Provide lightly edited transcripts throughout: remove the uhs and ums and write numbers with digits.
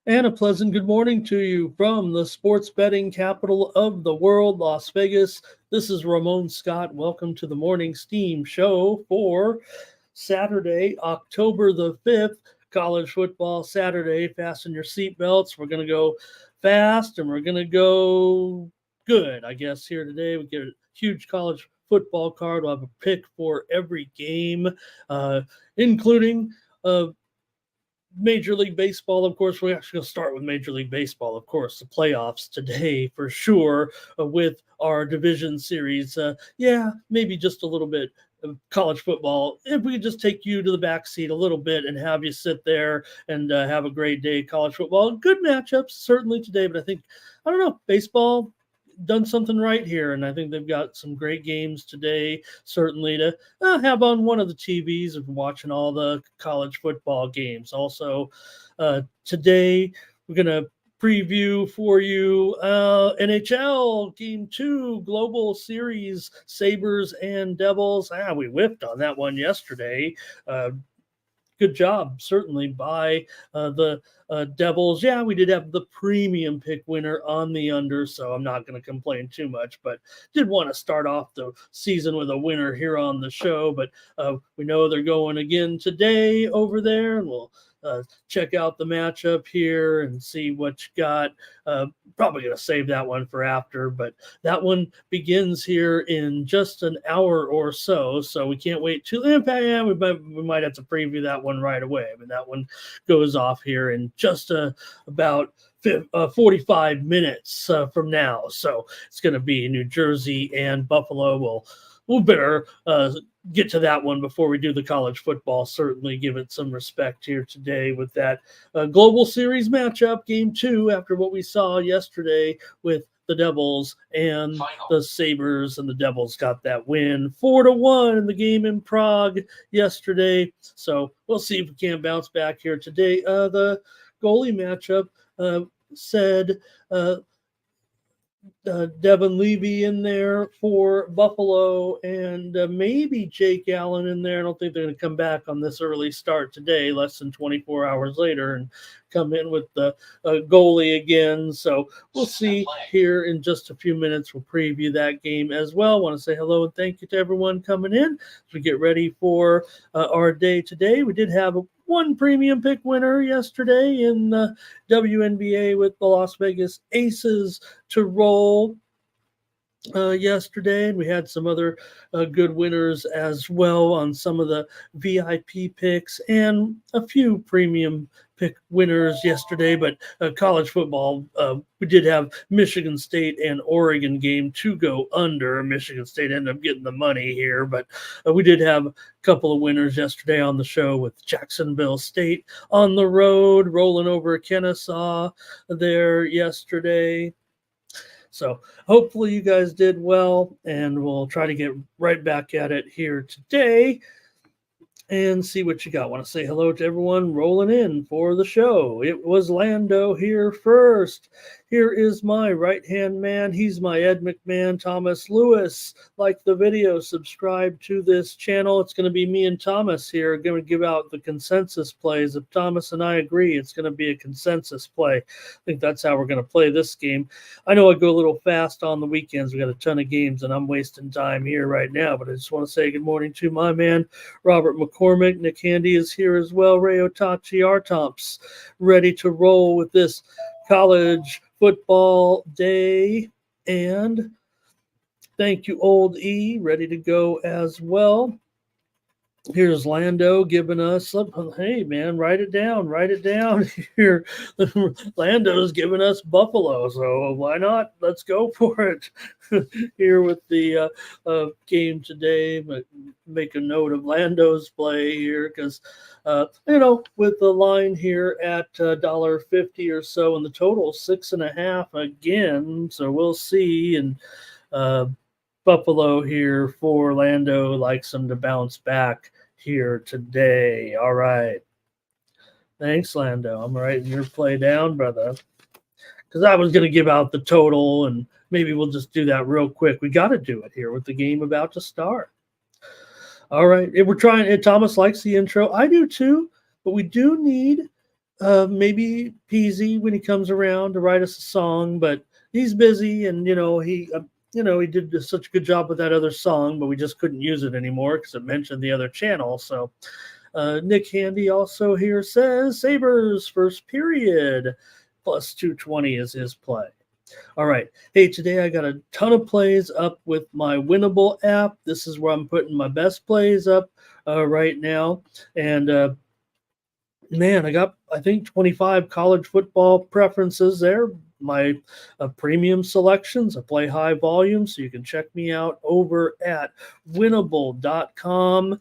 And a pleasant good morning to you from the sports betting capital of the world, Las Vegas. This is Ramon Scott. Welcome to the Morning Steam Show for Saturday, October the 5th, college football Saturday. Fasten your seatbelts. We're going to go fast and we're going to go good, I guess, here today. We get a huge college football card. We'll have a pick for every game, including Major League Baseball. Of course, we're actually going to start with Major League Baseball, of course, the playoffs today for sure, with our division series. Yeah, maybe just a little bit of college football. If we could just take you to the back seat a little bit and have you sit there and have a great day, college football. Good matchups, certainly today, but I don't know, baseball done something right here, and I think they've got some great games today, certainly to have on one of the TVs and watching all the college football games. Also, today we're going to preview for you NHL Game 2 Global Series, Sabres and Devils. We whiffed on that one yesterday. Good job, certainly, by the Devils. Yeah, we did have the premium pick winner on the under, so I'm not going to complain too much, but did want to start off the season with a winner here on the show. But we know they're going again today over there, and we'll check out the matchup here and see what you got. Probably going to save that one for after, but that one begins here in just an hour or so. So we can't wait too. Yeah, we might have to preview that one right away. I mean, that one goes off here in just about 45 minutes from now. So it's going to be New Jersey and Buffalo. We'll better get to that one before we do the college football. Certainly give it some respect here today with that Global Series matchup, Game 2, after what we saw yesterday with the Devils and the Sabres, and the Devils got that win 4-1 in the game in Prague yesterday. So we'll see if we can bounce back here today. The goalie matchup said Devin Levy in there for Buffalo, and maybe Jake Allen in there. I don't think they're going to come back on this early start today, less than 24 hours later, and come in with the goalie again. So we'll see here in just a few minutes. We'll preview that game as well. I want to say hello and thank you to everyone coming in as we get ready for our day today. We did have one premium pick winner yesterday in the WNBA with the Las Vegas Aces to roll yesterday, and we had some other good winners as well on some of the VIP picks and a few premium pick winners yesterday. But college football, we did have Michigan State and Oregon game to go under. Michigan State ended up getting the money here, but we did have a couple of winners yesterday on the show with Jacksonville State on the road, rolling over Kennesaw there yesterday. So hopefully you guys did well, and we'll try to get right back at it here today. and see what you got. Want to say hello to everyone rolling in for the show. It was Lando here first. Here is my right-hand man. He's my Ed McMahon, Thomas Lewis. Like the video, subscribe to this channel. It's going to be me and Thomas here. Going to give out the consensus plays. If Thomas and I agree, it's going to be a consensus play. I think that's how we're going to play this game. I know I go a little fast on the weekends. We got a ton of games, and I'm wasting time here right now. But I just want to say good morning to my man, Robert McCormick. Nick Handy is here as well. Ray Otachi Artomps ready to roll with this college football day. And thank you, Old E, ready to go as well. Here's Lando giving us, hey man, write it down here. Lando's giving us Buffalo, so why not? Let's go for it here with the game today. But make a note of Lando's play here because, with the line here at $1.50 or so, and the total 6.5 again. So we'll see. And Buffalo here for Lando likes them to bounce back here today. All right. Thanks, Lando. I'm writing your play down, brother. Because I was going to give out the total, and maybe we'll just do that real quick. We got to do it here with the game about to start. All right. We're trying. Thomas likes the intro. I do too, but we do need maybe Peasy when he comes around to write us a song, but he's busy, and he did such a good job with that other song, but we just couldn't use it anymore because it mentioned the other channel. So Nick Handy also here says Sabres first period plus 220 is his play. All right. Hey, today I got a ton of plays up with my Winnable app. This is where I'm putting my best plays up right now. And man, I got, I think, 25 college football preferences there. My premium selections. I play high volume, so you can check me out over at winnable.com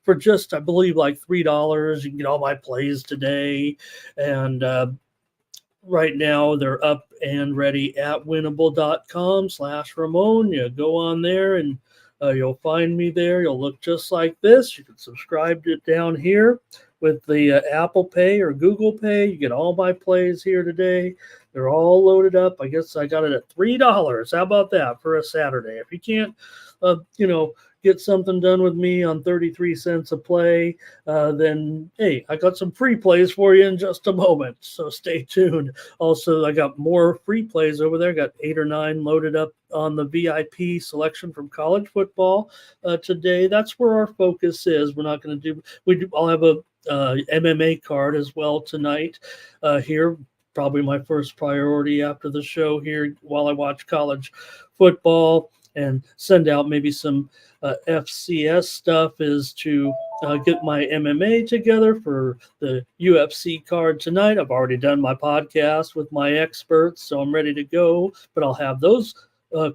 for just, I believe, like $3. You can get all my plays today. And right now they're up and ready at winnable.com/Ramon. You go on there and you'll find me there. You'll look just like this. You can subscribe to it down here with the Apple Pay or Google Pay. You get all my plays here today. They're all loaded up. I guess I got it at $3. How about that for a Saturday? If you can't, get something done with me on 33 cents a play, then, hey, I got some free plays for you in just a moment. So stay tuned. Also, I got more free plays over there. Got 8 or 9 loaded up on the VIP selection from college football today. That's where our focus is. We're not going to do, I'll have a MMA card as well tonight here. Probably my first priority after the show here while I watch college football and send out maybe some FCS stuff is to get my MMA together for the UFC card tonight. I've already done my podcast with my experts, so I'm ready to go, but I'll have those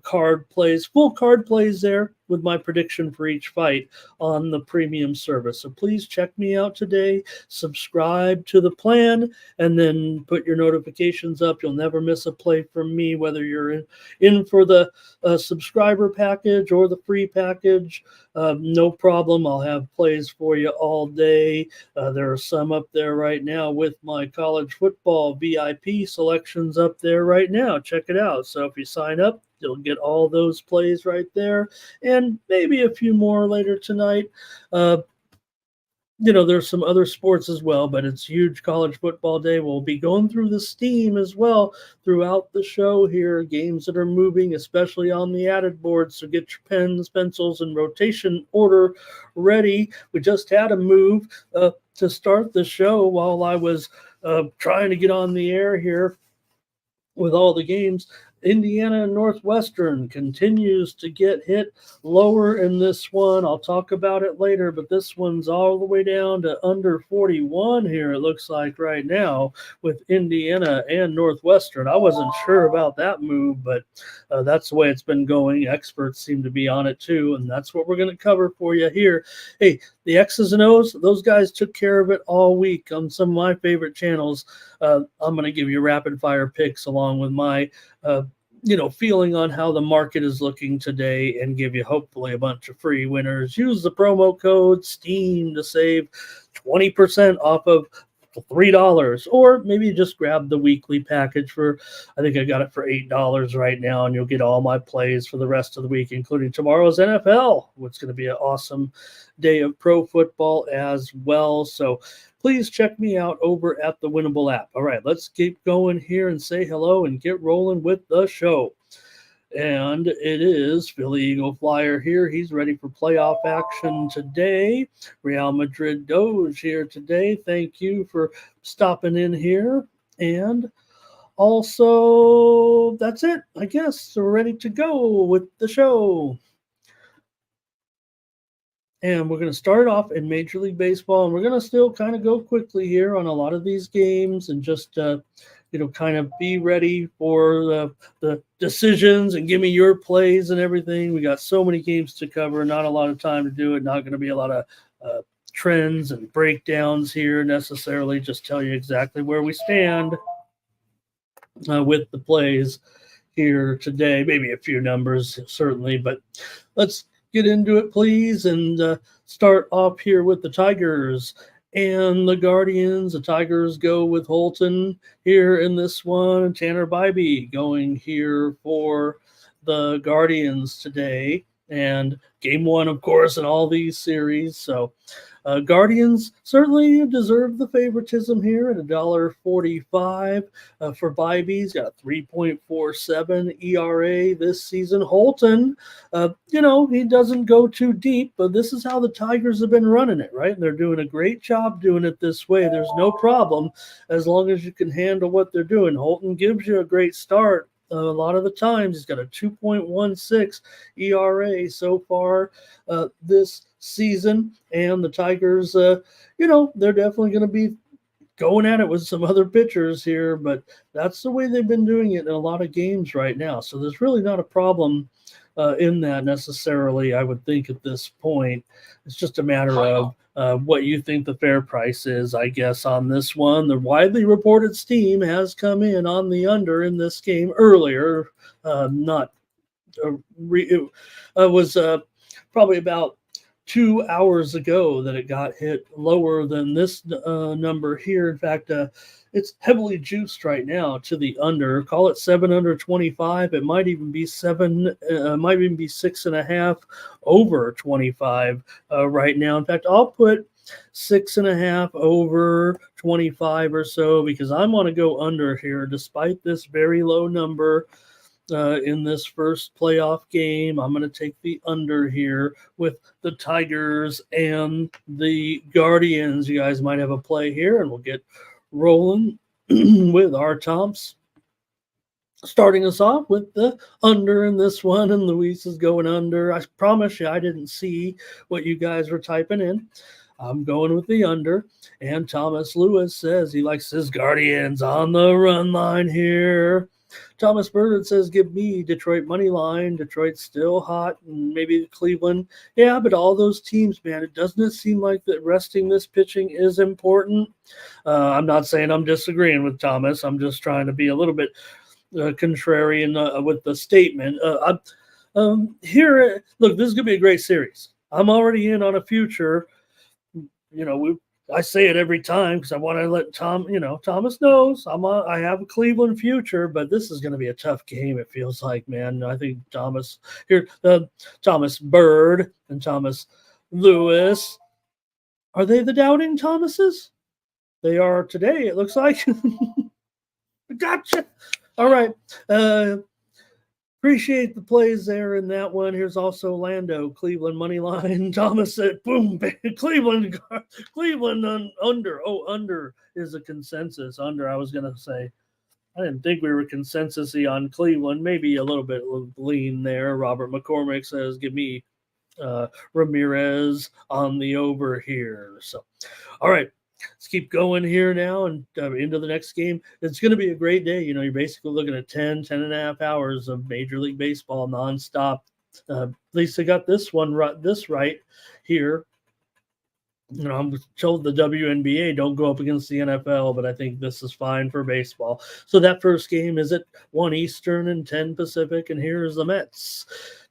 card plays, full card plays there with my prediction for each fight on the premium service. So please check me out today, subscribe to the plan, and then put your notifications up. You'll never miss a play from me, whether you're in for the subscriber package or the free package. No problem. I'll have plays for you all day. There are some up there right now with my college football VIP selections up there right now. Check it out. So if you sign up, you'll get all those plays right there, and maybe a few more later tonight. There's some other sports as well, but it's huge college football day. We'll be going through the steam as well throughout the show here, games that are moving, especially on the added board. So get your pens, pencils, and rotation order ready. We just had a move to start the show while I was trying to get on the air here with all the games. Indiana and Northwestern continues to get hit lower in this one. I'll talk about it later, but this one's all the way down to under 41 here, it looks like right now, with Indiana and Northwestern. I wasn't sure about that move, but that's the way it's been going. Experts seem to be on it too, and that's what we're going to cover for you here. Hey, the X's and O's, those guys took care of it all week on some of my favorite channels. I'm going to give you rapid fire picks along with my feeling on how the market is looking today and give you hopefully a bunch of free winners. Use the promo code STEAM to save 20% off of $3, or maybe just grab the weekly package for, I think I got it for $8 right now, and you'll get all my plays for the rest of the week, including tomorrow's NFL, which is going to be an awesome day of pro football as well. So please check me out over at the Winnable app. All right, let's keep going here and say hello and get rolling with the show. And it is Philly Eagle Flyer here. He's ready for playoff action today. Real Madrid Doge here today. Thank you for stopping in here. And also, that's it, I guess. So we're ready to go with the show. And we're going to start off in Major League Baseball, and we're going to still kind of go quickly here on a lot of these games and just, kind of be ready for the decisions and give me your plays and everything. We got so many games to cover, not a lot of time to do it, not going to be a lot of trends and breakdowns here necessarily, just tell you exactly where we stand with the plays here today. Maybe a few numbers, certainly, but let's get into it, please, and start off here with the Tigers and the Guardians. The Tigers go with Holton here in this one. Tanner Bybee going here for the Guardians today. And game one, of course, in all these series. So Guardians certainly deserve the favoritism here at $1.45 for Bybee. He's got a 3.47 ERA this season. Holton, he doesn't go too deep, but this is how the Tigers have been running it, right? And they're doing a great job doing it this way. There's no problem as long as you can handle what they're doing. Holton gives you a great start. A lot of the times he's got a 2.16 ERA so far this season, and the Tigers, they're definitely going to be going at it with some other pitchers here, but that's the way they've been doing it in a lot of games right now. So there's really not a problem in that necessarily, I would think, at this point. It's just a matter of what you think the fair price is, I guess, on this one. The widely reported steam has come in on the under in this game earlier. It was probably about 2 hours ago that it got hit lower than this number here. In fact, it's heavily juiced right now to the under. Call it 7 under 25. It might even be 6.5 over 25 right now. In fact, I'll put 6.5 over 25 or so because I want to go under here despite this very low number. In this first playoff game, I'm going to take the under here with the Tigers and the Guardians. You guys might have a play here, and we'll get rolling with our Tomps. Starting us off with the under in this one, and Luis is going under. I promise you, I didn't see what you guys were typing in. I'm going with the under, and Thomas Lewis says he likes his Guardians on the run line here. Thomas Bird says, give me Detroit money line. Detroit's still hot, and maybe Cleveland. Yeah, but all those teams, man, doesn't it seem like that resting this pitching is important? I'm not saying I'm disagreeing with Thomas. I'm just trying to be a little bit contrarian with the statement. Here, look, this is going to be a great series. I'm already in on a future. I say it every time because I want to let Thomas knows I have a Cleveland future, but this is going to be a tough game. It feels like, man. I think Thomas Bird and Thomas Lewis, are they the doubting Thomases? They are today. It looks like. Gotcha. All right. Appreciate the plays there in that one. Here's also Lando, Cleveland money line. Thomas said, boom, Cleveland under. Oh, under is a consensus. Under, I was going to say. I didn't think we were consensus-y on Cleveland. Maybe a little bit lean there. Robert McCormick says, give me Ramirez on the over here. So, all right. Let's keep going here now and into the next game. It's going to be a great day. You're basically looking at 10 and a half hours of Major League Baseball nonstop. At least I got this one right here I'm told the WNBA don't go up against the NFL, but I think this is fine for baseball. So that first game is at 1 Eastern and 10 Pacific, and here's the Mets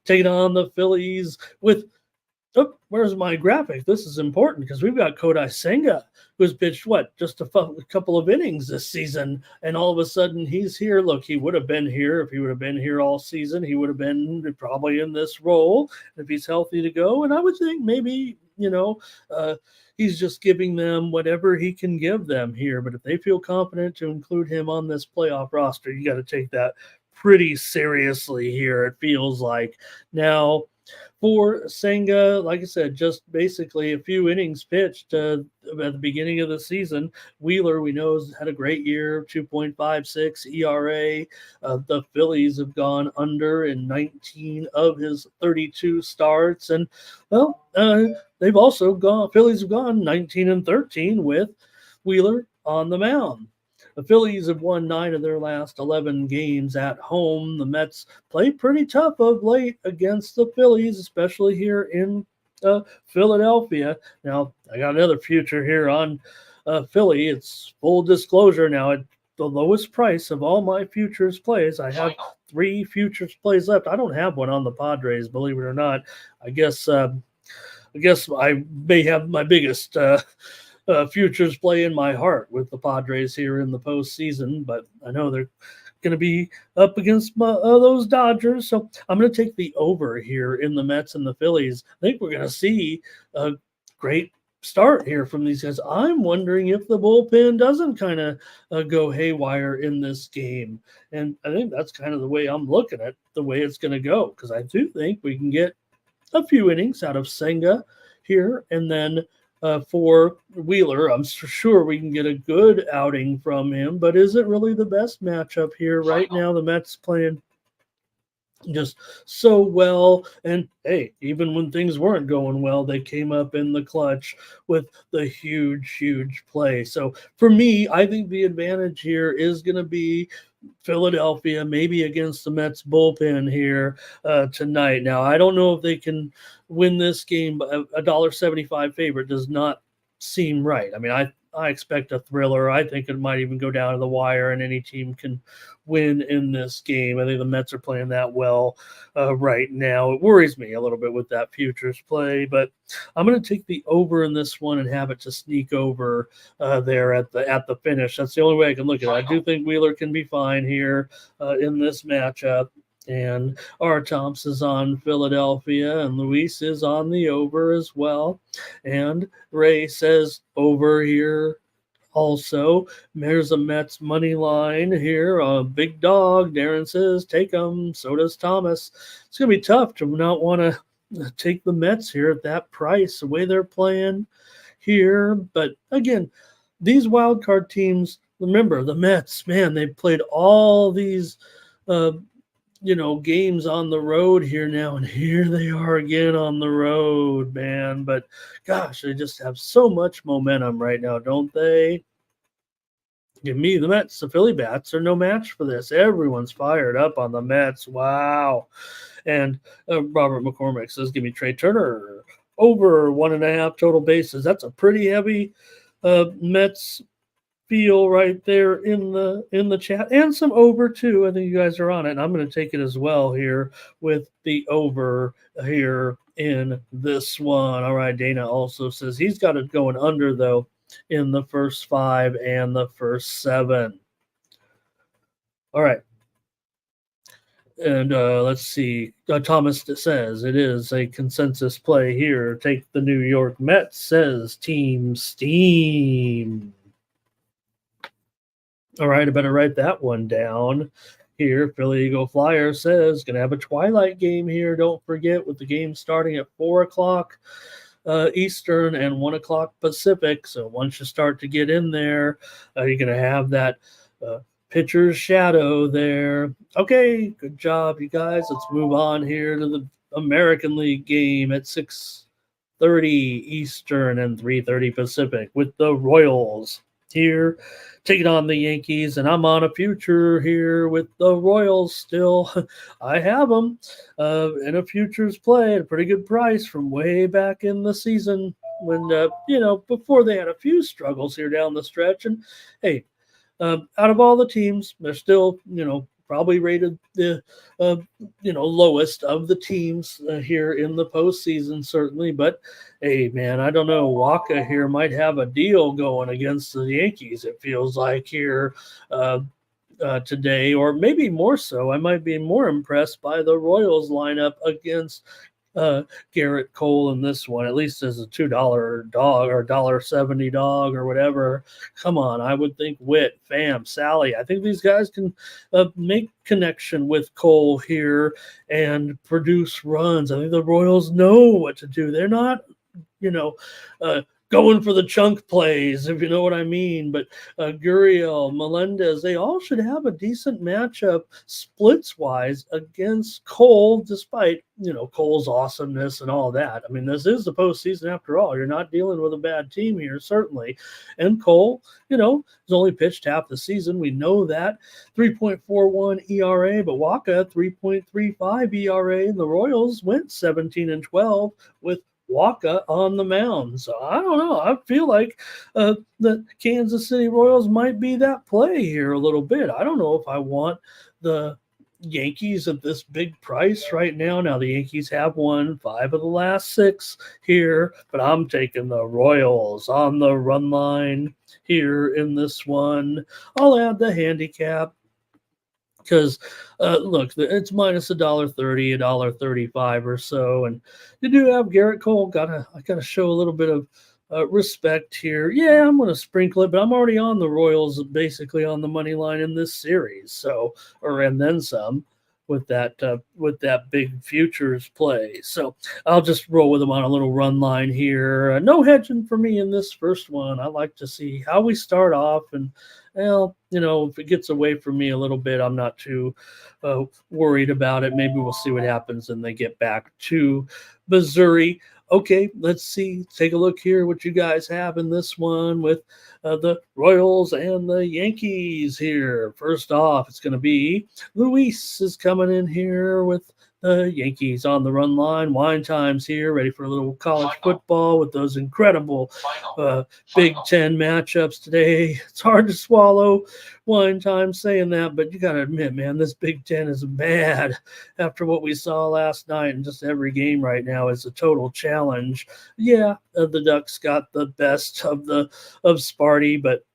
taking on the Phillies with oh, where's my graphic? This is important because we've got Kodai Senga, who's pitched what just a couple of innings this season, and all of a sudden he's here. Look, he would have been here if he would have been here all season. He would have been probably in this role if he's healthy to go. And I would think maybe he's just giving them whatever he can give them here. But if they feel confident to include him on this playoff roster, you got to take that pretty seriously here. It feels like now for Senga, like I said, just basically a few innings pitched at the beginning of the season. Wheeler, we know, has had a great year, 2.56 ERA. The Phillies have gone under in 19 of his 32 starts. And, well, they've also gone, Phillies have gone 19 and 13 with Wheeler on the mound. The Phillies have won 9 of their last 11 games at home. The Mets play pretty tough of late against the Phillies, especially here in Philadelphia. Now, I got another future here on Philly. It's full disclosure now. At the lowest price of all my futures plays, I have 3 futures plays left. I don't have one on the Padres, believe it or not. I guess I may have my biggest futures play in my heart with the Padres here in the postseason, but I know they're going to be up against those Dodgers. So I'm going to take the over here in the Mets and the Phillies. I think we're going to see a great start here from these guys. I'm wondering if the bullpen doesn't kind of go haywire in this game. And I think that's kind of the way I'm looking at the way it's going to go, because I do think we can get a few innings out of Senga here, and then for Wheeler, I'm sure we can get a good outing from him, but is it really the best matchup here right now? The Mets playing just so well, and hey, even when things weren't going well, they came up in the clutch with the huge play. So for me, I think the advantage here is going to be Philadelphia, maybe against the Mets bullpen here tonight. Now, I don't know if they can win this game, but a $1.75 favorite does not seem right. I mean, I expect a thriller. I think it might even go down to the wire, and any team can win in this game. I think the Mets are playing that well right now. It worries me a little bit with that futures play, but I'm going to take the over in this one and have it to sneak over there at the finish. That's the only way I can look at it. I do think Wheeler can be fine here in this matchup. And our Tomps is on Philadelphia, and Luis is on the over as well. And Ray says over here also. There's a Mets money line here. A big dog. Darren says take them. So does Thomas. It's going to be tough to not want to take the Mets here at that price, the way they're playing here. But again, these wild card teams, remember the Mets, man, they've played all these games on the road here now, and here they are again on the road, man. But gosh, they just have so much momentum right now, don't they? Give me the Mets. The Philly Bats are no match for this. Everyone's fired up on the Mets. Wow. And Robert McCormick says, give me Trey Turner over 1.5 total bases. That's a pretty heavy Mets feel right there in the chat, and some over too. I think you guys are on it, and I'm going to take it as well here with the over here in this one. All right, Dana also says he's got it going under though in the first 5 and the first 7. All right. And let's see. Thomas says it is a consensus play here. Take the New York Mets, says Team Steam. All right, I better write that one down here. Philly Eagle Flyer says going to have a twilight game here. Don't forget, with the game starting at 4 o'clock Eastern and 1 o'clock Pacific. So once you start to get in there, you're going to have that pitcher's shadow there. Okay, good job, you guys. Let's move on here to the American League game at 6:30 Eastern and 3:30 Pacific with the Royals here taking on the Yankees, and I'm on a future here with the Royals still. I have them in a futures play at a pretty good price from way back in the season. when before they had a few struggles here down the stretch. And hey, out of all the teams, they're still probably rated the lowest of the teams here in the postseason, certainly. But hey, man, I don't know. Waka here might have a deal going against the Yankees. It feels like here. Today, or maybe more so. I might be more impressed by the Royals lineup against uh, Garrett Cole in this one, at least as a $2 dog or $1.70 dog or whatever. Come on, I would think Witt, Pham, Sally. I think these guys can make connection with Cole here and produce runs. I think the Royals know what to do. They're not you know, uh, going for the chunk plays, if you know what I mean. But Gurriel, Melendez, they all should have a decent matchup splits wise against Cole, despite, Cole's awesomeness and all that. I mean, this is the postseason after all. You're not dealing with a bad team here, certainly. And Cole, has only pitched half the season. We know that. 3.41 ERA, but Waka, 3.35 ERA, and the Royals went 17-12 with Waka on the mound. So I don't know. I feel like the Kansas City Royals might be that play here a little bit. I don't know if I want the Yankees at this big price right now. Now the Yankees have won 5 of the last 6 here, but I'm taking the Royals on the run line here in this one. I'll add the handicap because look, it's minus $1.30, $1.35 or so, and you do have Garrett Cole. I gotta show a little bit of respect here. Yeah, I'm gonna sprinkle it, but I'm already on the Royals, basically on the money line in this series. So, and then some with that big futures play. So I'll just roll with them on a little run line here. No hedging for me in this first one. I like to see how we start off, and if it gets away from me a little bit, I'm not too worried about it. Maybe we'll see what happens when they get back to Missouri. Okay, let's see. Take a look here what you guys have in this one with the Royals and the Yankees here. First off, it's going to be Luis is coming in here with the Yankees on the run line. Wine times here, ready for a little college football with those incredible Big Ten matchups today. It's hard to swallow wine time saying that, but you got to admit, man, this Big Ten is bad after what we saw last night, and just every game right now is a total challenge. Yeah, the Ducks got the best of Sparty, but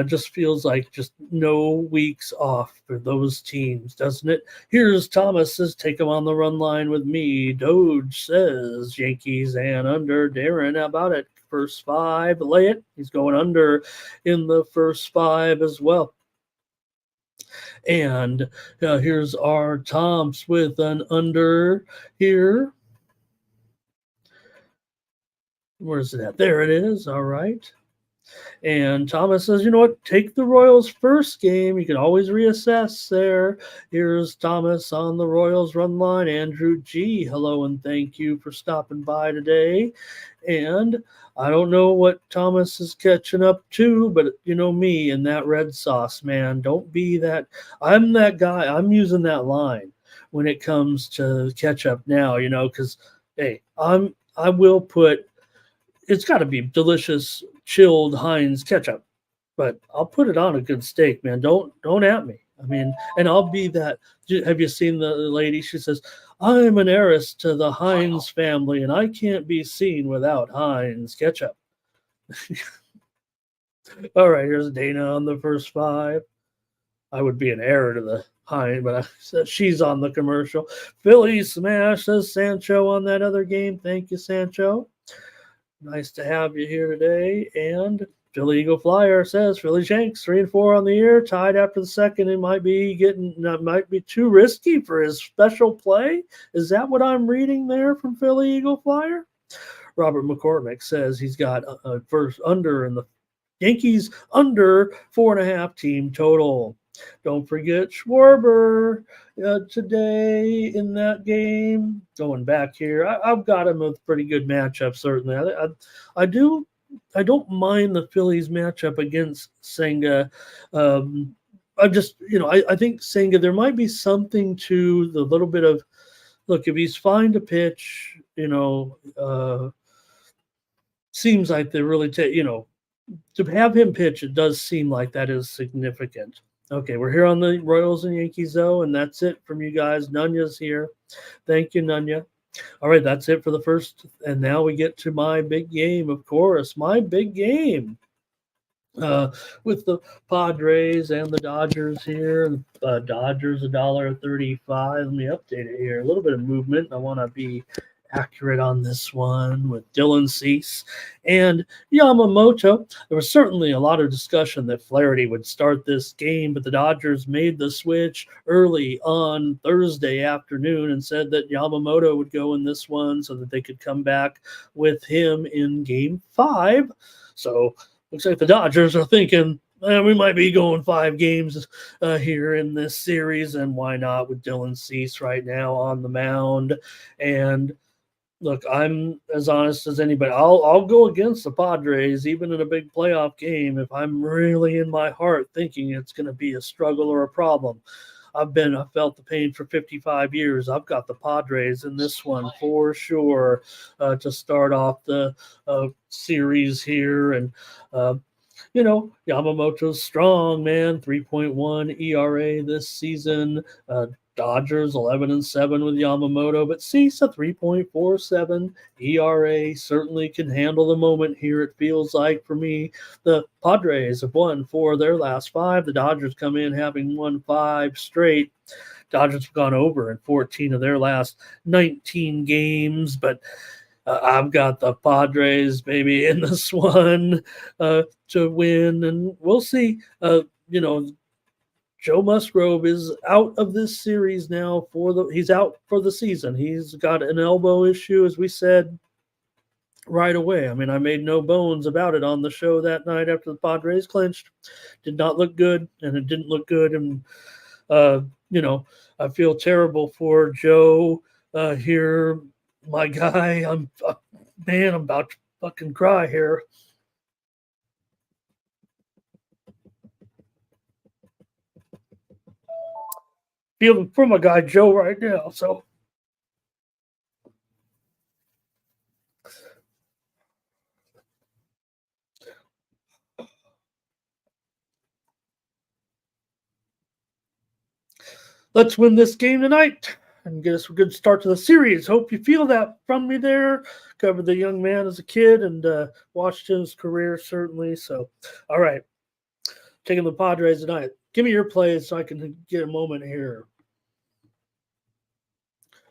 just feels like just no weeks off for those teams, doesn't it? Here's Thomas says, take him on the run line with me. Doge says, Yankees and under. Darren, how about it? First 5, lay it. He's going under in the first 5 as well. And here's our Toms with an under here. Where's it at? There it is. All right. And Thomas says, you know what? Take the Royals first game. You can always reassess there. Here's Thomas on the Royals run line. Andrew G, hello and thank you for stopping by today. And I don't know what Thomas is catching up to, but you know me and that red sauce, man. Don't be that. I'm that guy. I'm using that line when it comes to ketchup now, because, hey, I will put, it's got to be delicious chilled Heinz ketchup, but I'll put it on a good steak, man. Don't at me. I mean, and I'll be that. Have you seen the lady? She says, I'm an heiress to the Heinz family, and I can't be seen without Heinz ketchup. All right, here's Dana on the first 5. I would be an heir to the Heinz, but she's on the commercial. Philly smash, says Sancho on that other game. Thank you, Sancho. Nice to have you here today. And Philly Eagle Flyer says Philly Shanks 3-4 on the year, tied after the second. It might be too risky for his special play. Is that what I'm reading there from Philly Eagle Flyer? Robert McCormick says he's got a first under in the Yankees under 4.5 team total. Don't forget Schwarber today in that game. Going back here, I've got him with pretty good matchup. Certainly, I don't mind the Phillies matchup against Senga. I think Senga. There might be something to the little bit of look if he's fine to pitch. seems like they really take, to have him pitch, it does seem like that is significant. Okay, we're here on the Royals and Yankees, though, and that's it from you guys. Nunya's here. Thank you, Nunya. All right, that's it for the first. And now we get to my big game, of course. My big game with the Padres and the Dodgers here. Dodgers $1.35. Let me update it here. A little bit of movement. I want to be accurate on this one with Dylan Cease and Yamamoto. There was certainly a lot of discussion that Flaherty would start this game, but the Dodgers made the switch early on Thursday afternoon and said that Yamamoto would go in this one so that they could come back with him in Game 5. So looks like the Dodgers are thinking, we might be going 5 games here in this series, and why not with Dylan Cease right now on the mound. And look, I'm as honest as anybody. I'll go against the Padres even in a big playoff game if I'm really in my heart thinking it's going to be a struggle or a problem. I've felt the pain for 55 years. I've got the Padres in this one for sure to start off the series here. And, Yamamoto's strong, man. 3.1 ERA this season. Dodgers 11-7 with Yamamoto, but Cease a 3.47 ERA certainly can handle the moment here. It feels like for me, the Padres have won 4 of their last 5. The Dodgers come in having won 5 straight. Dodgers have gone over in 14 of their last 19 games, but I've got the Padres, baby, in this one to win, and we'll see. Joe Musgrove is out of this series now he's out for the season. He's got an elbow issue, as we said right away. I mean, I made no bones about it on the show that night after the Padres clinched. Did not look good, and it didn't look good. And, I feel terrible for Joe here. My guy, I'm about to fucking cry here. Feeling for my guy Joe right now. So let's win this game tonight and get us a good start to the series. Hope you feel that from me there. Covered the young man as a kid and watched his career, certainly. So, all right. Taking the Padres tonight. Give me your plays so I can get a moment here.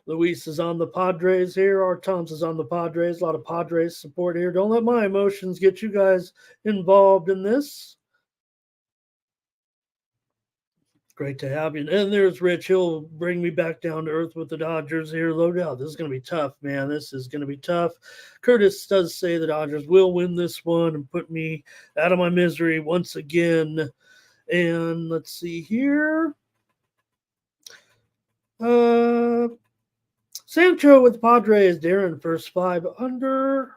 Luis is on the Padres here. Artons is on the Padres. A lot of Padres support here. Don't let my emotions get you guys involved in this. Great to have you. And there's Rich. He'll bring me back down to earth with the Dodgers here. Low down. This is going to be tough, man. This is going to be tough. Curtis does say the Dodgers will win this one and put me out of my misery once again. And let's see here. Sancho with Padres. Darren first 5 under.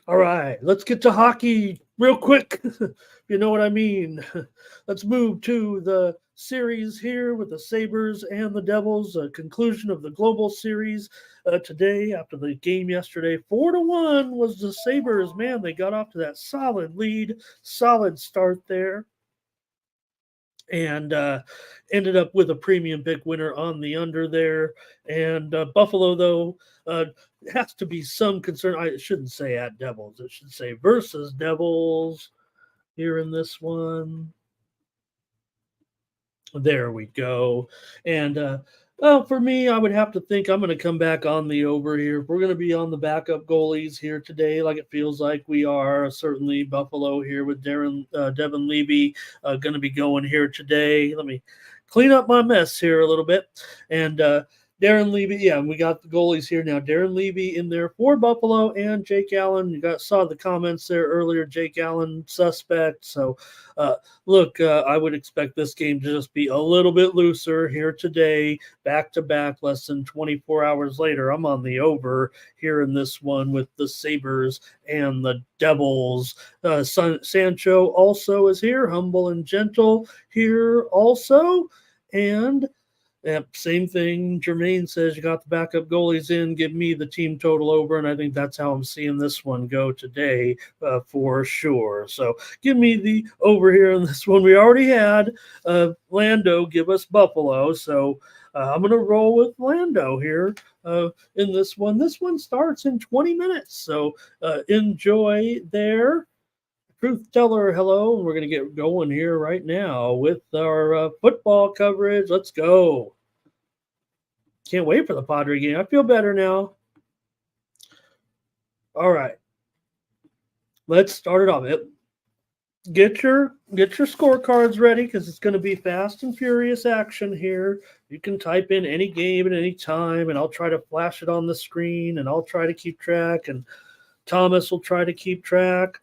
All right, let's get to hockey real quick. You know what I mean. Let's move to the series here with the Sabres and the Devils. A conclusion of the Global Series today after the game yesterday. 4-1 was the Sabres. Man, they got off to that solid lead, solid start there. And ended up with a premium pick winner on the under there. And Buffalo, though, has to be some concern. I shouldn't say at Devils. It should say versus Devils here in this one. There we go. And for me, I would have to think I'm going to come back on the over here. If we're going to be on the backup goalies here today, like it feels like we are. Certainly Buffalo here with Devin Levy going to be going here today. Let me clean up my mess here a little bit. And Darren Levy, yeah, we got the goalies here now. Darren Levy in there for Buffalo and Jake Allen. You saw the comments there earlier. Jake Allen suspect. So, look, I would expect this game to just be a little bit looser here today, back to back, less than 24 hours later. I'm on the over here in this one with the Sabres and the Devils. Sancho also is here, humble and gentle here also, and Yep, same thing. Jermaine says you got the backup goalies in. Give me the team total over, and I think that's how I'm seeing this one go today for sure. So give me the over here in this one. We already had Lando give us Buffalo, so I'm going to roll with Lando here in this one. This one starts in 20 minutes, so enjoy there. Truth teller, hello. We're going to get going here right now with our football coverage. Let's go. Can't wait for the Padre game. I feel better now. All right. Let's start it off. Get your scorecards ready because it's going to be fast and furious action here. You can type in any game at any time, and I'll try to flash it on the screen, and I'll try to keep track, and Thomas will try to keep track.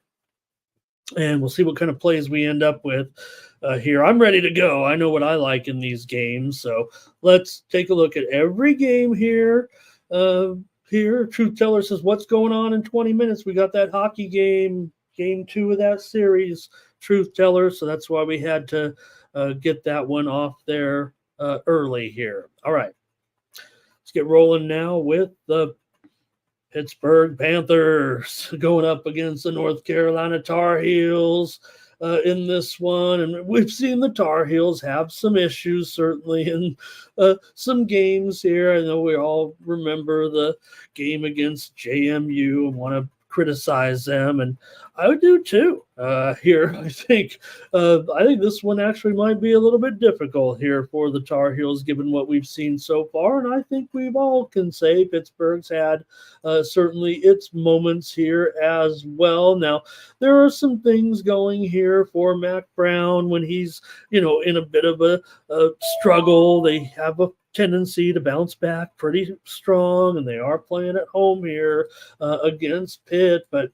And we'll see what kind of plays we end up with here. I'm ready to go. I know what I like in these games. So let's take a look at every game here. Truth Teller says, what's going on in 20 minutes? We got that hockey game 2 of that series, Truth Teller. So that's why we had to get that one off there early here. All right. Let's get rolling now with the Pittsburgh Panthers going up against the North Carolina Tar Heels in this one. And we've seen the Tar Heels have some issues, certainly, in some games here. I know we all remember the game against JMU and want to criticize them, and I would do too here. I think this one actually might be a little bit difficult here for the Tar Heels, given what we've seen so far, and I think we've all can say Pittsburgh's had certainly its moments here as well. Now, there are some things going here for Mac Brown when he's, in a bit of a struggle. They have a tendency to bounce back pretty strong, and they are playing at home here against Pitt, but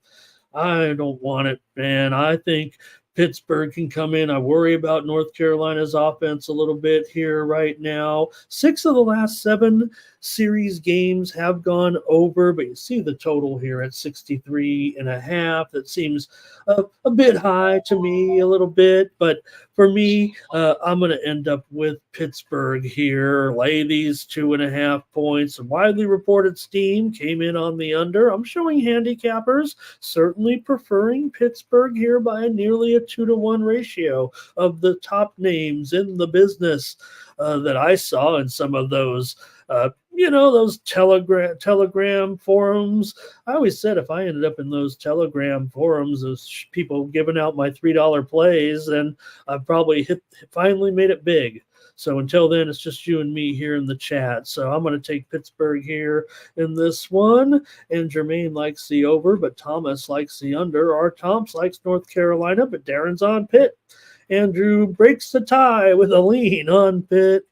I don't want it, man. I think Pittsburgh can come in. I worry about North Carolina's offense a little bit here right now. 6 of the last 7 series games have gone over, but you see the total here at 63.5. That seems a bit high to me, a little bit, but for me, I'm going to end up with Pittsburgh here. Lay these 2.5 points. A widely reported steam came in on the under. I'm showing handicappers certainly preferring Pittsburgh here by nearly a 2-to-1 ratio of the top names in the business that I saw in some of those those telegram forums. I always said if I ended up in those telegram forums of people giving out my $3 plays, then I've probably finally made it big. So until then, it's just you and me here in the chat. So I'm going to take Pittsburgh here in this one. And Jermaine likes the over, but Thomas likes the under. Our Thomas likes North Carolina, but Darren's on Pitt. Andrew breaks the tie with a lean on Pitt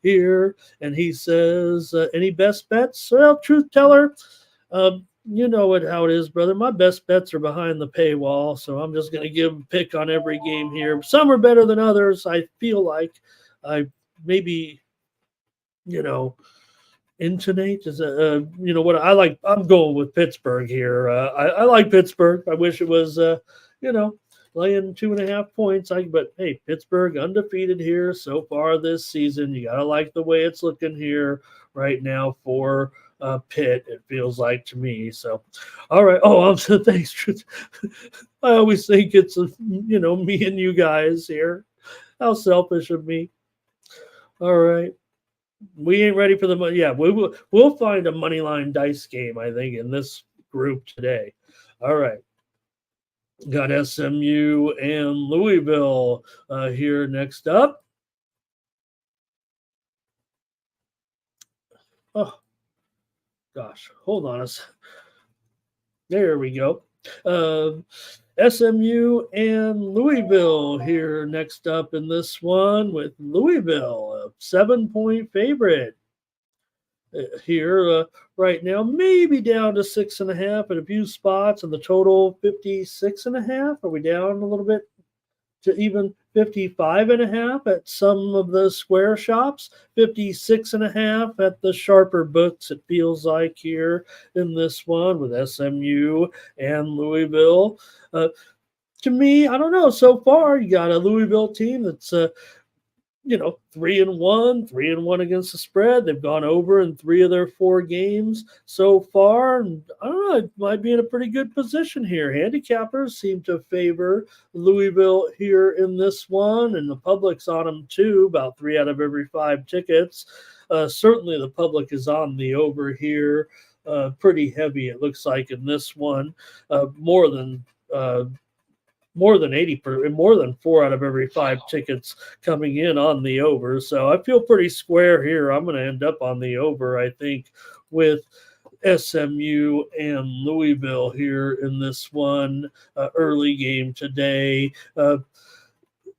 here, and he says, any best bets? Well, truth teller, you know how it is, brother. My best bets are behind the paywall, so I'm just going to give a pick on every game here. Some are better than others. I feel like I maybe, intonate is what I like. I'm going with Pittsburgh here. I like Pittsburgh. I wish it was, laying 2.5 points. But hey, Pittsburgh undefeated here so far this season. You gotta like the way it's looking here right now for Pitt. It feels like to me. So, all right. Oh, thanks. I always think it's me and you guys here. How selfish of me. All right. We ain't ready for the money. Yeah, we'll find a money line dice game, I think, in this group today. All right. Got SMU and Louisville here next up. Oh, gosh. Hold on a second. There we go. SMU and Louisville here next up in this one, with Louisville, a 7-point favorite here right now, maybe down to 6.5 at a few spots, and the total 56.5. Are we down a little bit to even 55.5 at some of the square shops? 56.5 at the sharper books, it feels like, here in this one with SMU and Louisville. To me, I don't know. So far, you got a Louisville team that's 3-1, 3-1 against the spread. They've gone over in 3 of their 4 games so far. And I don't know, it might be in a pretty good position here. Handicappers seem to favor Louisville here in this one, and the public's on them too, about 3 out of every 5 tickets. Certainly the public is on the over here. Pretty heavy, it looks like, in this one. More than 80%, more than 4 out of every 5 tickets coming in on the over. So I feel pretty square here. I'm going to end up on the over, I think, with SMU and Louisville here in this one early game today.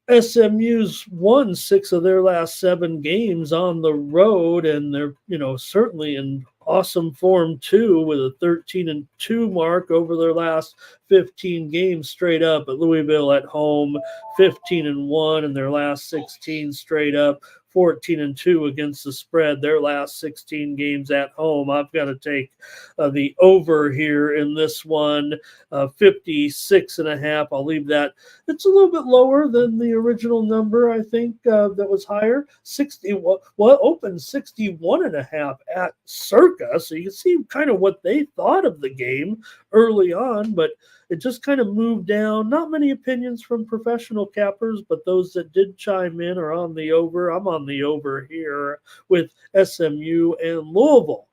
SMU's won 6 of their last 7 games on the road, and they're, certainly in awesome form too, with a 13-2 mark over their last 15 games straight up. At Louisville at home, 15-1 in their last 16 straight up. 14-2 against the spread their last 16 games at home. I've got to take the over here in this one, 56.5. I'll leave that. It's a little bit lower than the original number, I think, that was higher. 60, opened 61.5 at Circa, so you can see kind of what they thought of the game early on, but it just kind of moved down. Not many opinions from professional cappers, but those that did chime in are on the over. I'm on the over here with SMU and Louisville.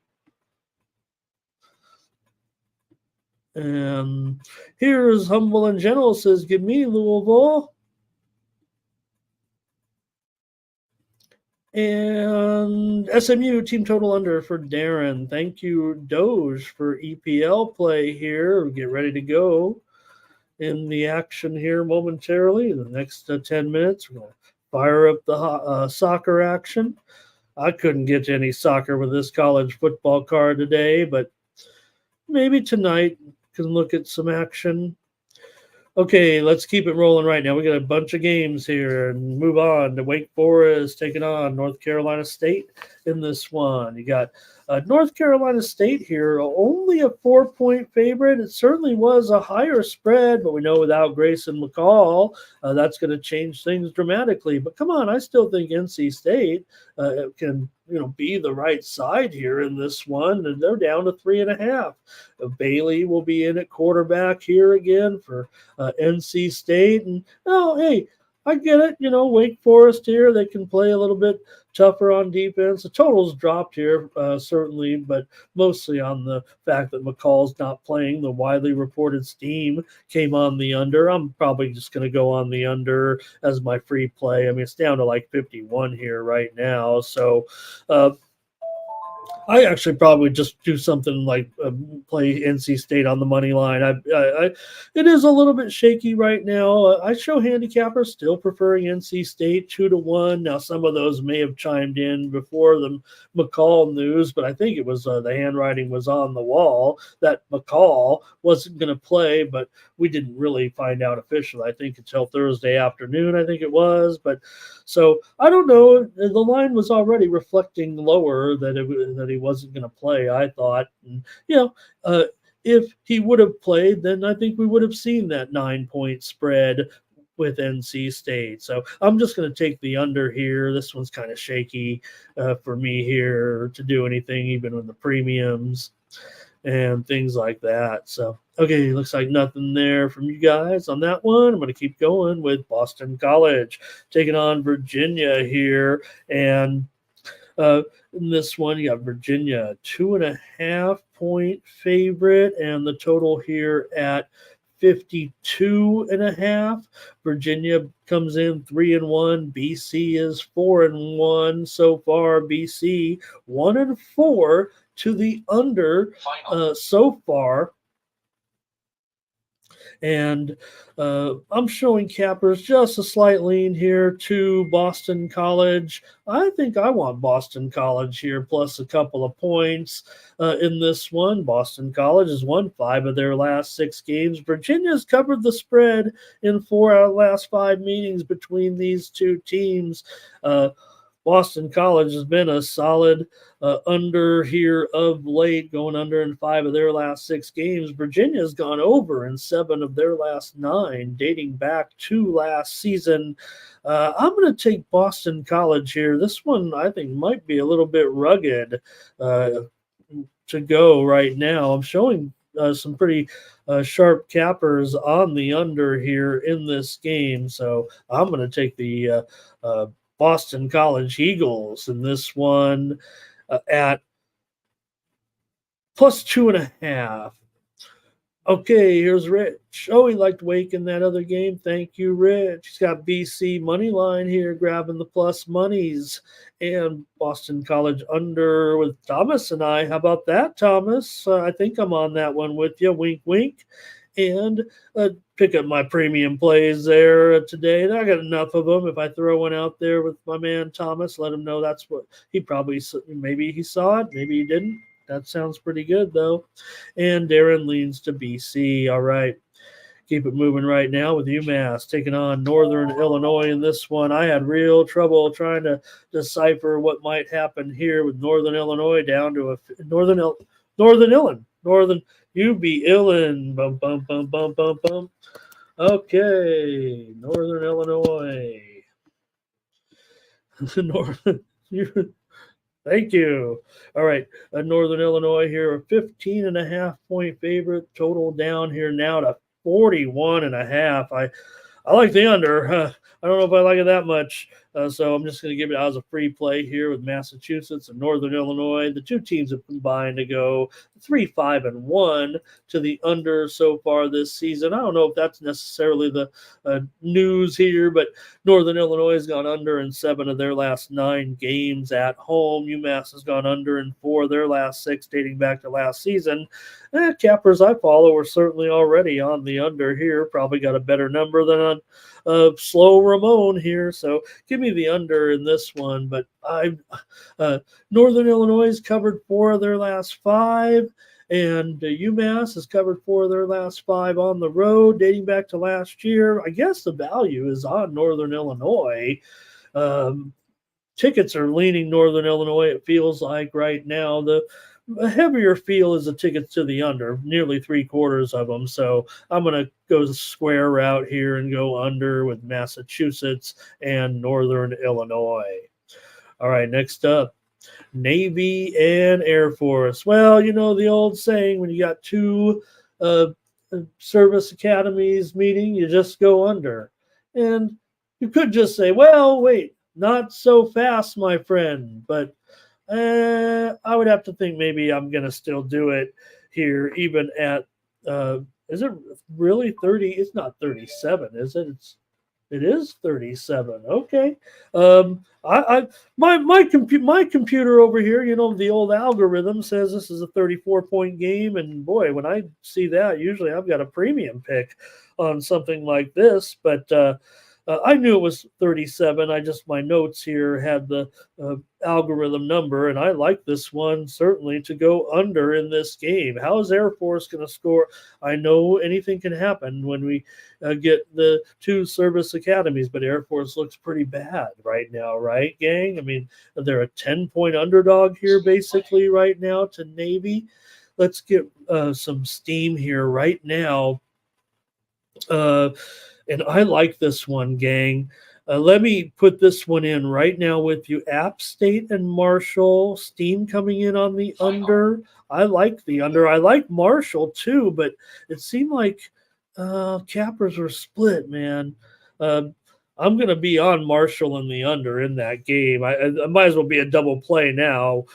And here's Humble and Gentle says, give me Louisville. And SMU team total under for Darren. Thank you, Doge, for EPL play here. We'll get ready to go in the action here momentarily. In the next 10 minutes, we're going to fire up the soccer action. I couldn't get to any soccer with this college football card today, but maybe tonight can look at some action. Okay, let's keep it rolling right now. We got a bunch of games here and move on to Wake Forest taking on North Carolina State in this one. You got North Carolina State here, only a 4-point favorite. It certainly was a higher spread, but we know without Grayson McCall, that's going to change things dramatically. But come on, I still think NC State can be the right side here in this one, and they're down to 3.5. Bailey will be in at quarterback here again for NC State, and hey, I get it. Wake Forest here, they can play a little bit tougher on defense. The total's dropped here, certainly, but mostly on the fact that McCall's not playing. The widely reported steam came on the under. I'm probably just going to go on the under as my free play. I mean, it's down to like 51 here right now. So, I actually probably just do something like play NC State on the money line. It is a little bit shaky right now. I show handicappers still preferring NC State 2-1. Now, some of those may have chimed in before the McCall news, but I think it was the handwriting was on the wall that McCall wasn't going to play, but we didn't really find out officially, I think, until Thursday afternoon, I think it was. But so I don't know. The line was already reflecting lower that he wasn't going to play, I thought. And, if he would have played, then I think we would have seen that 9-point spread with NC State. So I'm just going to take the under here. This one's kind of shaky for me here to do anything, even with the premiums and things like that. So, okay, looks like nothing there from you guys on that one. I'm going to keep going with Boston College taking on Virginia here. And in this one, you got Virginia, 2.5-point favorite, and the total here at 52.5. Virginia comes in 3-1. BC is 4-1 so far. BC 1-4 to the under so far. And I'm showing cappers just a slight lean here to Boston College. I think I want Boston College here plus a couple of points in this one. Boston College has won 5 of their last 6 games. Virginia's covered the spread in 4 out of the last 5 meetings between these two teams. Boston College has been a solid under here of late, going under in 5 of their last 6 games. Virginia's gone over in 7 of their last 9, dating back to last season. I'm going to take Boston College here. This one I think might be a little bit rugged to go right now. I'm showing some pretty sharp cappers on the under here in this game. So I'm going to take the Boston College Eagles in this one at plus 2.5. Okay, here's Rich. Oh, he liked Wake in that other game. Thank you, Rich. He's got BC money line here, grabbing the plus monies, and Boston College under with Thomas and I. How about that, Thomas? I think I'm on that one with you. Wink, wink. And pick up my premium plays there today. I got enough of them. If I throw one out there with my man Thomas, let him know that's what he probably, maybe he saw it, maybe he didn't. That sounds pretty good, though. And Darren leans to BC. All right. Keep it moving right now with UMass taking on Northern Illinois in this one. I had real trouble trying to decipher what might happen here with Northern Illinois down to a Northern UB Illin. Bum, bum, bum, bum, bum, bum. Okay. Northern Illinois. Northern. Thank you. All right. Northern Illinois here, a 15.5 point favorite. Total down here now to 41.5. I like the under. I don't know if I like it that much. So I'm just going to give it as a free play here with Massachusetts and Northern Illinois. The two teams have combined to go 3-5-1 to the under so far this season. I don't know if that's necessarily the news here, but Northern Illinois has gone under in 7 of their last 9 games at home. UMass has gone under in 4 of their last 6, dating back to last season. Cappers I follow are certainly already on the under here. Probably got a better number than on slow Ramon here. So give me the under in this one. But Northern Illinois has covered 4 of their last 5. And UMass has covered 4 of their last 5 on the road, dating back to last year. I guess the value is on Northern Illinois. Tickets are leaning Northern Illinois, it feels like right now. The heavier feel is the tickets to the under, nearly 3/4 of them. So I'm going to go the square route here and go under with Massachusetts and Northern Illinois. All right, next up. Navy and Air Force. Well, you know the old saying, when you got 2 service academies meeting, you just go under. And you could just say, well, wait, not so fast, my friend. But I would have to think maybe I'm going to still do it here, even at, is it really 30? It's not 37, is it? It is 37. Okay. My computer over here, you know, the old algorithm says this is a 34-point game, and boy, when I see that, usually I've got a premium pick on something like this. But I knew it was 37. My notes here had the algorithm number, and I like this one certainly to go under in this game. How is Air Force going to score? I know anything can happen when we get the 2 service academies, but Air Force looks pretty bad right now, right, gang? I mean, they're a 10-point underdog here basically right now to Navy. Let's get some steam here right now. And I like this one, gang. Let me put this one in right now with you. App State and Marshall, steam coming in on the under. I like the under. I like Marshall too, but it seemed like cappers were split, man. I'm going to be on Marshall in the under in that game. I might as well be a double play now.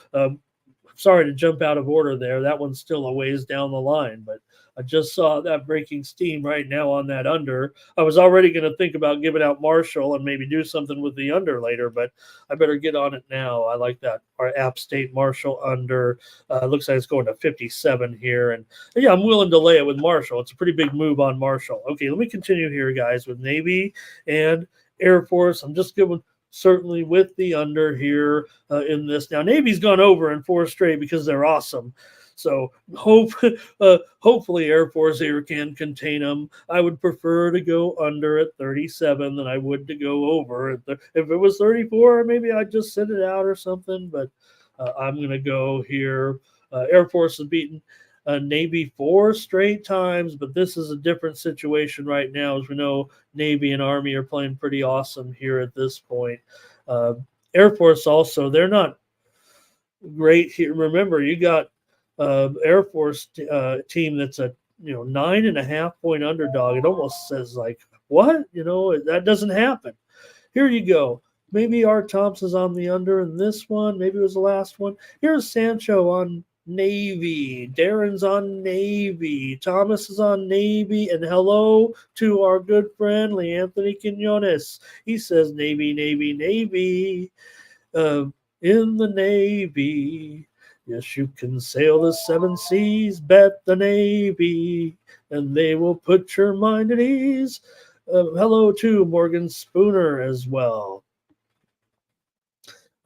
Sorry to jump out of order there. That one's still a ways down the line, but I just saw that breaking steam right now on that under. I was already going to think about giving out Marshall and maybe do something with the under later, but I better get on it now. I like that. Our App State Marshall under. Looks like it's going to 57 here. And yeah, I'm willing to lay it with Marshall. It's a pretty big move on Marshall. Okay, let me continue here, guys, with Navy and Air Force. I'm just giving certainly with the under here in this. Now, Navy's gone over in 4 straight because they're awesome. So hopefully Air Force here can contain them. I would prefer to go under at 37 than I would to go over. If it was 34, maybe I'd just sit it out or something. But I'm going to go here. Air Force has beaten Navy 4 straight times, but this is a different situation right now. As we know, Navy and Army are playing pretty awesome here at this point. Uh, Air Force also, they're not great here. Remember, you got Air Force team that's a 9.5 point underdog. It almost says like what that doesn't happen. Here you go. Maybe Art Thompson's on the under in this one. Maybe it was the last one. Here's Sancho on Navy. Darren's on Navy. Thomas is on Navy. And hello to our good friend Anthony Quinones. He says Navy, Navy, Navy. In the Navy. Yes, you can sail the 7 seas. Bet the Navy, and they will put your mind at ease. Hello to Morgan Spooner as well.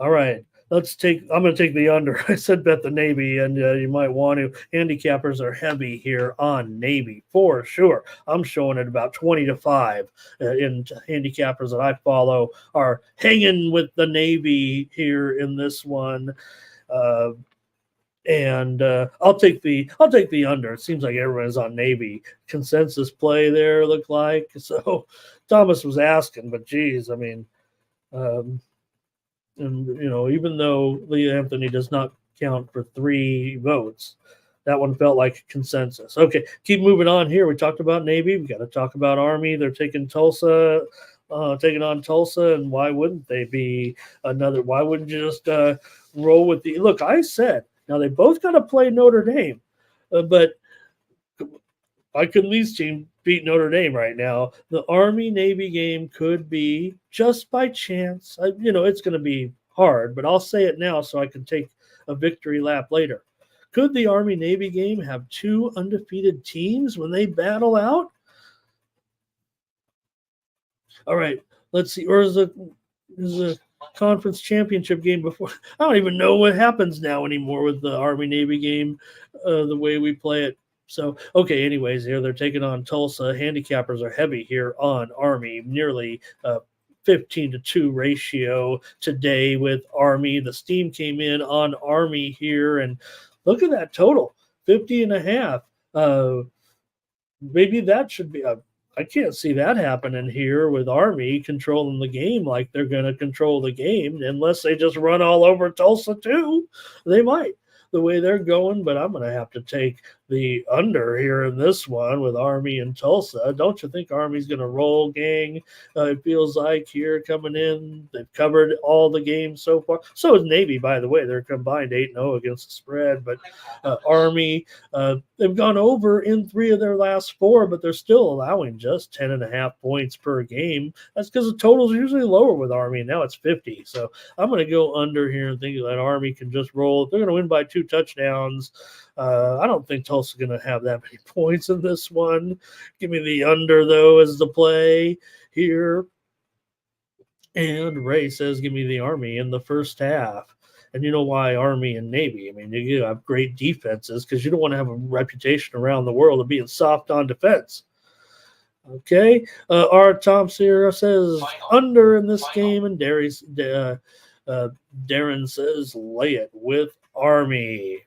All right. I'm going to take the under. I said bet the Navy, and you might want to. Handicappers are heavy here on Navy for sure. I'm showing it about 20-5 in handicappers that I follow are hanging with the Navy here in this one. And I'll take the under. It seems like everyone's on Navy. Consensus play there look like. So Thomas was asking, but geez, I mean, and even though Lee Anthony does not count for 3 votes, that one felt like consensus. Okay, keep moving on here. We talked about Navy. We got to talk about Army. They're taking Tulsa. Taking on Tulsa, and why wouldn't they be another? Why wouldn't you just roll with the look? I said now they both got to play Notre Dame, but why couldn't these teams beat Notre Dame right now? The Army Navy game could be just by chance. It's going to be hard, but I'll say it now so I can take a victory lap later. Could the Army Navy game have 2 undefeated teams when they battle out? All right, let's see. Or is a conference championship game before? I don't even know what happens now anymore with the Army Navy game, the way we play it. So, okay, anyways, here they're taking on Tulsa. Handicappers are heavy here on Army, nearly 15-2 ratio today with Army. The steam came in on Army here, and look at that total, 50.5. Maybe that should be I can't see that happening here with Army controlling the game like they're going to control the game unless they just run all over Tulsa too. They might the way they're going, but I'm going to have to take the under here in this one with Army and Tulsa. Don't you think Army's going to roll, gang? It feels like here coming in. They've covered all the games so far. So is Navy, by the way. They're combined 8-0 against the spread. But Army, they've gone over in 3 of their last 4, but they're still allowing just 10.5 points per game. That's because the total's usually lower with Army, and now it's 50. So I'm going to go under here and think that Army can just roll. If they're going to win by 2 touchdowns, I don't think Tulsa's going to have that many points in this one. Give me the under, though, as the play here. And Ray says, give me the Army in the first half. And you know why Army and Navy? I mean, you have great defenses because you don't want to have a reputation around the world of being soft on defense. Okay. Art Thompson here says under in this game, and Darren says lay it with Army.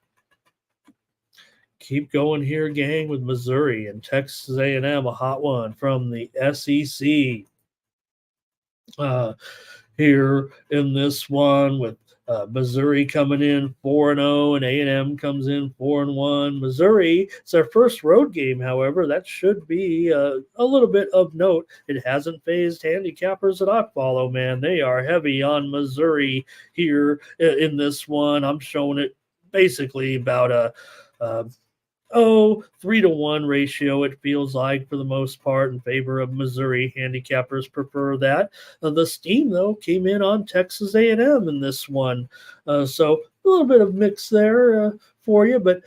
Keep going here, gang, with Missouri and Texas A&M, a hot one from the SEC. Here in this one with Missouri coming in 4-0 and A&M comes in 4-1. Missouri, it's their first road game, however. That should be a little bit of note. It hasn't phased handicappers that I follow, man. They are heavy on Missouri here in this one. I'm showing it basically about a 3-1 ratio, it feels like, for the most part, in favor of Missouri. Handicappers prefer that. The steam, though, came in on Texas A&M in this one. So a little bit of mix there for you. But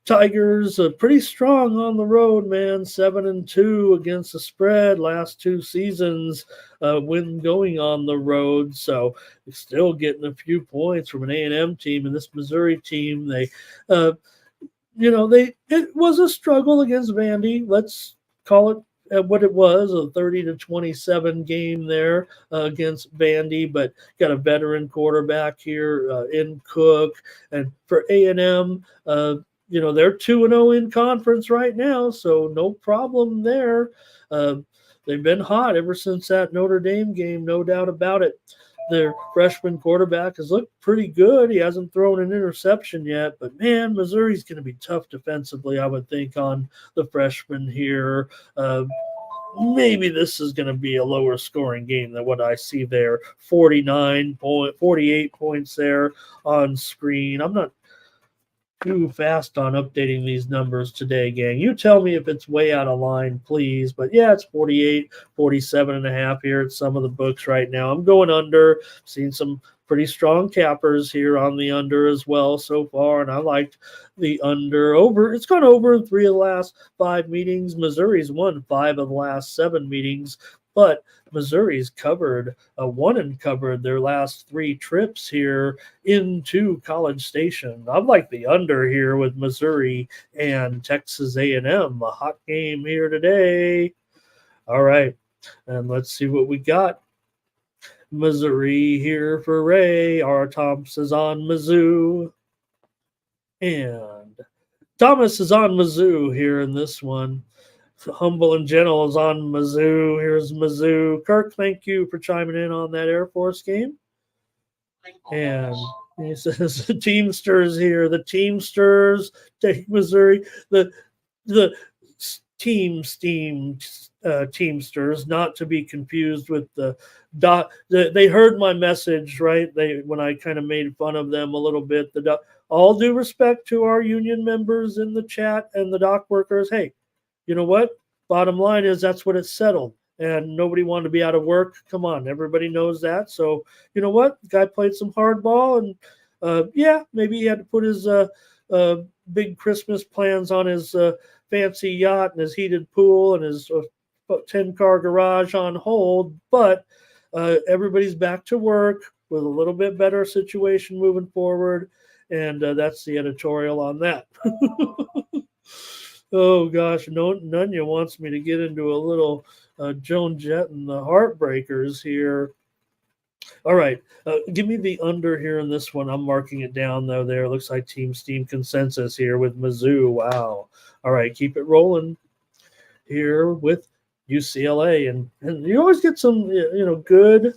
Tigers pretty strong on the road, man. 7-2 against the spread last 2 seasons when going on the road. So still getting a few points from an A&M team and this Missouri team. Uh, it was a struggle against Vandy. Let's call it what it was, a 30-27 game there against Vandy, but got a veteran quarterback here in Cook. And for A&M, they're 2-0 in conference right now, so no problem there. Uh, they've been hot ever since that Notre Dame game, no doubt about it. Their freshman quarterback has looked pretty good. He hasn't thrown an interception yet, but man, Missouri's going to be tough defensively, I would think, on the freshman here. Maybe this is going to be a lower scoring game than what I see there. 48 points there on screen. I'm not too fast on updating these numbers today, gang. You tell me if it's way out of line, please. But yeah, it's 48, 47 and a half here at some of the books right now. I'm going under. Seen some pretty strong cappers here on the under as well so far, and I liked the under. Over. It's gone over in 3 of the last 5 meetings. Missouri's won 5 of the last 7 meetings, but Missouri's won and covered their last 3 trips here into College Station. I'm like the under here with Missouri and Texas A&M. A hot game here today. All right, and let's see what we got. Missouri here for Ray. R. Thomas is on Mizzou. And Thomas is on Mizzou here in this one. Humble and Gentle is on Mizzou. Here's Mizzou. Kirk, thank you for chiming in on that Air Force game. And he says the Teamsters here. The Teamsters take Missouri. The Teamsters, not to be confused with the dot. They heard my message, right? When I kind of made fun of them a little bit. All due respect to our union members in the chat and the dock workers. Hey, you know what? Bottom line is that's what it's settled. And nobody wanted to be out of work. Come on, everybody knows that. So, you know what? The guy played some hardball, and maybe he had to put his big Christmas plans on his fancy yacht and his heated pool and his 10-car garage on hold. But everybody's back to work with a little bit better situation moving forward. And that's the editorial on that. Oh, gosh, Nunya wants me to get into a little Joan Jett and the Heartbreakers here. All right, give me the under here in this one. I'm marking it down, though, there. Looks like Team Steam consensus here with Mizzou. Wow. All right, keep it rolling here with UCLA. And you always get some, good,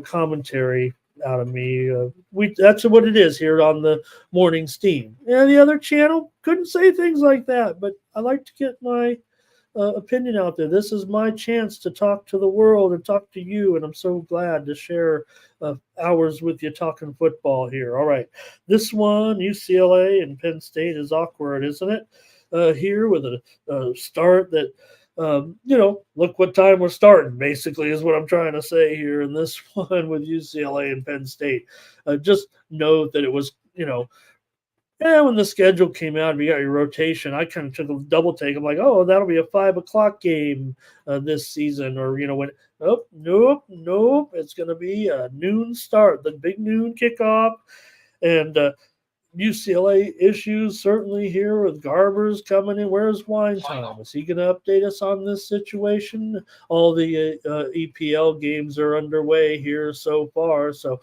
commentary out of me. That's what it is here on the morning steam. And the other channel couldn't say things like that, but I like to get my opinion out there. This is my chance to talk to the world and talk to you, and I'm so glad to share hours with you talking football here. All right, this one, UCLA and Penn State, is awkward, isn't it? Here with a start that look what time we're starting, basically, is what I'm trying to say here in this one with UCLA and Penn State. Just note that it was, when the schedule came out, if you got your rotation, I kind of took a double take. I'm like, oh, that'll be a 5 o'clock game this season. Or, nope. It's going to be a noon start, the big noon kickoff. And UCLA issues certainly here with Garbers coming in. Where's Wine Time? Is he going to update us on this situation? All the EPL games are underway here so far. So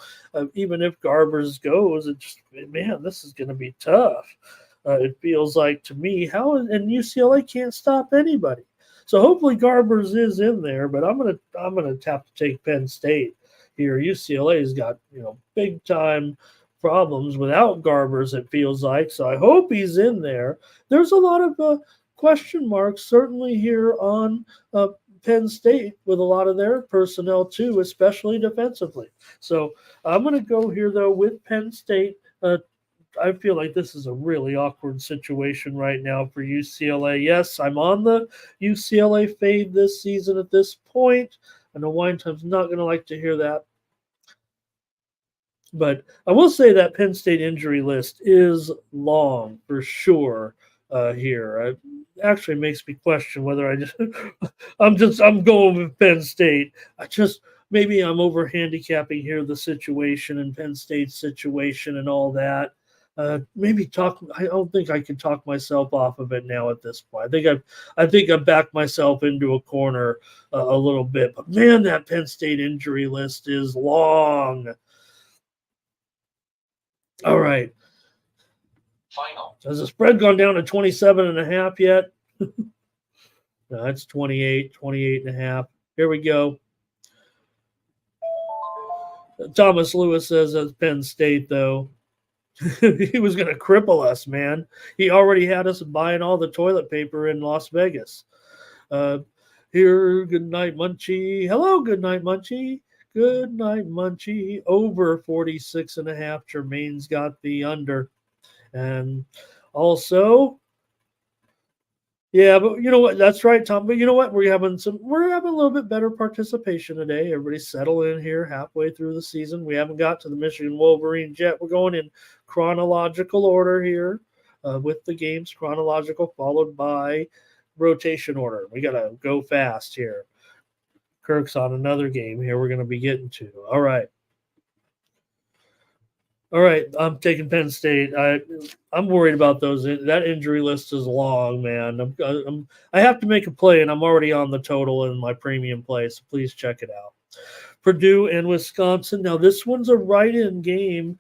even if Garbers goes, this is going to be tough. It feels like to me and UCLA can't stop anybody. So hopefully Garbers is in there, but I'm gonna have to take Penn State here. UCLA's got big time problems without Garbers, it feels like. So I hope he's in there. There's a lot of question marks certainly here on Penn State with a lot of their personnel too, especially defensively. So I'm going to go here though with Penn State. I feel like this is a really awkward situation right now for UCLA. Yes, I'm on the UCLA fade this season at this point. I know Wine Time's not going to like to hear that. But I will say that Penn State injury list is long for sure here. It actually makes me question whether I just I'm going with Penn State. I just maybe I'm over handicapping here the situation and Penn State's situation and all that. Maybe talk. I don't think I can talk myself off of it now at this point. I think I've backed myself into a corner a little bit. But man, that Penn State injury list is long. All right. Final. Has the spread gone down to 27.5 yet? No, it's 28.5. Here we go. Thomas Lewis says that's Penn State, though. He was going to cripple us, man. He already had us buying all the toilet paper in Las Vegas. Here, good night, Munchie. Hello, good night, Munchie. Good night, Munchie. Over 46.5. Jermaine's got the under. And also, yeah, but you know what? That's right, Tom. But you know what? We're having a little bit better participation today. Everybody's settled in here halfway through the season. We haven't got to the Michigan Wolverines yet. We're going in chronological order here with the games chronological, followed by rotation order. We got to go fast here. Kirk's on another game here we're going to be getting to. All right. All right, I'm taking Penn State. I'm worried about those. That injury list is long, man. I have to make a play, and I'm already on the total in my premium play. So please check it out. Purdue and Wisconsin. Now this one's a write-in game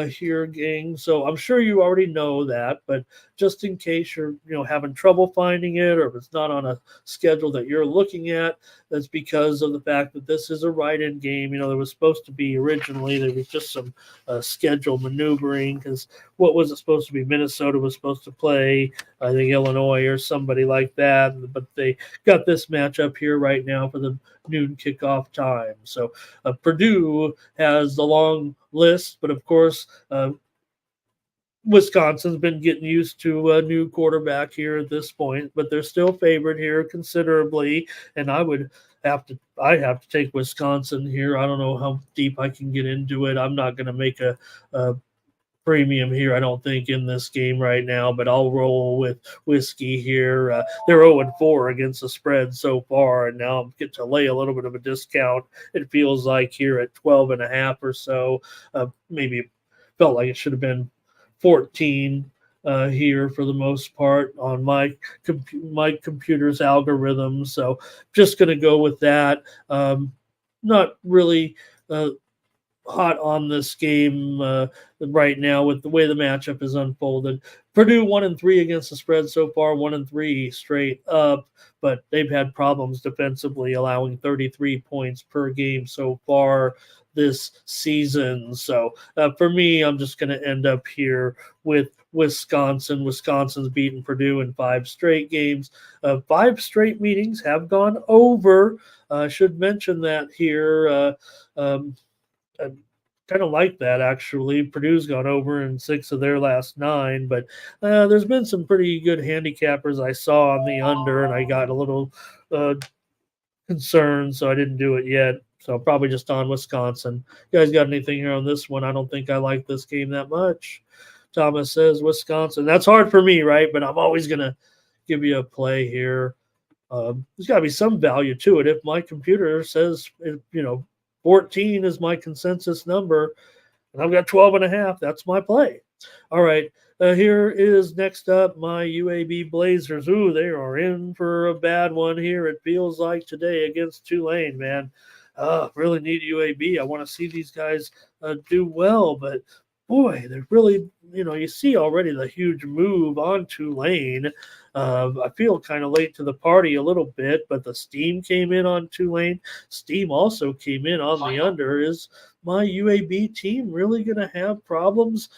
here, gang. So I'm sure you already know that, but just in case you're having trouble finding it, or if it's not on a schedule that you're looking at, that's because of the fact that this is a write-in game. There was supposed to be originally there was just some schedule maneuvering because what was it supposed to be? Minnesota was supposed to play, I think Illinois or somebody like that, but they got this matchup here right now for the noon kickoff time. So Purdue has the long list, but of course, Wisconsin's been getting used to a new quarterback here at this point, but they're still favored here considerably. And I have to take Wisconsin here. I don't know how deep I can get into it. I'm not going to make a premium here, I don't think, in this game right now, but I'll roll with whiskey here. They're 0-4 against the spread so far, and now I'm get to lay a little bit of a discount. It feels like here at 12.5 or so. Maybe it felt like it should have been 14 here for the most part on my computer's algorithm. So just going to go with that. Not really hot on this game right now with the way the matchup is unfolded. Purdue 1-3 against the spread so far, 1-3 straight up, but they've had problems defensively, allowing 33 points per game so far this season. So for me, I'm just going to end up here with Wisconsin. Wisconsin's beaten Purdue in 5 straight games. 5 straight meetings have gone over. I should mention that here. I kind of like that, actually. Purdue's gone over in 6 of their last 9, but there's been some pretty good handicappers I saw on the under, and I got a little concerned, so I didn't do it yet. So probably just on Wisconsin. You guys got anything here on this one? I don't think I like this game that much. Thomas says Wisconsin. That's hard for me, right? But I'm always going to give you a play here. There's got to be some value to it. If my computer says, 14 is my consensus number, and I've got 12.5. That's my play. All right. Here is next up my UAB Blazers. Ooh, they are in for a bad one here. It feels like today against Tulane, man. Really need UAB. I want to see these guys do well, but boy, they're really, you see already the huge move on Tulane. I feel kind of late to the party a little bit, but the steam came in on Tulane. Steam also came in on the under. Is my UAB team really going to have problems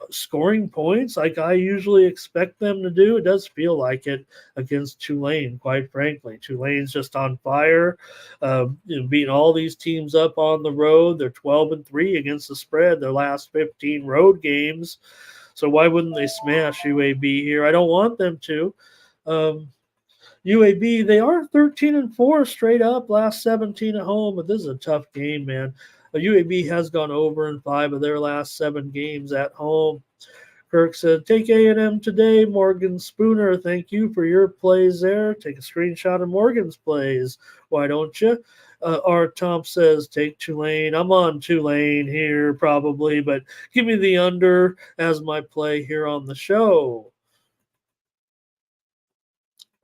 scoring points like I usually expect them to do? It does feel like it against Tulane, quite frankly. Tulane's just on fire, beating all these teams up on the road. They're 12-3 against the spread their last 15 road games. So why wouldn't they smash UAB here? I don't want them to. UAB, they are 13-4 straight up, last 17 at home, but this is a tough game, man. UAB has gone over in 5 of their last 7 games at home. Kirk said, take A&M today, Morgan Spooner. Thank you for your plays there. Take a screenshot of Morgan's plays. Why don't you? Art Tom says, take Tulane. I'm on Tulane here probably, but give me the under as my play here on the show.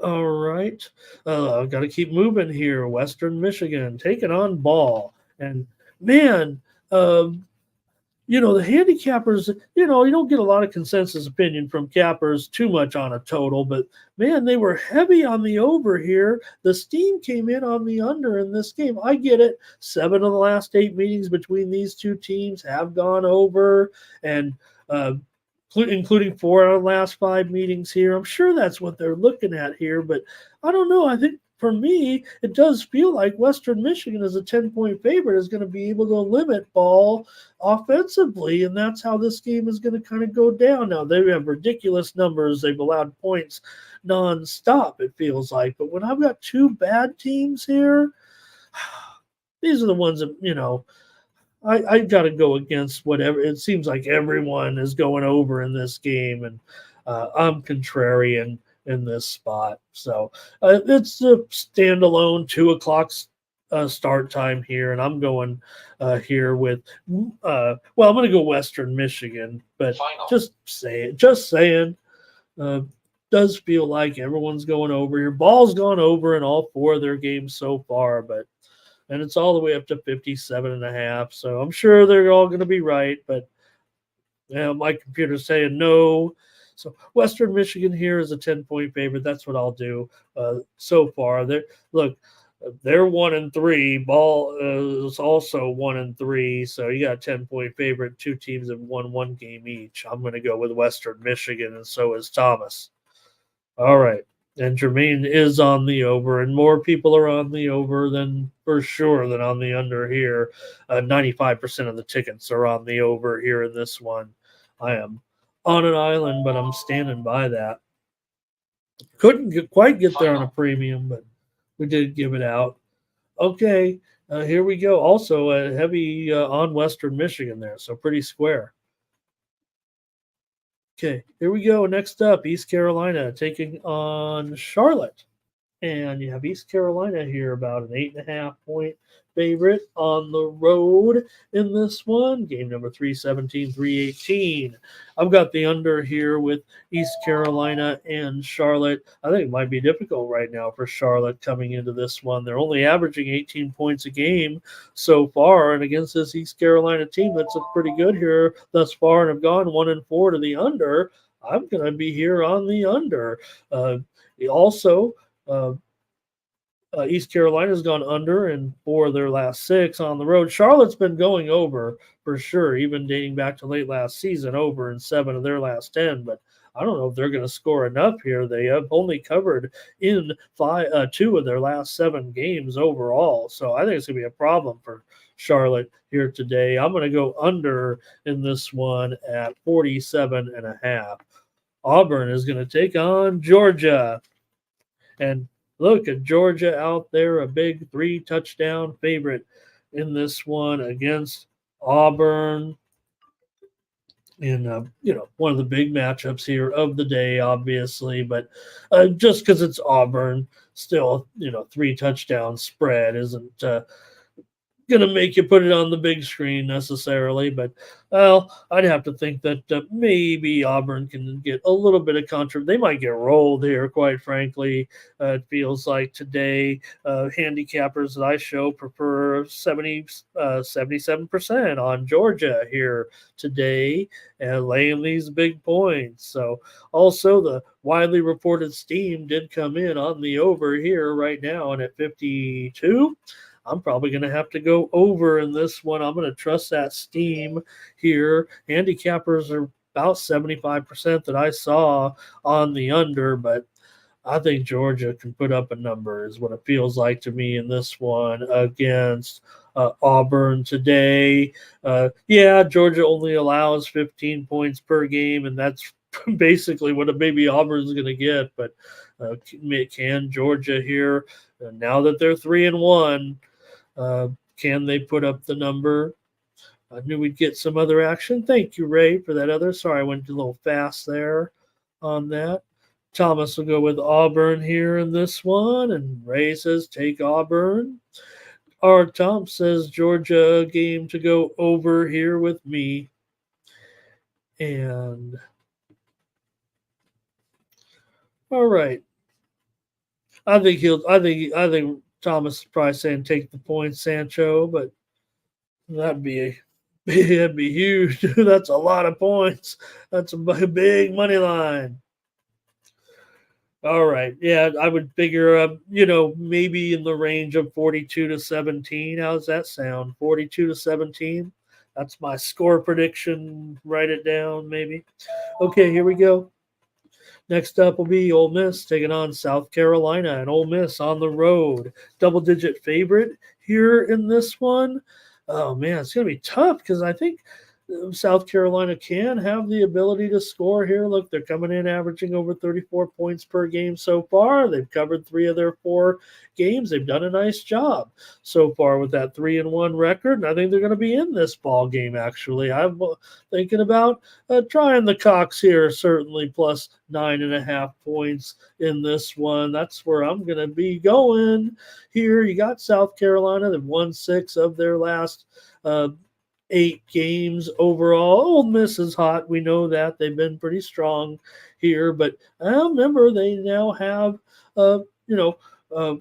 All right. I've got to keep moving here. Western Michigan taking on Ball. And man, the handicappers, you don't get a lot of consensus opinion from cappers too much on a total, but man, they were heavy on the over here. The steam came in on the under in this game. I get it. 7 of the last 8 meetings between these two teams have gone over, and including 4 out of the last 5 meetings here. I'm sure that's what they're looking at here, but I don't know. I think for me, it does feel like Western Michigan as a 10-point favorite is going to be able to limit Ball offensively, and that's how this game is going to kind of go down. Now, they have ridiculous numbers. They've allowed points nonstop, it feels like. But when I've got 2 bad teams here, these are the ones that, I got to go against whatever. It seems like everyone is going over in this game, and I'm contrarian in this spot. So it's a standalone 2 o'clock start time here, and I'm going here with I'm going to go Western Michigan, but Final. just saying, does feel like everyone's going over here. Ball's gone over in all 4 of their games so far, and it's all the way up to 57.5. So I'm sure they're all going to be right, but my computer's saying no. So Western Michigan here is a 10-point favorite. That's what I'll do so far. They're 1-3. Ball is also 1-3. So you got a 10-point favorite. 2 teams have won 1 game each. I'm going to go with Western Michigan, and so is Thomas. All right. And Jermaine is on the over, and more people are on the over than on the under here. 95% of the tickets are on the over here in this one. I am on an island, but I'm standing by that. Couldn't quite get there on a premium, but we did give it out. Okay, here we go. Also, a heavy on Western Michigan there, so pretty square. Okay, here we go. Next up, East Carolina taking on Charlotte. And you have East Carolina here about an 8.5-point favorite on the road in this one. Game number 317-318. I've got the under here with East Carolina and Charlotte. I think it might be difficult right now for Charlotte coming into this one. They're only averaging 18 points a game so far, and against this East Carolina team that's looked pretty good here thus far and have gone 1-4 to the under. I'm going to be here on the under. Also, East Carolina's gone under in 4 of their last 6 on the road. Charlotte's been going over for sure, even dating back to late last season, over in 7 of their last 10. But I don't know if they're going to score enough here. They have only covered in 2 of their last 7 games overall. So I think it's going to be a problem for Charlotte here today. I'm going to go under in this one at 47.5. Auburn is going to take on Georgia. And look at Georgia out there, a big 3-touchdown favorite in this one against Auburn. In one of the big matchups here of the day, obviously, but just because it's Auburn, still 3-touchdown spread isn't going to make you put it on the big screen necessarily, but I'd have to think that maybe Auburn can get a little bit of they might get rolled here, quite frankly. It feels like today handicappers that I show prefer 77% on Georgia here today and laying these big points. So also the widely reported steam did come in on the over here right now, and at 52, I'm probably going to have to go over in this one. I'm going to trust that steam here. Handicappers are about 75% that I saw on the under, but I think Georgia can put up a number is what it feels like to me in this one against Auburn today. Georgia only allows 15 points per game, and that's basically what maybe Auburn's going to get. But can Georgia here, now that they're 3-1, Can they put up the number? I knew we'd get some other action. Thank you, Ray, for that other. Sorry, I went a little fast there on that. Thomas will go with Auburn here in this one, and Ray says take Auburn. R. Tom says Georgia game to go over here with me. And all right. I think Thomas is probably saying take the points, Sancho, but that'd be that'd be huge. That's a lot of points. That's a big money line. All right. Yeah, I would figure maybe in the range of 42 to 17. How's that sound? 42 to 17. That's my score prediction. Write it down maybe. Okay, here we go. Next up will be Ole Miss taking on South Carolina, and Ole Miss on the road. Double-digit favorite here in this one. Oh, man, it's going to be tough because I think South Carolina can have the ability to score here. Look, they're coming in averaging over 34 points per game so far. They've covered 3 of their 4 games. They've done a nice job so far with that 3-1 record, and I think they're going to be in this ball game, actually. I'm thinking about trying the Cox here, certainly plus 9.5 points in this one. That's where I'm going to be going here. You got South Carolina. They've won 6 of their last 8 games overall. Ole Miss is hot. We know that. They've been pretty strong here. But remember, they now have, 4-1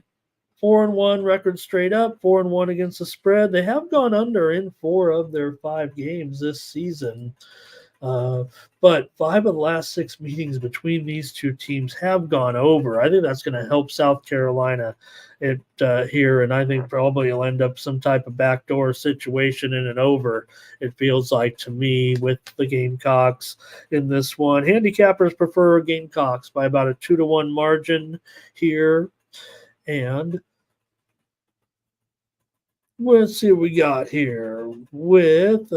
record straight up, 4-1 against the spread. They have gone under in 4 of their 5 games this season. But 5 of the last 6 meetings between these two teams have gone over. I think that's going to help South Carolina here, and I think probably it'll end up some type of backdoor situation in an over, it feels like to me, with the Gamecocks in this one. Handicappers prefer Gamecocks by about a 2-1 margin here. And let's see what we got here with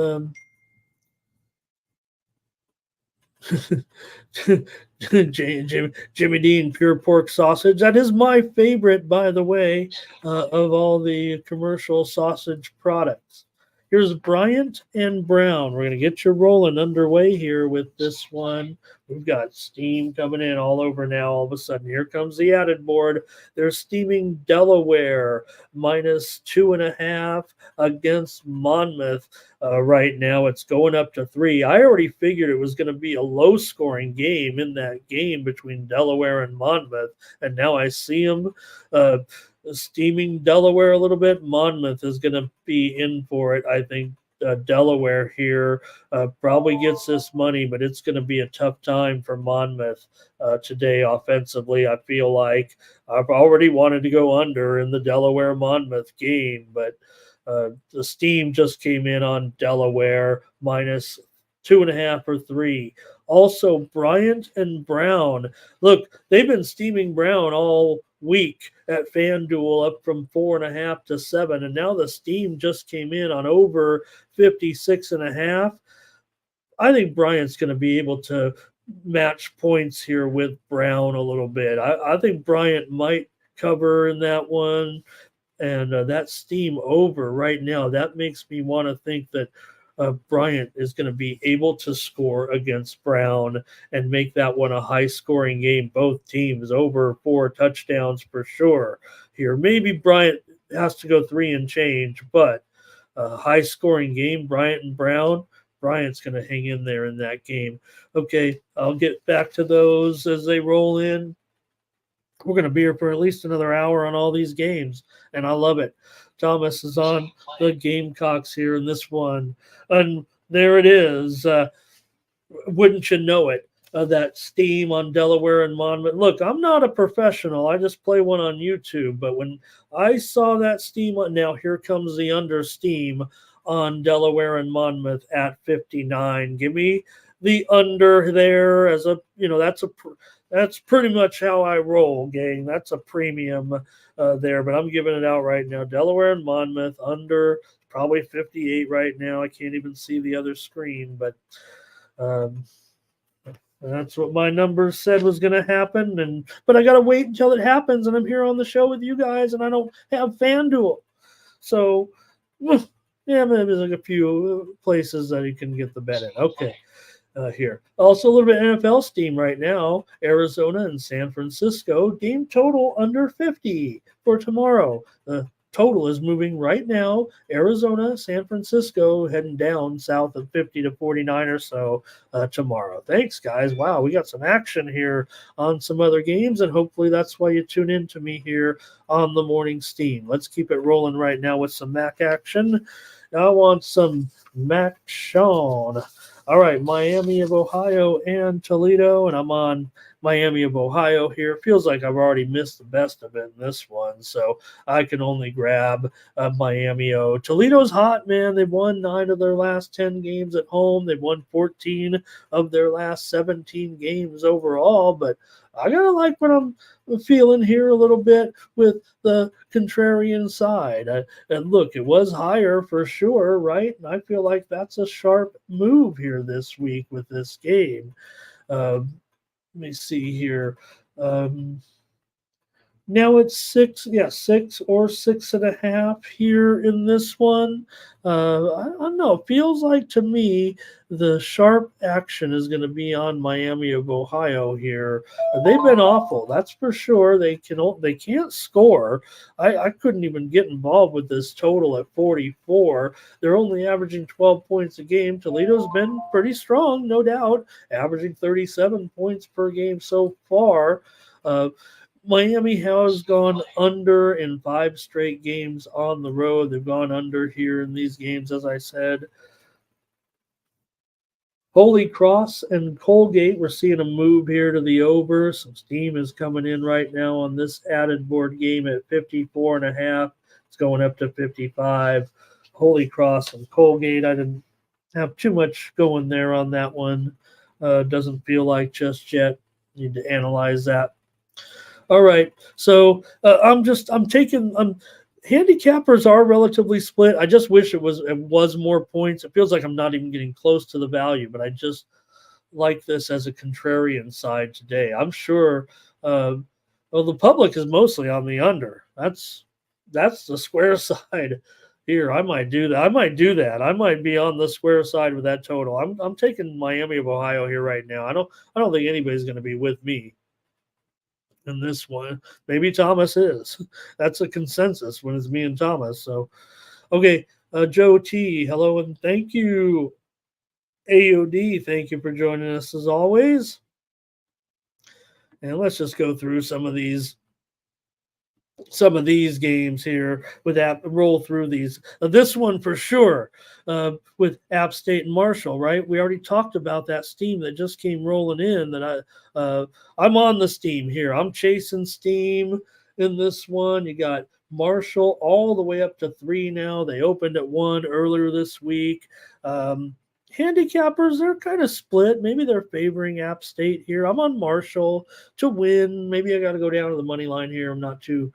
Jimmy Dean pure pork sausage. That is my favorite, by the way, of all the commercial sausage products. Here's Bryant and Brown. We're going to get you rolling underway here with this one. We've got steam coming in all over now. All of a sudden, here comes the added board. They're steaming Delaware minus 2.5 against Monmouth. Right now, it's going up to 3. I already figured it was going to be a low-scoring game in that game between Delaware and Monmouth, and now I see them steaming Delaware a little bit. Monmouth is going to be in for it. I think Delaware here probably gets this money, but it's going to be a tough time for Monmouth today offensively. I feel like I've already wanted to go under in the Delaware Monmouth game, but the steam just came in on Delaware minus 2.5 or 3. Also, Bryant and Brown. Look, they've been steaming Brown all week at FanDuel, up from 4.5 to 7, and now the steam just came in on over 56.5. I think Bryant's going to be able to match points here with Brown a little bit. I think Bryant might cover in that one, and that steam over right now, that makes me want to think that Bryant is going to be able to score against Brown and make that one a high-scoring game. Both teams over 4 touchdowns for sure here. Maybe Bryant has to go 3 and change, but a high-scoring game, Bryant and Brown, Bryant's going to hang in there in that game. Okay, I'll get back to those as they roll in. We're going to be here for at least another hour on all these games, and I love it. Thomas is on the Gamecocks here in this one. And there it is. Wouldn't you know it? That steam on Delaware and Monmouth. Look, I'm not a professional. I just play one on YouTube. But when I saw that steam, now here comes the under steam on Delaware and Monmouth at 59. Give me the under there as a, that's pretty much how I roll, gang. That's a premium there, but I'm giving it out right now. Delaware and Monmouth under probably 58 right now. I can't even see the other screen, but that's what my numbers said was going to happen. But I got to wait until it happens, and I'm here on the show with you guys, and I don't have FanDuel. So Yeah, maybe there's like a few places that you can get the bet in. Okay. Here. Also, a little bit NFL steam right now. Arizona and San Francisco. Game total under 50 for tomorrow. The total is moving right now. Arizona, San Francisco heading down south of 50 to 49 or so tomorrow. Thanks, guys. Wow, we got some action here on some other games, and hopefully that's why you tune in to me here on the morning steam. Let's keep it rolling right now with some MAC action. Now I want some Mac Sean. All right, Miami of Ohio and Toledo, and I'm on Miami of Ohio here. Feels like I've already missed the best of it in this one, so I can only grab Miami O. Toledo's hot, man. They've won 9 of their last 10 games at home. They've won 14 of their last 17 games overall, but I gotta like what I'm feeling here a little bit with the contrarian side. And look, it was higher for sure, right? And I feel like that's a sharp move here this week with this game. Let me see here. Um, Now it's 6 or 6.5 here in this one. I don't know. Feels like to me the sharp action is going to be on Miami of Ohio here. They've been awful, that's for sure. They can't score. I couldn't even get involved with this total at 44. They're only averaging 12 points a game. Toledo's been pretty strong, no doubt, averaging 37 points per game so far. Miami has gone under in 5 straight games on the road. They've gone under here in these games, as I said. Holy Cross and Colgate, we're seeing a move here to the over. Some steam is coming in right now on this added board game at 54.5. It's going up to 55. Holy Cross and Colgate, I didn't have too much going there on that one. Doesn't feel like just yet. Need to analyze that. All right. So handicappers are relatively split. I just wish it was more points. It feels like I'm not even getting close to the value, but I just like this as a contrarian side today. I'm sure well, the public is mostly on the under. That's the square side here. I might do that. I might be on the square side with that total. I'm taking Miami of Ohio here right now. I don't think anybody's going to be with me in this one. Maybe Thomas is. That's a consensus when it's me and Thomas. So, okay, Joe T, hello and thank you. AOD, thank you for joining us as always. And let's just go through some of these games here with roll through these. This one for sure with App State and Marshall, right? We already talked about that steam that just came rolling in. I'm on the steam here. I'm chasing steam in this one. You got Marshall all the way up to 3 now. They opened at 1 earlier this week. Handicappers, they're kind of split. Maybe they're favoring App State here. I'm on Marshall to win. Maybe I got to go down to the money line here. I'm not too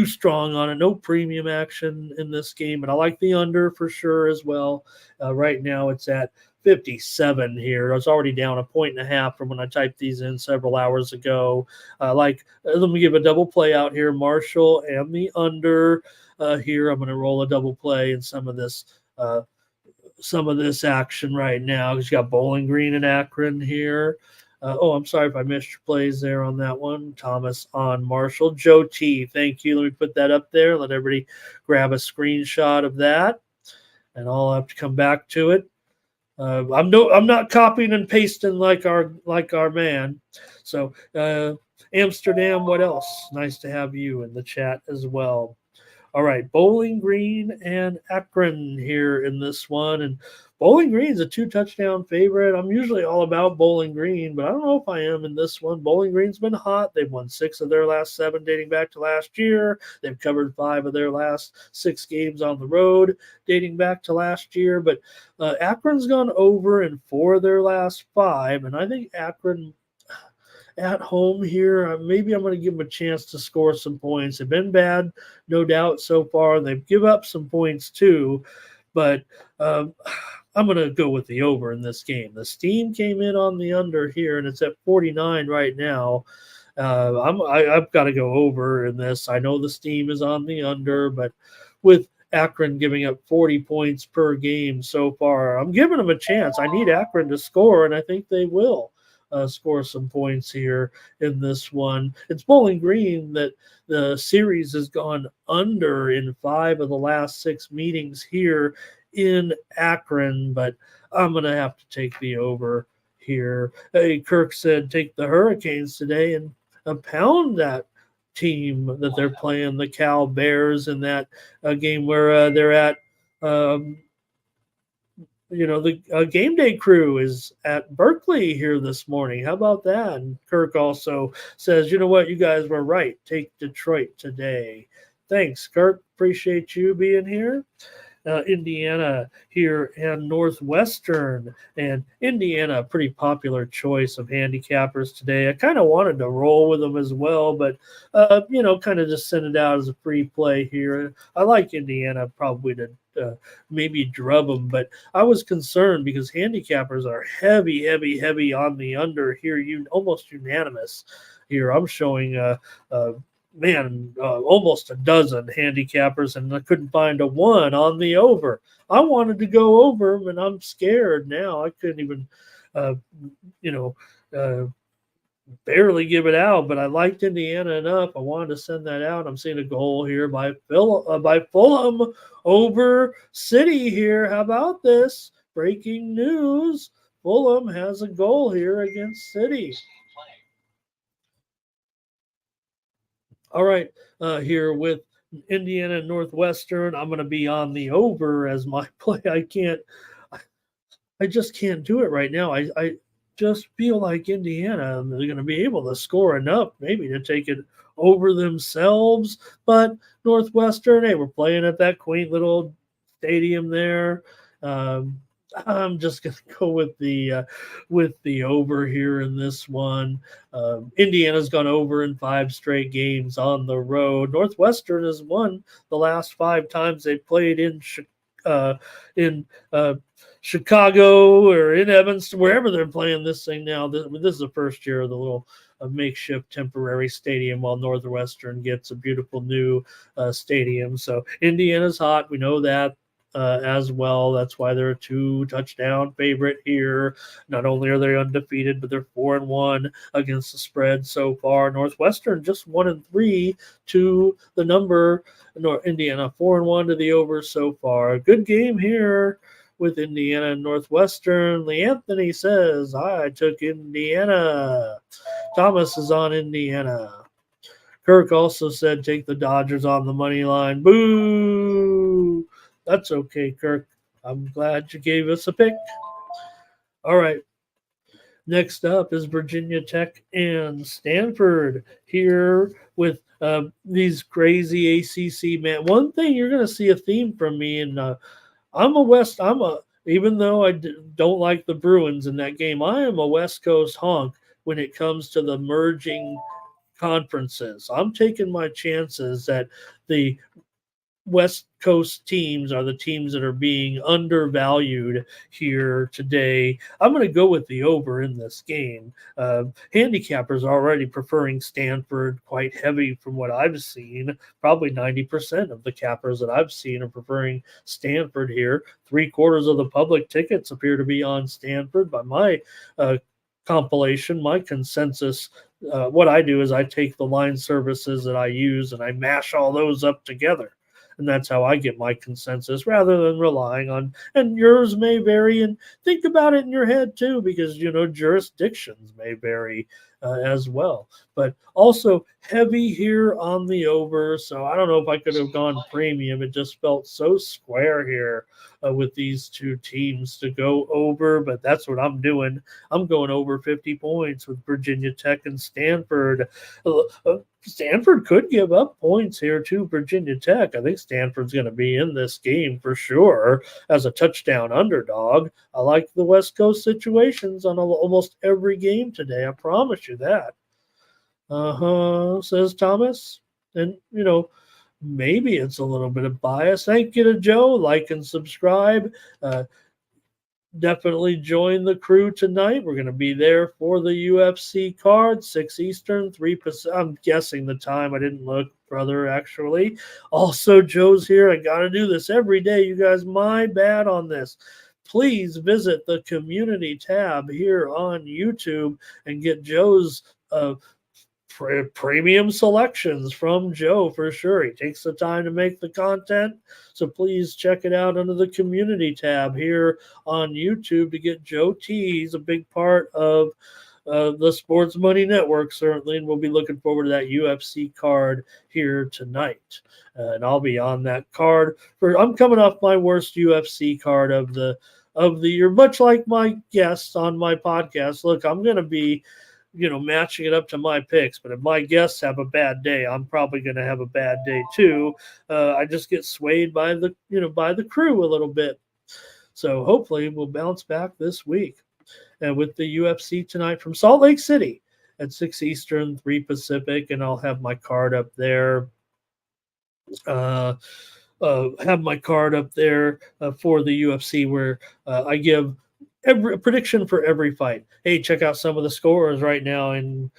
strong on it. No premium action in this game, but I like the under for sure as well. Right now it's at 57 here. I was already down 1.5 from when I typed these in several hours ago. Let me give a double play out here. Marshall and the under here. I'm going to roll a double play in some of this action right now because you got Bowling Green and Akron here. I'm sorry if I missed your plays there on that one. Thomas on Marshall. Joe T, thank you. Let me put that up there. Let everybody grab a screenshot of that, and I'll have to come back to it. I'm not copying and pasting like our man. So Amsterdam, what else? Nice to have you in the chat as well. All right, Bowling Green and Akron here in this one. And Bowling Green's a 2-touchdown favorite. I'm usually all about Bowling Green, but I don't know if I am in this one. Bowling Green's been hot. They've won 6 of their last 7 dating back to last year. They've covered 5 of their last 6 games on the road dating back to last year. But Akron's gone over in 4 of their last 5, and I think Akron at home here. Maybe I'm going to give them a chance to score some points. They've been bad, no doubt, so far. They've given up some points too, but I'm going to go with the over in this game. The steam came in on the under here, and it's at 49 right now. I've got to go over in this. I know the steam is on the under, but with Akron giving up 40 points per game so far. I'm giving them a chance. I need Akron to score, and I think they will score some points here in this one. It's Bowling Green that the series has gone under in 5 of the last 6 meetings here in Akron, but I'm going to have to take the over here. Hey, Kirk said take the Hurricanes today and pound that team that they're playing, the Cal Bears, in that game where they're at. The game day crew is at Berkeley here this morning. How about that? And Kirk also says, you know what? You guys were right. Take Detroit today. Thanks, Kirk. Appreciate you being here. Indiana here and Northwestern. And Indiana, pretty popular choice of handicappers today. I kind of wanted to roll with them as well, but, kind of just send it out as a free play here. I like Indiana probably to maybe drub them, but I was concerned because handicappers are heavy on the under here. Almost unanimous here. I'm showing almost a dozen handicappers, and I couldn't find a one on the over. I wanted to go over, and I'm scared now. I couldn't even, barely give it out, but I liked Indiana enough. I wanted to send that out. I'm seeing a goal here by Fulham over City here. How about this? Breaking news. Fulham has a goal here against City. All right, here with Indiana and Northwestern, I'm going to be on the over as my play. I just can't do it right now. I just feel like Indiana, they're going to be able to score enough maybe to take it over themselves. But Northwestern, hey, we're playing at that quaint little stadium there. I'm just going to go with the over here in this one. Indiana's gone over in 5 straight games on the road. Northwestern has won the last 5 times they played in Chicago or in Evanston, wherever they're playing this thing now. This is the first year of the little makeshift temporary stadium, while Northwestern gets a beautiful new stadium. So Indiana's hot. We know that. As well. That's why they're a 2-touchdown favorite here. Not only are they undefeated, but they're 4-1 against the spread so far. Northwestern just 1-3 to the number. Indiana 4-1 to the over so far. Good game here with Indiana and Northwestern. Lee Anthony says, I took Indiana. Thomas is on Indiana. Kirk also said, take the Dodgers on the money line. Boo! That's okay, Kirk. I'm glad you gave us a pick. All right. Next up is Virginia Tech and Stanford here with these crazy ACC, man. One thing you're going to see a theme from me, and even though I don't like the Bruins in that game, I am a West Coast honk when it comes to the merging conferences. I'm taking my chances that the West Coast teams are the teams that are being undervalued here today. I'm going to go with the over in this game. Handicappers are already preferring Stanford quite heavy from what I've seen. Probably 90% of the cappers that I've seen are preferring Stanford here. 3/4 of the public tickets appear to be on Stanford by my compilation, my consensus. What I do is I take the line services that I use and I mash all those up together. And that's how I get my consensus rather than relying on, and yours may vary, and think about it in your head too, because, jurisdictions may vary as well. But also heavy here on the over. So I don't know if I could have gone premium. It just felt so square here with these two teams to go over, but that's what I'm doing. I'm going over 50 points with Virginia Tech and Stanford. Stanford could give up points here to Virginia Tech. I think Stanford's going to be in this game for sure as a touchdown underdog. I like the West Coast situations on almost every game today. I promise you that. Says Thomas. And, maybe it's a little bit of bias. Thank you to Joe. Like and subscribe. Definitely join the crew tonight. We're going to be there for the UFC card, 6 Eastern, 3 Pacific. I'm guessing the time. I didn't look. brother, actually. Also, Joe's here. I got to do this every day. You guys, my bad on this. Please visit the community tab here on YouTube and get Joe's premium selections from Joe for sure. He takes the time to make the content. So please check it out under the community tab here on YouTube to get Joe T. He's a big part of the Sports Money Network, certainly, and we'll be looking forward to that UFC card here tonight. And I'll be on that card. I'm coming off my worst UFC card of the year, much like my guests on my podcast. Look, I'm going to be matching it up to my picks. But if my guests have a bad day, I'm probably going to have a bad day too. I just get swayed by the crew a little bit. So hopefully we'll bounce back this week. And with the UFC tonight from Salt Lake City at 6 Eastern, 3 Pacific, and I'll have my card up there. Have my card up there for the UFC where I give a prediction for every fight. Hey, check out some of the scores right now in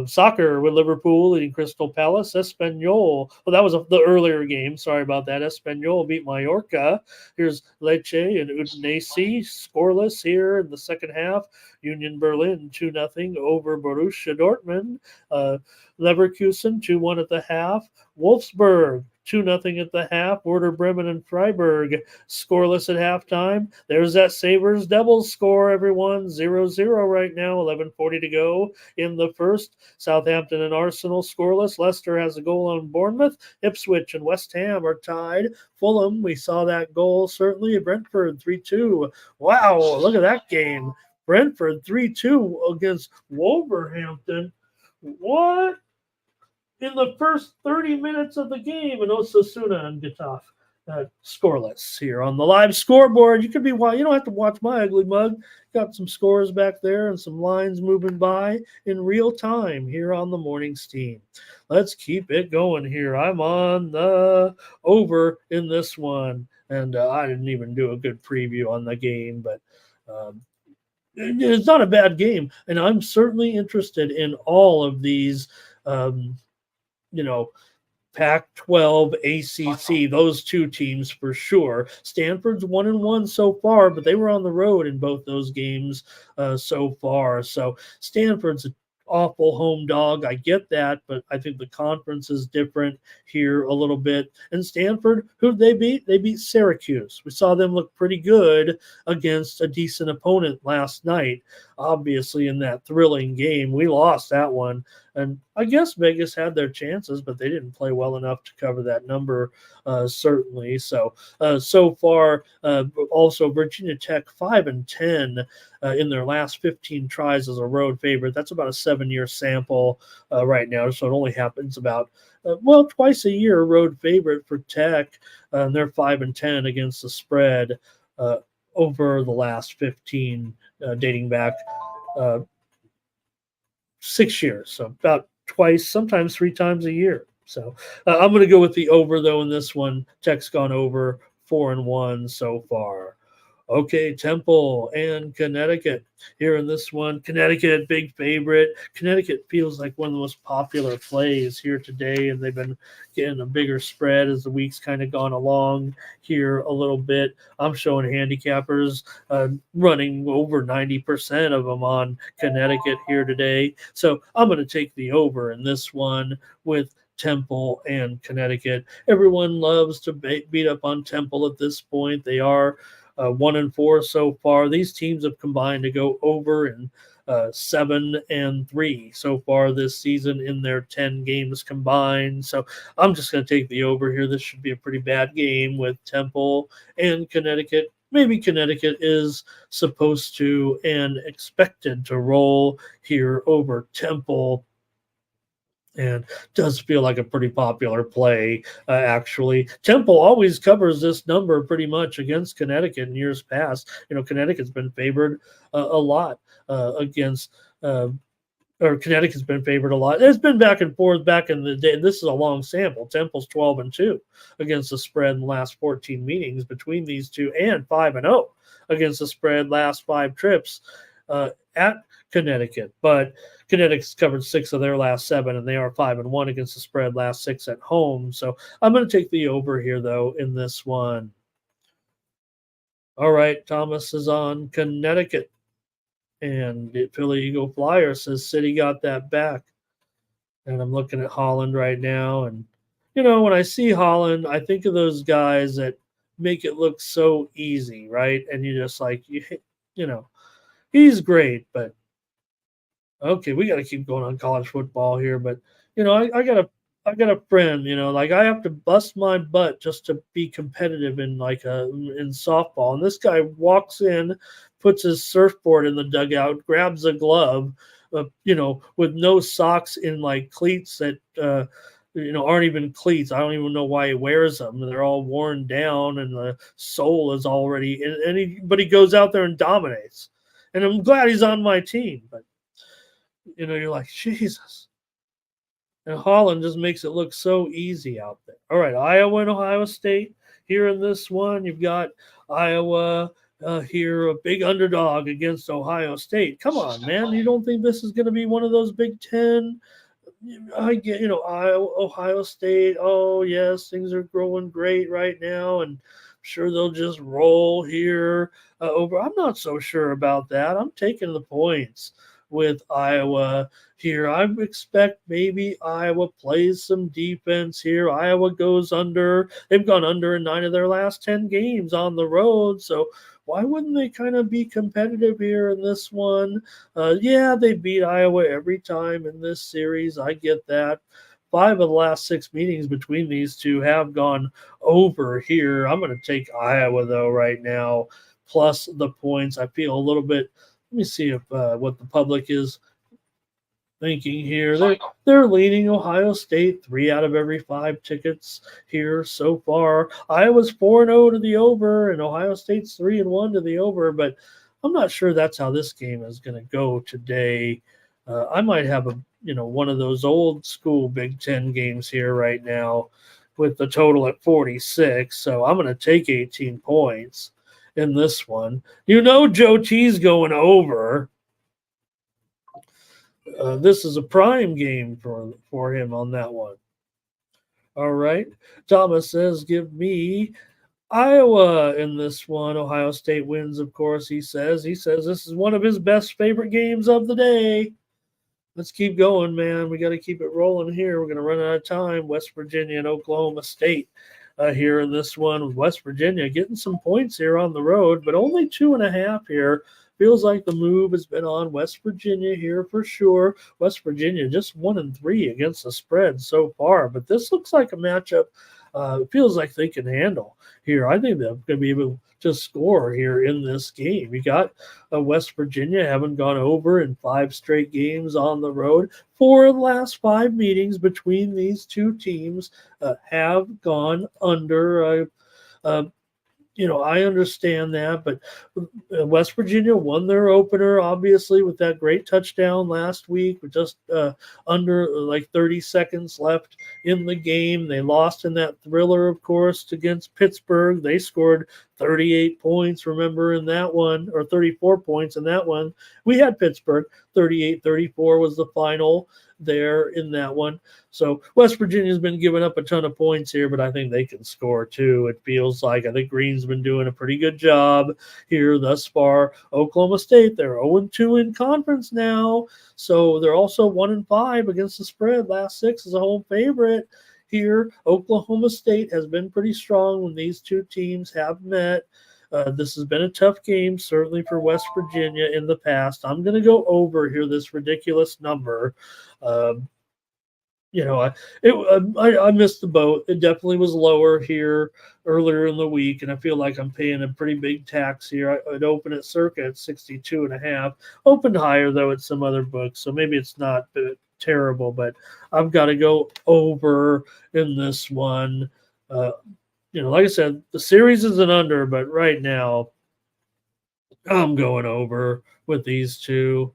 soccer with Liverpool leading Crystal Palace. Espanyol. Well, that was the earlier game. Sorry about that. Espanyol beat Mallorca. Here's Lecce and Udinese scoreless here in the second half. Union Berlin 2-0 over Borussia Dortmund. Leverkusen 2-1 at the half. Wolfsburg 2-0 at the half. Werder Bremen and Freiburg scoreless at halftime. There's that Sabres Devils score, everyone. 0-0 right now. 11:40 to go in the first. Southampton and Arsenal scoreless. Leicester has a goal on Bournemouth. Ipswich and West Ham are tied. Fulham, we saw that goal, certainly. Brentford 3-2. Wow, look at that game. Brentford 3-2 against Wolverhampton. What? In the first 30 minutes of the game, and Osasuna and Getafe scoreless here on the live scoreboard. You don't have to watch my ugly mug. Got some scores back there and some lines moving by in real time here on the morning steam. Let's keep it going here. I'm on the over in this one, and I didn't even do a good preview on the game, but it's not a bad game, and I'm certainly interested in all of these Pac-12, ACC, those two teams for sure. Stanford's 1-1 so far, but they were on the road in both those games so far. So Stanford's an awful home dog. I get that, but I think the conference is different here a little bit. And Stanford, who did they beat? They beat Syracuse. We saw them look pretty good against a decent opponent last night. Obviously, in that thrilling game, we lost that one. And I guess Vegas had their chances, but they didn't play well enough to cover that number, certainly. So far, also Virginia Tech 5-10 in their last 15 tries as a road favorite. That's about a 7-year sample right now, so it only happens about twice a year. Road favorite for Tech, and they're 5-10 against the spread over the last 15, dating back 6 years, so about twice, sometimes 3 times a year. So I'm going to go with the over, though, in this one. Tech's gone over 4-1 so far. Okay, Temple and Connecticut here in this one. Connecticut, big favorite. Connecticut feels like one of the most popular plays here today, and they've been getting a bigger spread as the week's kind of gone along here a little bit. I'm showing handicappers running over 90% of them on Connecticut here today. So I'm going to take the over in this one with Temple and Connecticut. Everyone loves to beat up on Temple at this point. They are 1-4 so far. These teams have combined to go over in 7-3 so far this season in their 10 games combined. So I'm just going to take the over here. This should be a pretty bad game with Temple and Connecticut. Maybe Connecticut is supposed to and expected to roll here over Temple. And does feel like a pretty popular play, actually. Temple always covers this number pretty much against Connecticut in years past. Connecticut's been favored a lot against or Connecticut's been favored a lot. It's been back and forth back in the day. This is a long sample. Temple's 12-2 against the spread in the last 14 meetings between these two, and 5-0 against the spread last 5 trips. at Connecticut, but Connecticut's covered 6 of their last 7, and they are 5-1 against the spread last 6 at home. So I'm going to take the over here, though, in this one. All right, Thomas is on Connecticut, and the Philly Eagle Flyer says City got that back. And I'm looking at Holland right now, and when I see Holland, I think of those guys that make it look so easy, right? And you just like you know, he's great, but okay, we got to keep going on college football here. But I got a friend, like I have to bust my butt just to be competitive in softball. And this guy walks in, puts his surfboard in the dugout, grabs a glove, with no socks in like cleats that aren't even cleats. I don't even know why he wears them. They're all worn down, and the sole is already. But he goes out there and dominates. And I'm glad he's on my team, but you're like, Jesus. And Holland just makes it look so easy out there. All right, Iowa and Ohio State here in this one. You've got Iowa here, a big underdog against Ohio State. Come on, man. You don't think this is going to be one of those Big Ten? I get, Iowa, Ohio State. Oh, yes, things are growing great right now. And I'm sure they'll just roll here over. I'm not so sure about that. I'm taking the points with Iowa here. I expect maybe Iowa plays some defense here. Iowa goes under. They've gone under in 9 of their last 10 games on the road. So why wouldn't they kind of be competitive here in this one? Yeah, they beat Iowa every time in this series. I get that. 5 of the last 6 meetings between these two have gone over here. I'm going to take Iowa, though, right now, plus the points. I feel a little bit. Let me see if what the public is thinking here. They're leaning Ohio State 3 out of every 5 tickets here so far. Iowa's 4-0 to the over, and Ohio State's 3-1 to the over. But I'm not sure that's how this game is going to go today. I might have one of those old school Big Ten games here right now, with the total at 46. So I'm going to take 18 points in this one. Joe T's going over. This is a prime game for him on that one. All right. Thomas says, give me Iowa in this one. Ohio State wins, of course, he says. He says this is one of his best favorite games of the day. Let's keep going, man. We got to keep it rolling here. We're going to run out of time. West Virginia and Oklahoma State here in this one. West Virginia getting some points here on the road, but only 2.5 here. Feels like the move has been on West Virginia here for sure. West Virginia just 1-3 against the spread so far, but this looks like a matchup. It feels like they can handle here. I think they're going to be able to score here in this game. You got West Virginia having gone over in 5 straight games on the road. 4 of the last 5 meetings between these two teams have gone under. I understand that, but West Virginia won their opener, obviously, with that great touchdown last week, with just under like 30 seconds left in the game. They lost in that thriller, of course, against Pittsburgh. They scored 38 points, remember, in that one, or 34 points in that one. We had Pittsburgh. 38-34 was the final there in that one. So West Virginia's been giving up a ton of points here, but I think they can score too. It feels like I think Green's been doing a pretty good job here thus far. Oklahoma State, they're 0-2 in conference now. So they're also 1-5 against the spread. Last 6 is a home favorite here. Oklahoma State has been pretty strong when these two teams have met. This has been a tough game, certainly for West Virginia in the past. I'm going to go over here this ridiculous number. I missed the boat. It definitely was lower here earlier in the week, and I feel like I'm paying a pretty big tax here. I'd open at circa at 62.5. Opened higher, though, at some other books, so maybe it's not terrible, but I've got to go over in this one. Like I said, the series is an under, but right now I'm going over with these two.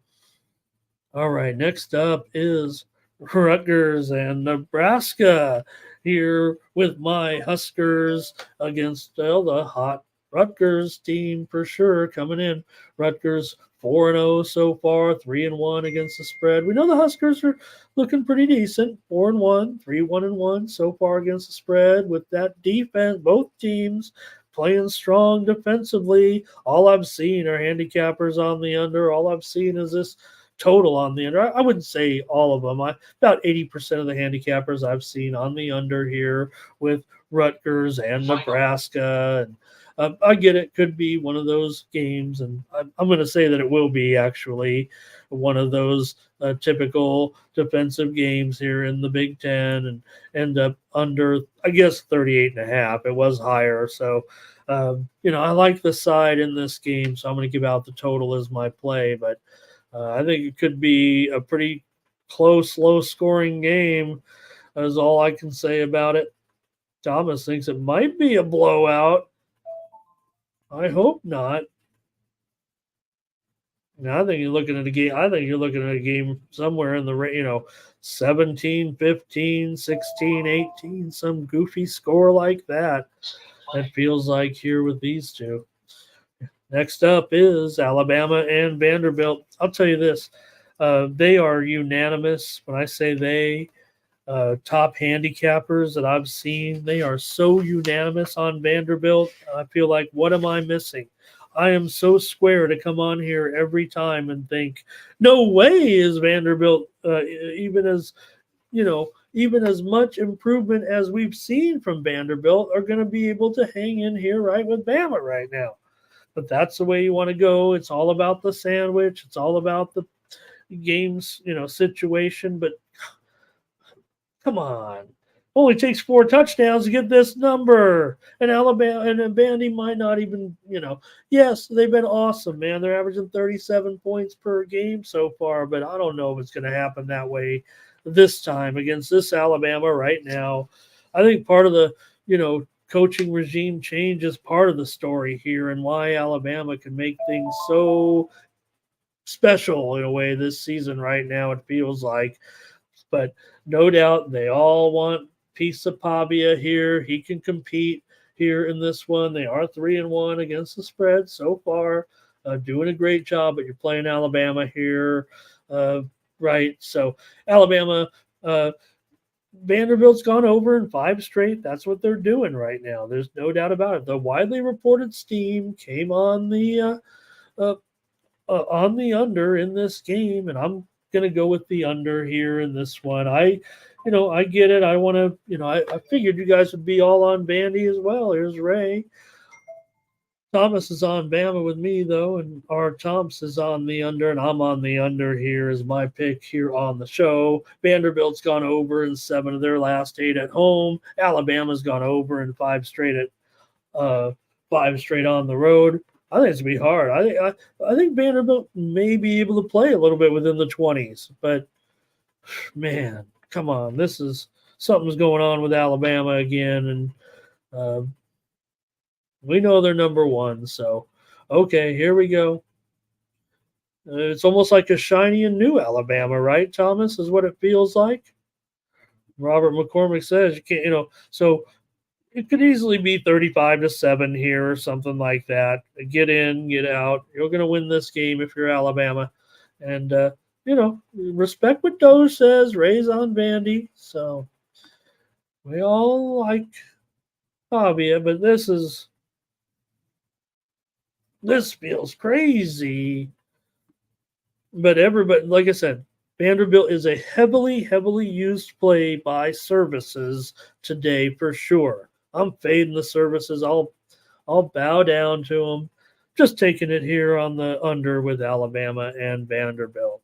All right, next up is Rutgers and Nebraska here with my Huskers against the hot Rutgers team for sure coming in. Rutgers 4-0 so far, 3-1 against the spread. We know the Huskers are looking pretty decent. 4-1, 3-1-1 so far against the spread with that defense. Both teams playing strong defensively. All I've seen are handicappers on the under. All I've seen is this total on the under. I wouldn't say all of them. About 80% of the handicappers I've seen on the under here with Rutgers and Nebraska. And I get it. Could be one of those games, and I'm going to say that it will be actually one of those typical defensive games here in the Big Ten, and end up under, I guess, 38.5. It was higher, so I like the side in this game, so I'm going to give out the total as my play. But I think it could be a pretty close, low-scoring game. Is all I can say about it. Thomas thinks it might be a blowout. I hope not. Now, I think you're looking at a game. I think you're looking at a game somewhere in the 17, 15, 16, 18, some goofy score like that. It feels like here with these two. Next up is Alabama and Vanderbilt. I'll tell you this. They are unanimous. When I say they, top handicappers that I've seen, they are so unanimous on Vanderbilt. I feel like, what am I missing? I am so square to come on here every time and think, no way is Vanderbilt even as much improvement as we've seen from Vanderbilt are going to be able to hang in here right with Bama right now. But that's the way you want to go. It's all about the sandwich. It's all about the game's situation. But come on. Only takes 4 touchdowns to get this number. And Alabama and Vandy might not even, yes, they've been awesome, man. They're averaging 37 points per game so far, but I don't know if it's going to happen that way this time against this Alabama right now. I think part of the, coaching regime change is part of the story here and why Alabama can make things so special in a way this season right now, it feels like. But no doubt they all want piece of Pavia here. He can compete here in this one. They are 3-1 against the spread so far, doing a great job. But you're playing Alabama here, right? So Alabama, Vanderbilt's gone over in 5 straight. That's what they're doing right now. There's no doubt about it. The widely reported steam came on the under in this game, and I'm going to go with the under here in this one. I get it. I want to, I figured you guys would be all on Vandy as well. Here's Ray. Thomas is on Bama with me, though, and R. Thompson is on the under, and I'm on the under here as my pick here on the show. Vanderbilt's gone over in 7 of their last 8 at home. Alabama's gone over in 5 straight on the road. I think it's going to be hard. I think Vanderbilt may be able to play a little bit within the 20s, but, man, come on. Something's going on with Alabama again, and we know they're number 1, so okay, here we go. It's almost like a shiny and new Alabama, right, Thomas, is what it feels like? Robert McCormick says you can't, so it could easily be 35-7 here or something like that. Get in, get out. You're going to win this game if you're Alabama. And, respect what Doge says, raise on Vandy. So we all like Pavia, but this feels crazy. But everybody, like I said, Vanderbilt is a heavily, heavily used play by services today for sure. I'm fading the services. I'll bow down to them. Just taking it here on the under with Alabama and Vanderbilt.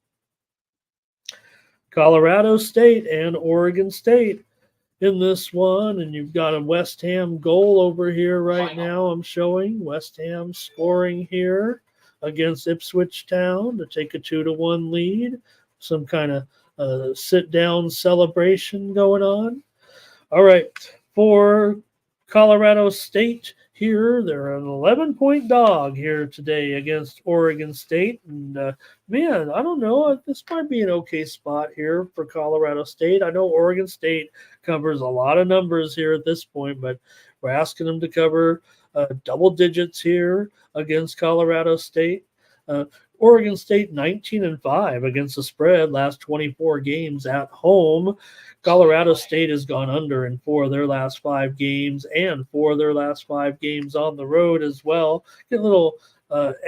Colorado State and Oregon State in this one, and you've got a West Ham goal over here right now. I'm showing West Ham scoring here against Ipswich Town to take a 2-1 lead. Some kind of sit-down celebration going on. All right, for Colorado State here, they're an 11-point dog here today against Oregon State. And, man, I don't know. This might be an okay spot here for Colorado State. I know Oregon State covers a lot of numbers here at this point, but We're asking them to cover double digits here against Colorado State. Oregon State 19-5 against the spread last 24 games at home. Colorado State has gone under in 4 of their last 5 games and 4 of their last 5 games on the road as well. Get a little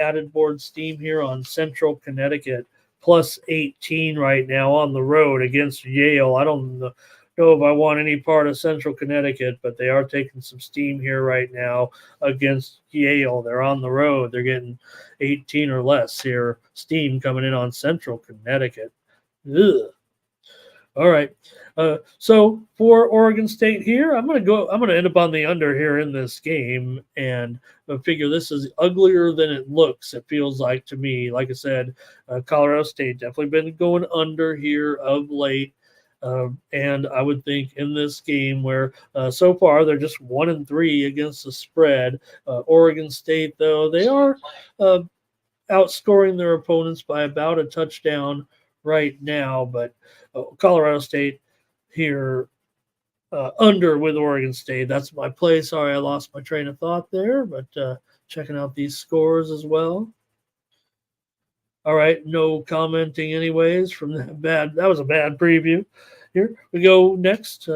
added board steam here on Central Connecticut, plus 18 right now on the road against Yale. I don't know if I want any part of Central Connecticut, but they are taking some steam here right now against Yale. They're on the road. They're getting 18 or less here. Steam coming in on Central Connecticut. Ugh. All right. So for Oregon State here, I'm going to end up on the under here in this game, and I figure this is uglier than it looks. It feels like to me. Like I said, Colorado State definitely been going under here of late. And I would think in this game where so far they're just 1-3 against the spread. Oregon State, though, they are outscoring their opponents by about a touchdown right now, but Colorado State here under with Oregon State. That's my play. Sorry, I lost my train of thought there, but checking out these scores as well. All right, no commenting anyways from that was a bad preview. Here we go next.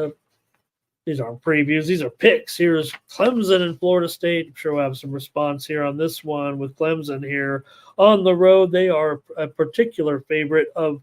These aren't previews. These are picks. Here's Clemson and Florida State. I'm sure we'll have some response here on this one with Clemson here on the road. They are a particular favorite of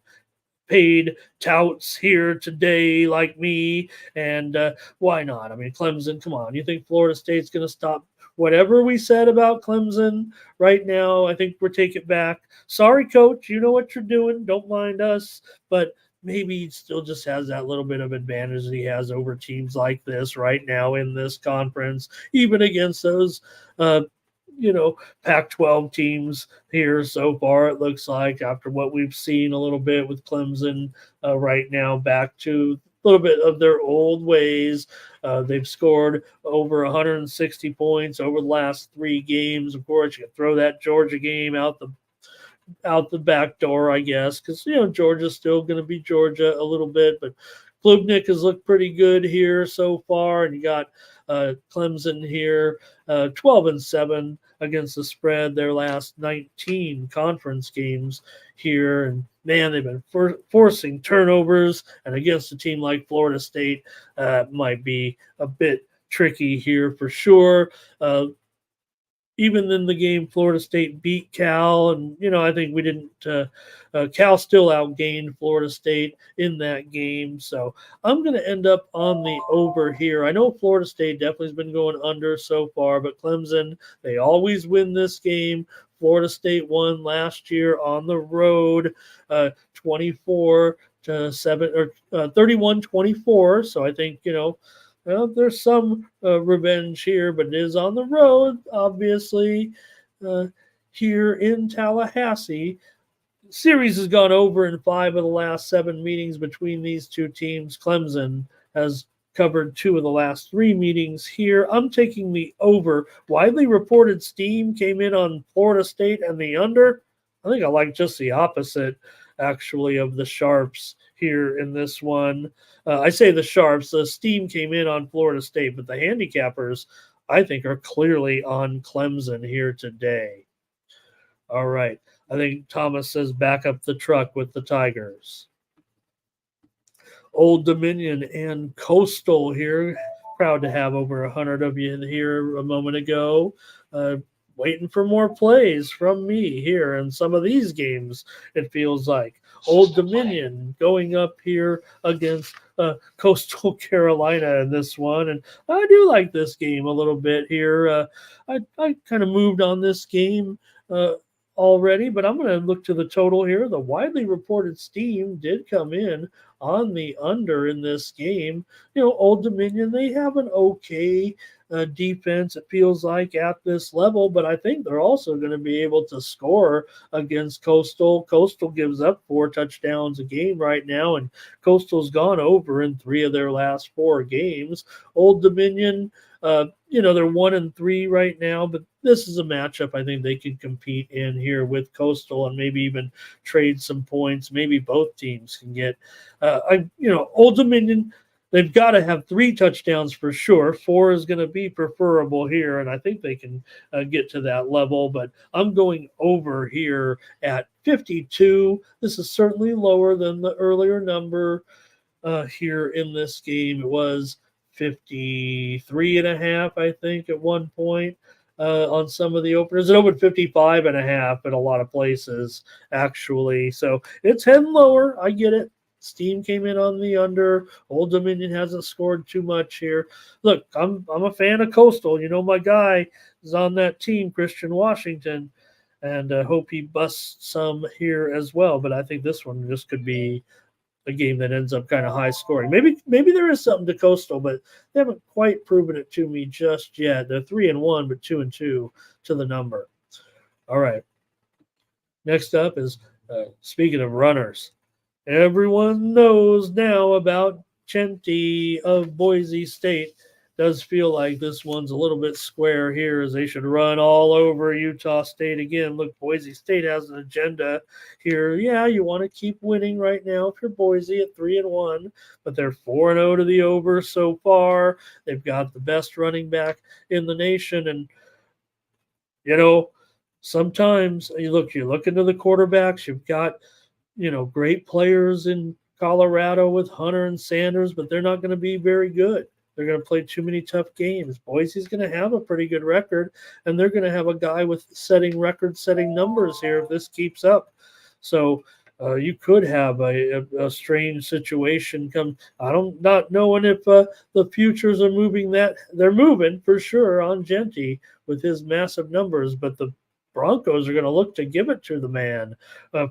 paid touts here today like me, and why not? I mean, Clemson, come on. You think Florida State's going to stop whatever we said about Clemson right now? I think we're taking it back. Sorry, coach, you know what you're doing. Don't mind us, but maybe he still just has that little bit of advantage that he has over teams like this right now in this conference, even against those Pac-12 teams here so far. It looks like after what we've seen a little bit with Clemson right now, back to a little bit of their old ways. They've scored over 160 points over the last 3 games. Of course, you can throw that Georgia game out the back door, I guess, because Georgia's still going to be Georgia a little bit, but Klubnik has looked pretty good here so far, and you got Clemson here, 12-7 against the spread their last 19 conference games here, and man, they've been forcing turnovers, and against a team like Florida State, might be a bit tricky here for sure. Even in the game, Florida State beat Cal, and I think we didn't. Cal still outgained Florida State in that game, so I'm going to end up on the over here. I know Florida State definitely has been going under so far, but Clemson, they always win this game. Florida State won last year on the road, 24-7 or 31-24. So I think well, there's some revenge here, but it is on the road, obviously, here in Tallahassee. Series has gone over in 5 of the last 7 meetings between these two teams. Clemson has covered 2 of the last 3 meetings here. I'm taking the over. Widely reported steam came in on Florida State and the under. I think I like just the opposite, actually, of the Sharps here in this one. I say the Sharps. The steam came in on Florida State, but the handicappers, I think, are clearly on Clemson here today. All right. I think Thomas says back up the truck with the Tigers. Old Dominion and Coastal here. Proud to have over 100 of you here a moment ago. Waiting for more plays from me here in some of these games, it feels like. Old Dominion going up here against Coastal Carolina in this one. And I do like this game a little bit here. I kind of moved on this game already, but I'm going to look to the total here. The widely reported steam did come in on the under in this game. Old Dominion, they have an okay defense, it feels like, at this level, but I think they're also going to be able to score against Coastal. Coastal gives up 4 touchdowns a game right now, and Coastal's gone over in 3 of their last 4 games. Old Dominion, they're 1-3 right now, but this is a matchup I think they can compete in here with Coastal and maybe even trade some points. Maybe both teams can get, Old Dominion, they've got to have 3 touchdowns for sure. 4 is going to be preferable here, and I think they can get to that level. But I'm going over here at 52. This is certainly lower than the earlier number here in this game. It was 53 and a half, I think, at one point. On some of the openers, it opened 55 and a half in a lot of places, actually. So it's heading lower. I get it. Steam came in on the under. Old Dominion hasn't scored too much here. Look, I'm a fan of Coastal. You know, my guy is on that team, Christian Washington, and hope he busts some here as well. But I think this one just could be a game that ends up kind of high scoring. Maybe there is something to Coastal, but they haven't quite proven it to me just yet. They're 3-1, but 2-2 to the number. All right. Next up is speaking of runners. Everyone knows now about Chenti of Boise State. Does feel like this one's a little bit square here, as they should run all over Utah State again. Look, Boise State has an agenda here. Yeah, you want to keep winning right now if you're Boise at 3-1, but they're 4-0 to the over so far. They've got the best running back in the nation, and you know, sometimes you look into the quarterbacks. You've got great players in Colorado with Hunter and Sanders, but they're not going to be very good. They're going to play too many tough games. Boise's going to have a pretty good record, and they're going to have a guy with record-setting numbers here if this keeps up. So you could have a strange situation come. Not knowing if the futures are moving that. They're moving for sure on Genti with his massive numbers, but the Broncos are going to look to give it to the man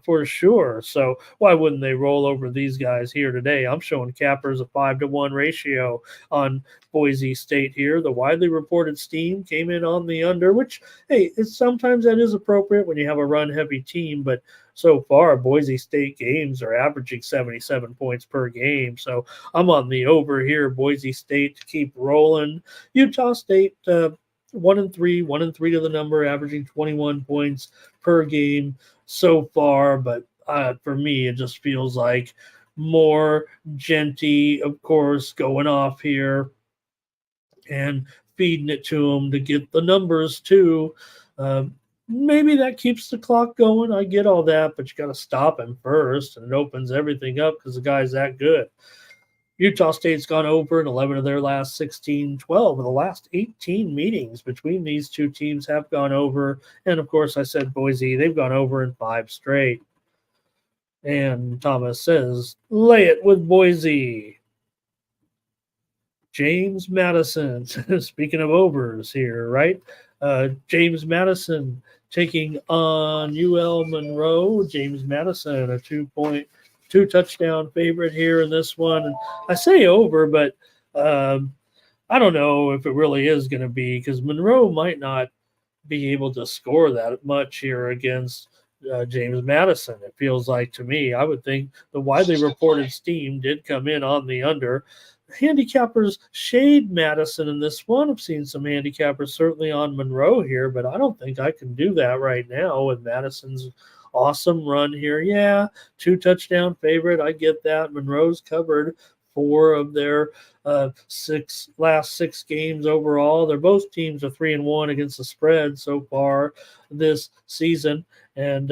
for sure. So why wouldn't they roll over these guys here today? I'm showing Cappers a 5-1 ratio on Boise State here. The widely reported Steam came in on the under, which, hey, sometimes that is appropriate when you have a run-heavy team, but so far, Boise State games are averaging 77 points per game. So I'm on the over here. Boise State to keep rolling. Utah State 1-3 to the number, averaging 21 points per game so far. But for me, it just feels like more Genti, of course, going off here and feeding it to them to get the numbers too. Maybe that keeps the clock going. I get all that, but you got to stop him first, and it opens everything up because the guy's that good. Utah State's gone over in 11 of their last 16, 12 of the last 18 meetings between these two teams have gone over. And, of course, I said Boise, they've gone over in 5 straight. And Thomas says, lay it with Boise. James Madison, speaking of overs here, right? James Madison taking on UL Monroe. James Madison, a 2 touchdown favorite here in this one. And I say over, but I don't know if it really is going to be, because Monroe might not be able to score that much here against James Madison. It feels like to me, I would think the widely reported Steam did come in on the under. Handicappers shade Madison in this one. I've seen some handicappers certainly on Monroe here, but I don't think I can do that right now with Madison's awesome run here. Yeah, 2 touchdown favorite. I get that. Monroe's covered 4 of their last 6 games overall. They're both teams are 3-1 against the spread so far this season, and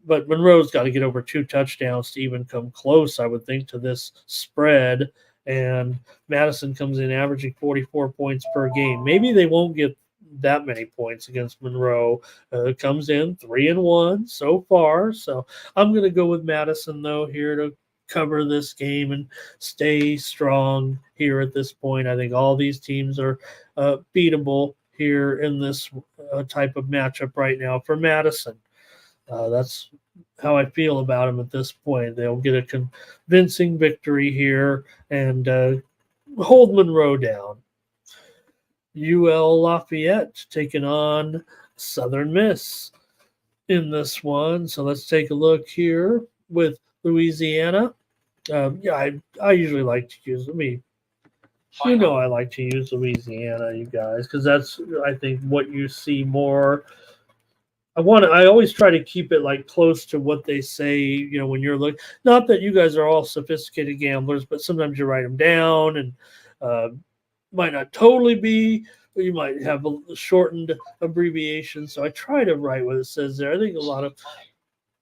but Monroe's got to get over 2 touchdowns to even come close, I would think, to this spread. And Madison comes in averaging 44 points per game. Maybe they won't get that many points against Monroe. Comes in 3-1 so far. So I'm going to go with Madison, though, here to cover this game and stay strong here at this point. I think all these teams are beatable here in this type of matchup right now for Madison. That's how I feel about them at this point. They'll get a convincing victory here and hold Monroe down. UL Lafayette taking on Southern Miss in this one. So let's take a look here with Louisiana. I usually like to use, I like to use Louisiana, you guys, because that's, I think, what you see more I always try to keep it like close to what they say, when you're looking. Not that you guys are all sophisticated gamblers, but sometimes you write them down and uh, might not totally be, or you might have a shortened abbreviation. So I try to write what it says there. I think a lot of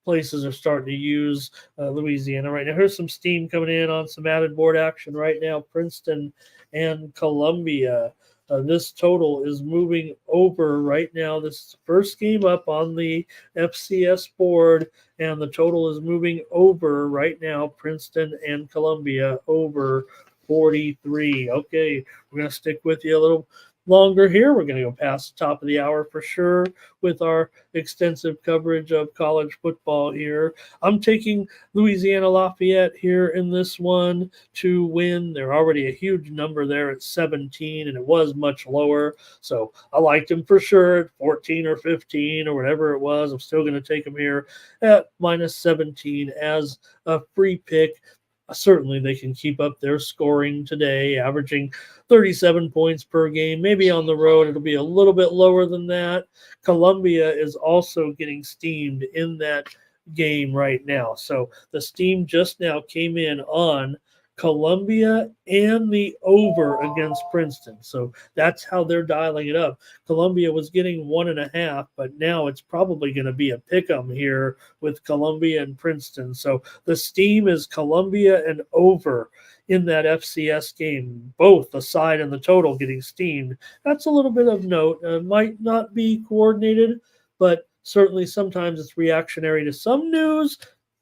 places are starting to use Louisiana right now. Here's some steam coming in on some added board action right now. Princeton and Columbia. This total is moving over right now. This is the first game up on the FCS board, and the total is moving over right now. Princeton and Columbia over 43. Okay, we're going to stick with you a little longer here. We're going to go past the top of the hour for sure with our extensive coverage of college football here. I'm taking Louisiana Lafayette here in this one to win. They're already a huge number there at 17, and it was much lower. So I liked them for sure at 14 or 15 or whatever it was. I'm still going to take them here at minus 17 as a free pick. Certainly they can keep up their scoring today, averaging 37 points per game. Maybe on the road it'll be a little bit lower than that. Columbia is also getting steamed in that game right now. So the steam just now came in on Columbia and the over against Princeton. So that's how they're dialing it up. Columbia was getting 1.5, but now it's probably going to be a pick 'em here with Columbia and Princeton. So the steam is Columbia and over in that FCS game, both the side and the total getting steamed. That's a little bit of note. Might not be coordinated, but certainly sometimes it's reactionary to some news.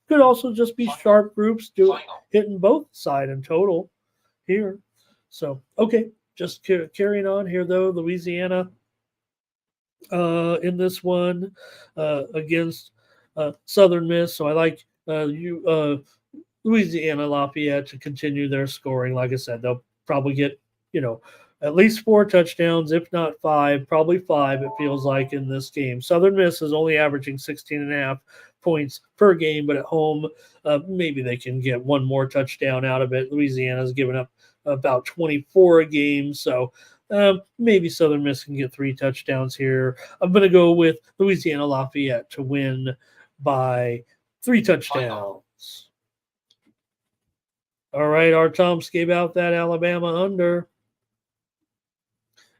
Could also just be sharp groups hitting both side and total here. So, okay, just carrying on here though. Louisiana in this one against Southern Miss. So I like Louisiana Lafayette to continue their scoring. Like I said, they'll probably get, at least 4 touchdowns, if not 5, probably 5, it feels like in this game. Southern Miss is only averaging 16.5 points per game, but at home, maybe they can get one more touchdown out of it. Louisiana's given up about 24 a game, so maybe Southern Miss can get 3 touchdowns here. I'm going to go with Louisiana Lafayette to win by 3 touchdowns. All right, our Toms gave out that Alabama under.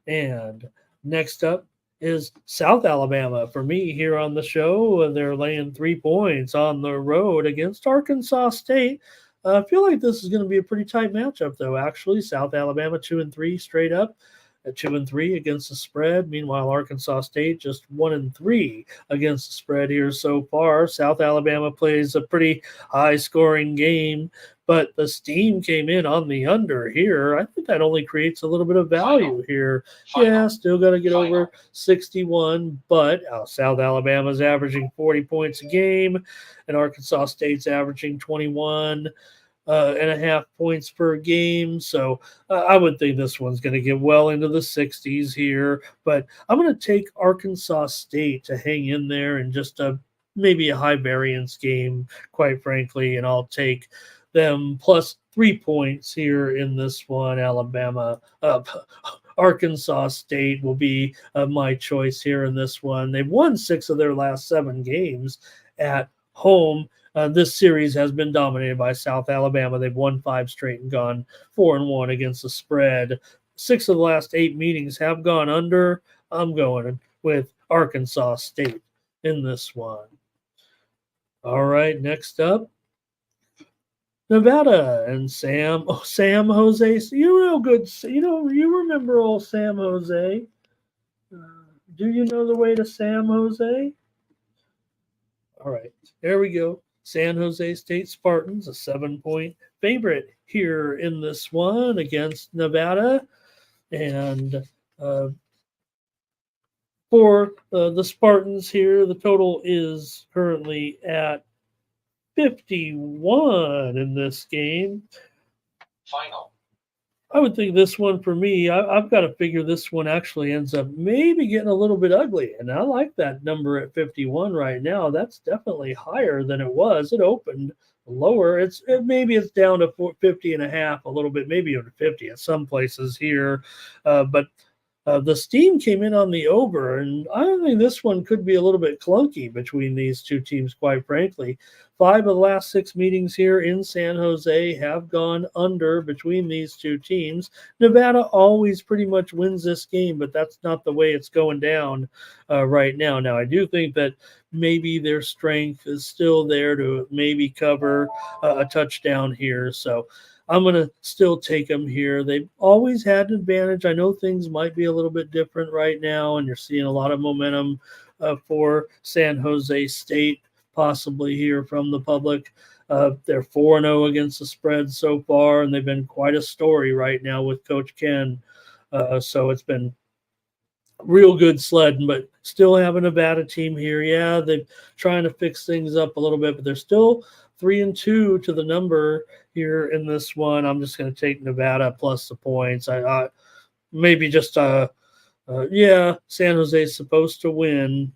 And next up is South Alabama for me here on the show. They're laying 3 points on the road against Arkansas State. I feel like this is going to be a pretty tight matchup, though, actually. South Alabama 2-3 straight up. At 2-3 against the spread. Meanwhile, Arkansas State just 1-3 against the spread here so far. South Alabama plays a pretty high-scoring game, but the steam came in on the under here. I think that only creates a little bit of value here. Yeah, still got to get over 61, but South Alabama's averaging 40 points a game, and Arkansas State's averaging 21.5 points per game. So I would think this one's going to get well into the 60s here. But I'm going to take Arkansas State to hang in there in just maybe a high variance game, quite frankly. And I'll take them plus 3 points here in this one. Arkansas State will be my choice here in this one. They've won 6 of their last 7 games at home. This series has been dominated by South Alabama. They've won 5 straight and gone 4-1 against the spread. 6 of the last 8 meetings have gone under. I'm going with Arkansas State in this one. All right, next up, Nevada and Sam Jose. You remember old Sam Jose. Do you know the way to Sam Jose? All right, there we go. San Jose State Spartans, a 7-point favorite here in this one against Nevada. And for the Spartans here, the total is currently at 51 in this game. Final. I would think this one for me, I've got to figure this one actually ends up maybe getting a little bit ugly. And I like that number at 51 right now. That's definitely higher than it was. It opened lower. Maybe it's down to 50.5 a little bit, maybe even 50 at some places here. But The steam came in on the over, and I think this one could be a little bit clunky between these two teams, quite frankly. 5 of the last 6 meetings here in San Jose have gone under between these two teams. Nevada always pretty much wins this game, but that's not the way it's going down right now. Now, I do think that maybe their strength is still there to maybe cover a touchdown here. So I'm going to still take them here. They've always had an advantage. I know things might be a little bit different right now, and you're seeing a lot of momentum for San Jose State, possibly here from the public. They're 4-0 against the spread so far, and they've been quite a story right now with Coach Ken. So it's been real good sledding, but still have a Nevada team here. Yeah, they're trying to fix things up a little bit, but they're still 3-2 to the number here in this one. I'm just going to take Nevada plus the points. I maybe just yeah, San Jose is supposed to win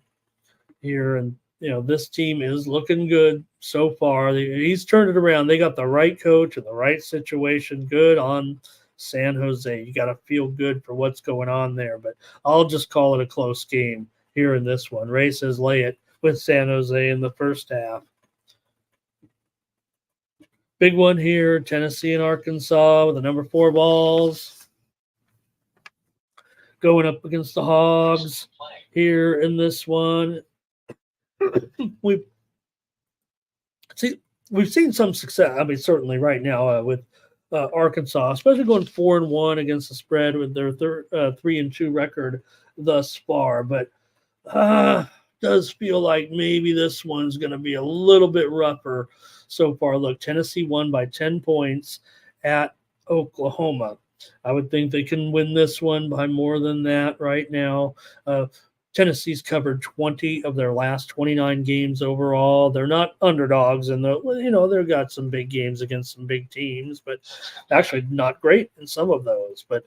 here, and this team is looking good so far. He's turned it around. They got the right coach and the right situation. Good on San Jose. You got to feel good for what's going on there, but I'll just call it a close game here in this one. Ray says lay it with San Jose in the first half. Big one here, Tennessee and Arkansas with the number 4 balls going up against the Hogs here in this one. We've seen some success. I mean, certainly right now with Arkansas, especially going 4-1 against the spread with their 3-2 record thus far. But does feel like maybe this one's going to be a little bit rougher so far. Look, Tennessee won by 10 points at Oklahoma. I would think they can win this one by more than that right now. Tennessee's covered 20 of their last 29 games overall. They're not underdogs, and they've got some big games against some big teams, but actually not great in some of those. But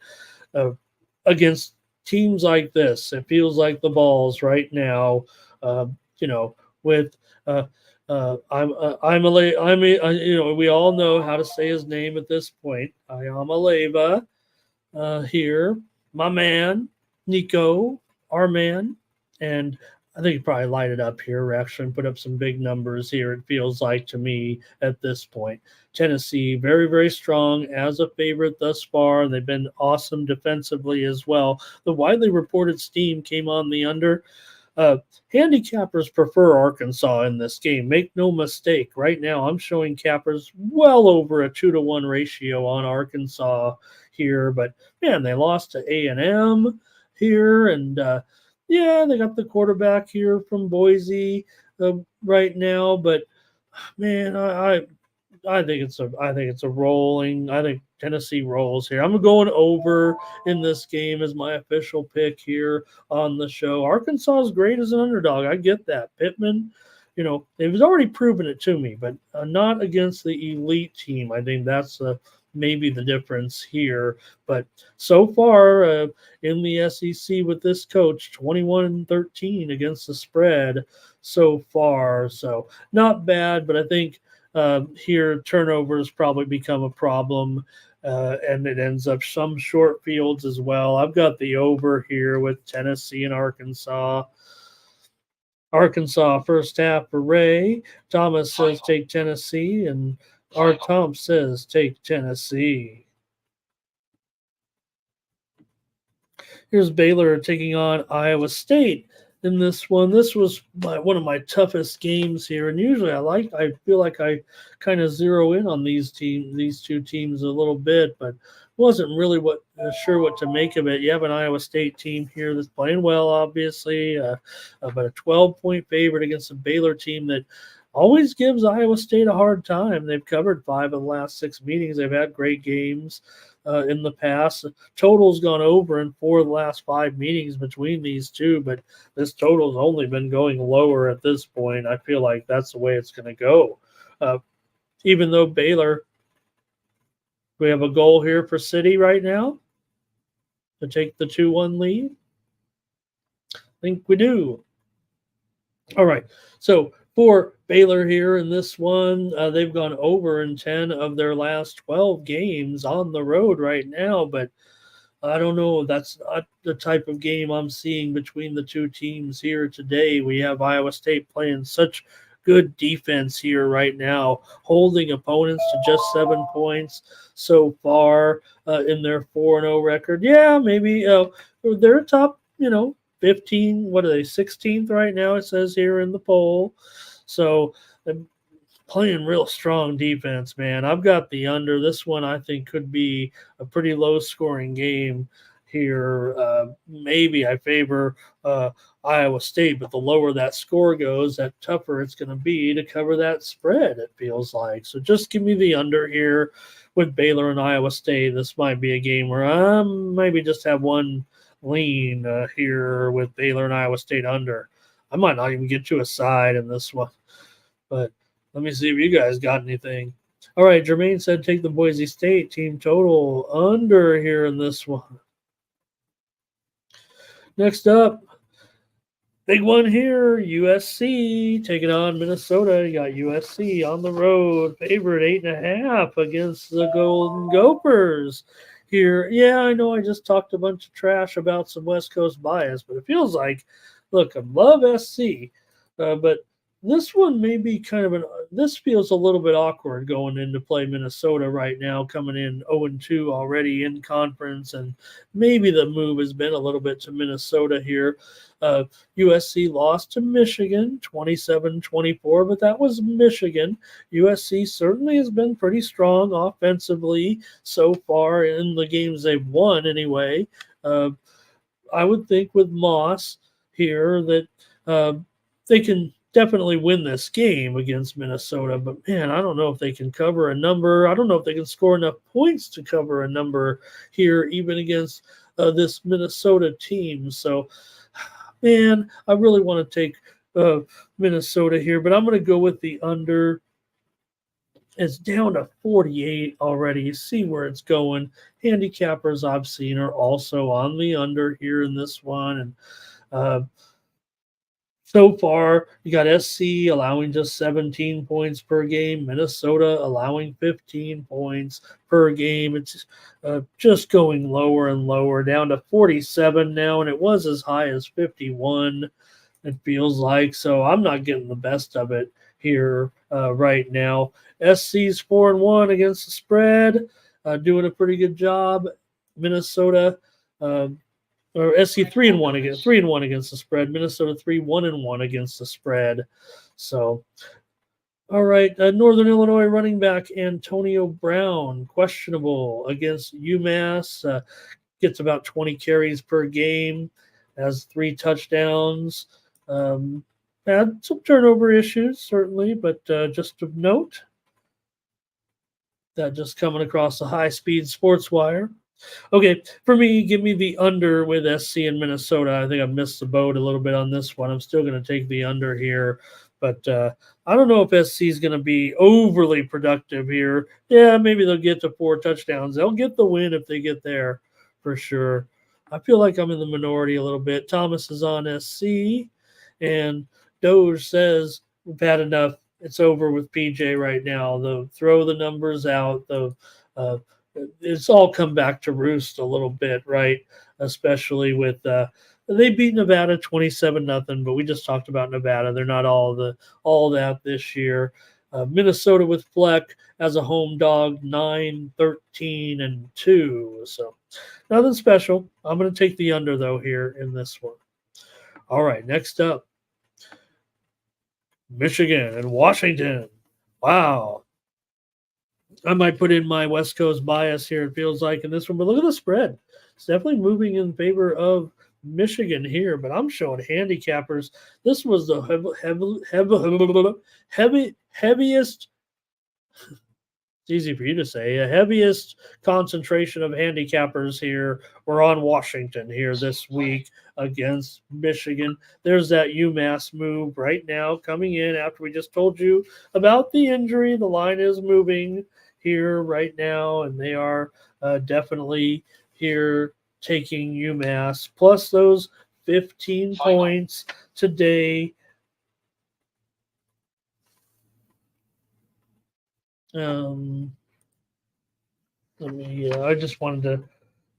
against teams like this, it feels like the balls right now. With we all know how to say his name at this point. Ayamaleva here, my man, Nico, our man, and I think he probably light it up here, Rex, and put up some big numbers here. It feels like to me at this point. Tennessee, very, very strong as a favorite thus far. They've been awesome defensively as well. The widely reported steam came on the under. Handicappers prefer Arkansas in this game. Make no mistake. Right now, I'm showing cappers well over a 2-to-1 ratio on Arkansas here. But man, they lost to A&M here, and yeah, they got the quarterback here from Boise right now. But man, I think it's a rolling. I think Tennessee rolls here. I'm going over in this game as my official pick here on the show. Arkansas is great as an underdog. I get that. Pittman, they've already proven it to me, but not against the elite team. I think that's maybe the difference here. But so far in the SEC with this coach, 21-13 against the spread so far. So not bad, but I think here turnovers probably become a problem, and it ends up some short fields as well. I've got the over here with Tennessee and Arkansas. Arkansas first half for Ray. Thomas says take Tennessee, and Art Tom says take Tennessee. Here's Baylor taking on Iowa State in this one. This was one of my toughest games here, and usually I feel like I kind of zero in on these two teams a little bit, but wasn't really sure what to make of it. You have an Iowa State team here that's playing well, obviously, but a 12-point favorite against a Baylor team that always gives Iowa State a hard time. They've covered 5 of the last 6 meetings. They've had great games in the past. Total's gone over in 4 of the last 5 meetings between these two, but this total's only been going lower at this point. I feel like that's the way it's going to go. Even though Baylor, we have a goal here for City right now to take the 2-1 lead. I think we do. All right, so for Baylor here in this one, they've gone over in 10 of their last 12 games on the road right now, but I don't know. That's not the type of game I'm seeing between the two teams here today. We have Iowa State playing such good defense here right now, holding opponents to just 7 points so far in their 4-0 record. Yeah, maybe they're top, 15. What are they, 16th right now? It says here in the poll. So playing real strong defense, man. I've got the under. This one I think could be a pretty low scoring game here. Maybe I favor Iowa State, but the lower that score goes, that tougher it's going to be to cover that spread, it feels like. So just give me the under here with Baylor and Iowa State. This might be a game where I maybe just have one lean here with Baylor and Iowa State under. I might not even get to a side in this one, but let me see if you guys got anything. All right, Jermaine said take the Boise State team total under here in this one. Next up, big one here, USC taking on Minnesota. You got USC on the road, favorite 8.5 against the Golden Gophers here. Yeah, I know I just talked a bunch of trash about some West Coast bias, but it feels like, look, I love SC, but this one may be kind of this feels a little bit awkward going into play Minnesota right now, coming in 0-2 already in conference, and maybe the move has been a little bit to Minnesota here. USC lost to Michigan 27-24, but that was Michigan. USC certainly has been pretty strong offensively so far in the games they've won anyway. I would think with Moss here that they can definitely win this game against Minnesota, but man, I don't know if they can cover a number. I don't know if they can score enough points to cover a number here, even against this Minnesota team. So, man, I really want to take Minnesota here, but I'm going to go with the under. It's down to 48 already. You see where it's going. Handicappers I've seen are also on the under here in this one. And so far, you got SC allowing just 17 points per game, Minnesota allowing 15 points per game. It's just going lower and lower, down to 47 now, and it was as high as 51, it feels like. So I'm not getting the best of it here right now. SC's 4-1 against the spread, doing a pretty good job. Minnesota or SC 3-1 against the spread. Minnesota 3-1-1 against the spread. So, all right, Northern Illinois running back Antonio Brown questionable against UMass. Gets about 20 carries per game, has 3 touchdowns. Had some turnover issues certainly, but just of note that just coming across the high-speed sports wire. Okay, for me, give me the under with SC in Minnesota. I think I missed the boat a little bit on this one. I'm still going to take the under here, but I don't know if SC is going to be overly productive here. Yeah, maybe they'll get to 4 touchdowns. They'll get the win if they get there for sure. I feel like I'm in the minority a little bit. Thomas is on SC, and Doge says we've had enough. It's over with PJ right now. They'll throw the numbers out. It's all come back to roost a little bit, right? Especially with they beat Nevada 27-0, but we just talked about Nevada. They're not all that this year. Minnesota with Fleck as a home dog, 9-13-2. So nothing special. I'm going to take the under though here in this one. All right, next up, Michigan and Washington. Wow. I might put in my West Coast bias here, it feels like, in this one, but look at the spread. It's definitely moving in favor of Michigan here, but I'm showing handicappers. This was the heaviest, it's easy for you to say, a heaviest concentration of handicappers here. We're on Washington here this week against Michigan. There's that UMass move right now coming in after we just told you about the injury. The line is moving here right now, and they are definitely here taking UMass plus those 15 points today. I just wanted to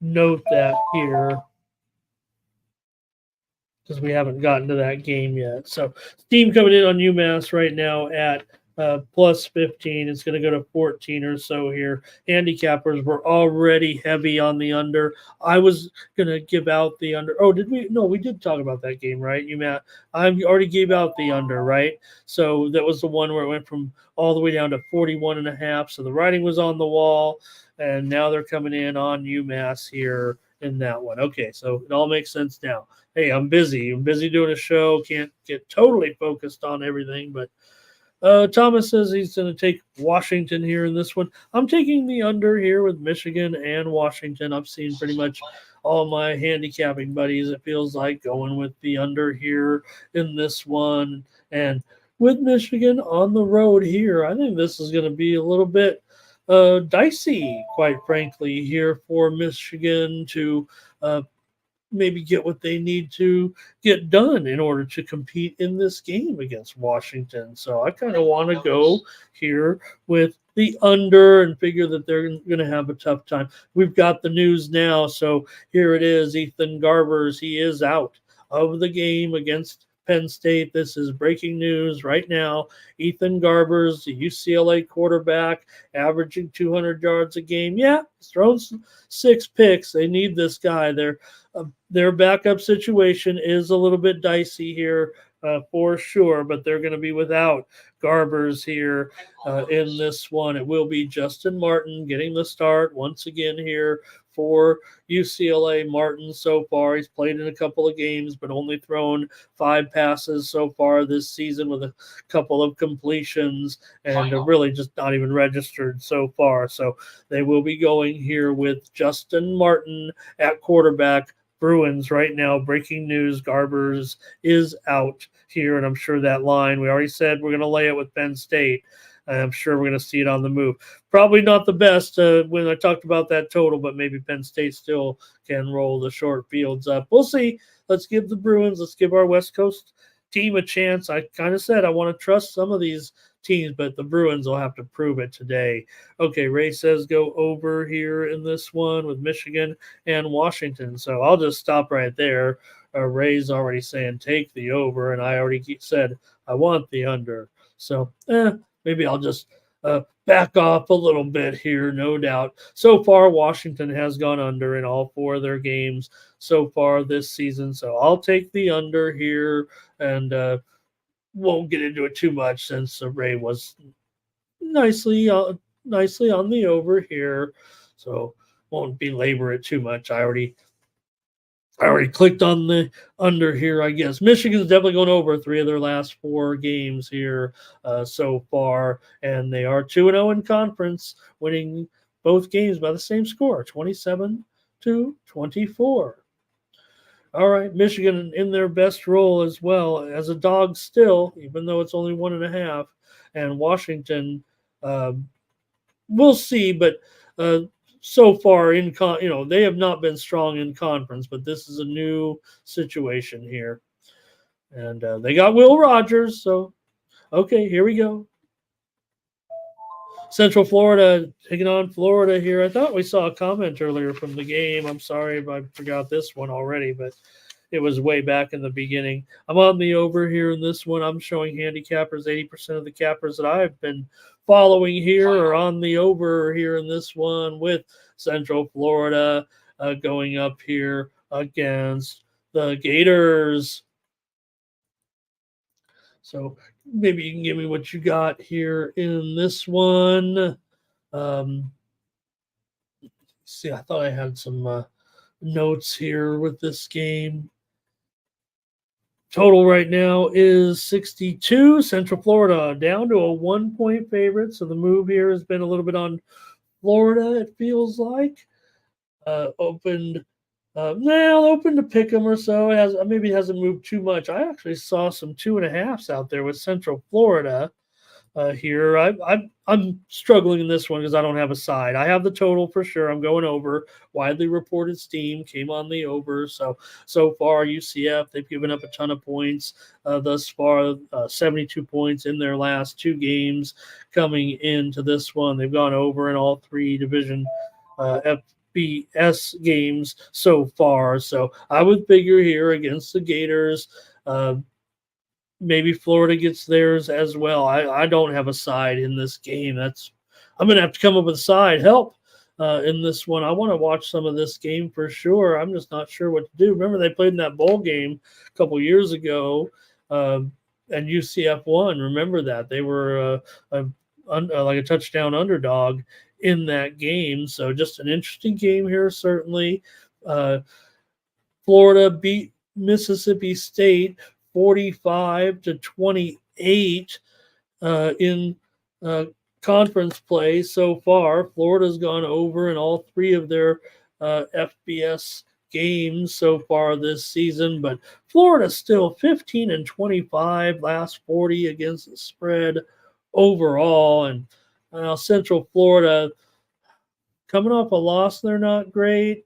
note that here because we haven't gotten to that game yet. So steam coming in on UMass right now at plus 15. It's going to go to 14 or so here. Handicappers were already heavy on the under. I was going to give out the under. Oh, did we? No, we did talk about that game, right? UMass. I already gave out the under, right? So that was the one where it went from all the way down to 41 and a half. So the writing was on the wall. And now they're coming in on UMass here in that one. Okay, so it all makes sense now. Hey, I'm busy. I'm busy doing a show. Can't get totally focused on everything. But Thomas says he's going to take Washington here in this one. I'm taking the under here with Michigan and Washington. I've seen pretty much all my handicapping buddies, it feels like, going with the under here in this one. And with Michigan on the road here, I think this is going to be a little bit dicey, quite frankly, here for Michigan to maybe get what they need to get done in order to compete in this game against Washington. So I kind of want to go here with the under and figure that they're going to have a tough time. We've got the news now. So here it is. Ethan Garbers, he is out of the game against Penn State. This is breaking news right now. Ethan Garbers, the UCLA quarterback, averaging 200 yards a game. Yeah, he's thrown 6 picks. They need this guy. Their backup situation is a little bit dicey here for sure, but they're going to be without Garbers here in this one. It will be Justin Martin getting the start once again here for UCLA. Martin so far, he's played in a couple of games, but only thrown 5 passes so far this season with a couple of completions and really just not even registered so far. So they will be going here with Justin Martin at quarterback. Bruins right now, breaking news, Garbers is out here, and I'm sure that line, we already said we're going to lay it with Penn State. I'm sure we're going to see it on the move. Probably not the best when I talked about that total, but maybe Penn State still can roll the short fields up. We'll see. Let's give the Bruins, let's give our West Coast team a chance. I kind of said I want to trust some of these teams, but the Bruins will have to prove it today. Okay, Ray says go over here in this one with Michigan and Washington. So I'll just stop right there. Ray's already saying take the over, and I already said I want the under. So maybe I'll just back off a little bit here, no doubt. So far, Washington has gone under in all 4 of their games so far this season. So I'll take the under here and won't get into it too much since Ray was nicely on the over here. So won't belabor it too much. I already clicked on the under here, I guess. Michigan's definitely going over 3 of their last 4 games here so far, and they are 2-0 in conference, winning both games by the same score, 27-24. All right, Michigan in their best role as well as a dog still, even though it's only 1.5, and Washington, we'll see, but so far they have not been strong in conference, but this is a new situation here, and they got Will Rogers. So okay, here we go. Central Florida taking on Florida here. I thought we saw a comment earlier from the game. I'm sorry if I forgot this one already, but it was way back in the beginning. I'm on the over here in this one. I'm showing handicappers. 80% of the cappers that I've been following here are on the over here in this one with Central Florida going up here against the Gators. So maybe you can give me what you got here in this one. See, I thought I had some notes here with this game. Total right now is 62. Central Florida down to a 1-point favorite. So the move here has been a little bit on Florida, it feels like. Opened to pick them or so. It hasn't moved too much. I actually saw some 2.5s out there with Central Florida here. I'm struggling in this one because I don't have a side. I have the total for sure. I'm going over. Widely reported steam came on the over. So far UCF, they've given up a ton of points thus far. 72 points in their last 2 games coming into this one. They've gone over in all 3 Division FBS games so far. So I would figure here against the Gators, maybe Florida gets theirs as well. I don't have a side in this game. I'm going to have to come up with a side. Help in this one. I want to watch some of this game for sure. I'm just not sure what to do. Remember, they played in that bowl game a couple years ago, and UCF won. Remember that they were like a touchdown underdog in that game. So just an interesting game here, certainly. Florida beat Mississippi State 45-28 in conference play so far. Florida's gone over in all three of their FBS games so far this season, but Florida's still 15-25, last 40 against the spread overall. And Central Florida coming off a loss, they're not great.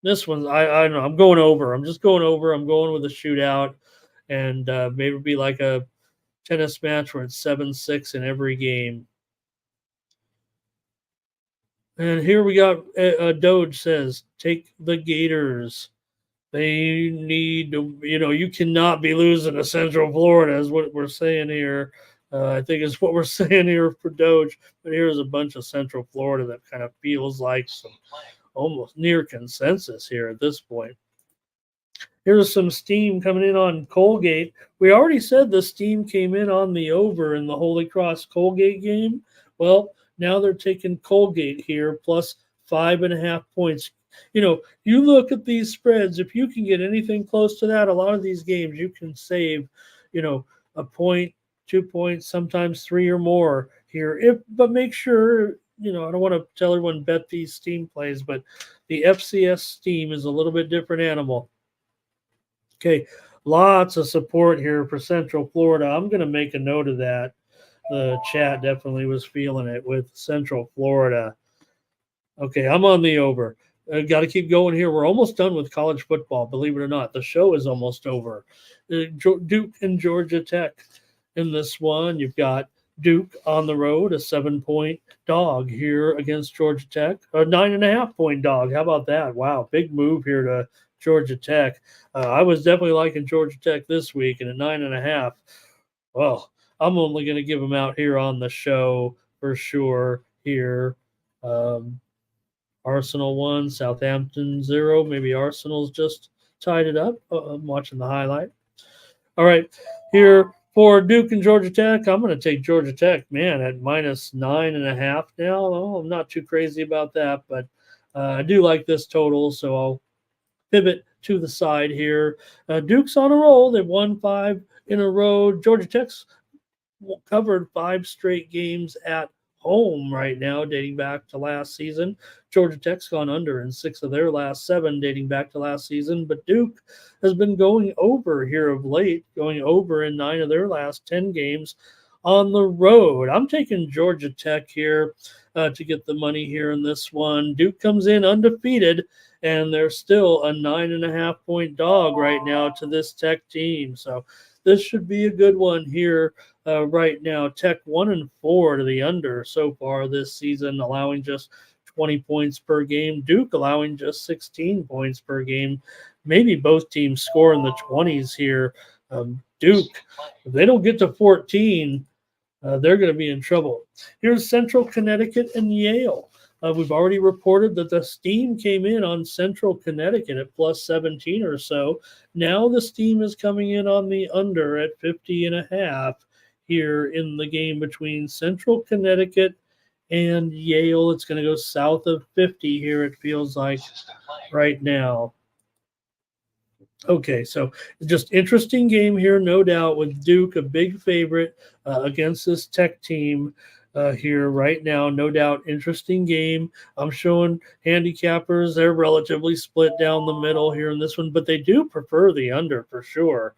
This one, I don't know. I'm going over. I'm just going over. I'm going with a shootout, and maybe it'll be like a tennis match where it's 7-6 in every game. And here we got Doge says, take the Gators. They need to, you cannot be losing to Central Florida is what we're saying here. I think is what we're saying here for Doge. But here's a bunch of Central Florida that kind of feels like some almost near consensus here at this point. Here's some steam coming in on Colgate. We already said the steam came in on the over in the Holy Cross Colgate game. Well, now they're taking Colgate here plus 5.5 points. You look at these spreads. If you can get anything close to that, a lot of these games you can save, a point, 2 points, sometimes 3 or more here. But make sure. I don't want to tell everyone bet these steam plays, but the FCS steam is a little bit different animal. Okay, lots of support here for Central Florida. I'm going to make a note of that. The chat definitely was feeling it with Central Florida. Okay, I'm on the over. Got to keep going here. We're almost done with college football, believe it or not. The show is almost over. Duke and Georgia Tech in this one. You've got Duke on the road, a 7-point dog here against Georgia Tech, a 9.5-point dog. How about that? Wow, big move here to Georgia Tech. I was definitely liking Georgia Tech this week, and a 9.5. Well, I'm only going to give them out here on the show for sure. Here, Arsenal 1, Southampton 0. Maybe Arsenal's just tied it up. I'm watching the highlight. All right, here. For Duke and Georgia Tech, I'm going to take Georgia Tech, man, at minus 9.5 now. Oh, I'm not too crazy about that, but I do like this total, so I'll pivot to the side here. Duke's on a roll. They've won 5 in a row. Georgia Tech's covered 5 straight games at home right now, dating back to last season. Georgia Tech's gone under in 6 of their last 7, dating back to last season. But Duke has been going over here of late, going over in 9 of their last 10 games on the road. I'm taking Georgia Tech here to get the money here in this one. Duke comes in undefeated, and they're still a 9.5-point dog right now to this Tech team. So this should be a good one here right now. Tech 1-4 to the under so far this season, allowing just 20 points per game. Duke allowing just 16 points per game. Maybe both teams score in the 20s here. Duke, if they don't get to 14, they're going to be in trouble. Here's Central Connecticut and Yale. We've already reported that the steam came in on Central Connecticut at plus 17 or so. Now the steam is coming in on the under at 50.5 here in the game between Central Connecticut and Yale. It's going to go south of 50 here, it feels like, right now. Okay, so just interesting game here, no doubt, with Duke, a big favorite against this Tech team here right now. No doubt, interesting game. I'm showing handicappers. They're relatively split down the middle here in this one, but they do prefer the under for sure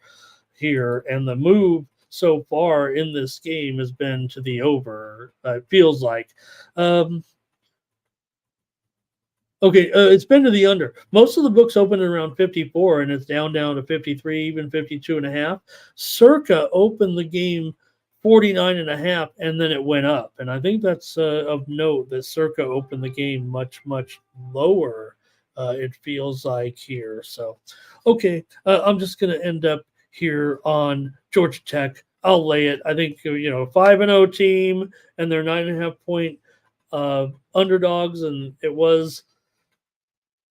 here. And the move so far in this game has been to the over, it feels like. Okay, it's been to the under. Most of the books open at around 54, and it's down to 53, even 52.5. Circa opened the game 49.5, and then it went up. And I think that's of note that Circa opened the game much, much lower, it feels like here. So, okay, I'm just going to end up here on Georgia Tech. I'll lay it. I think, 5-0 team, and they're 9.5 point underdogs, and it was,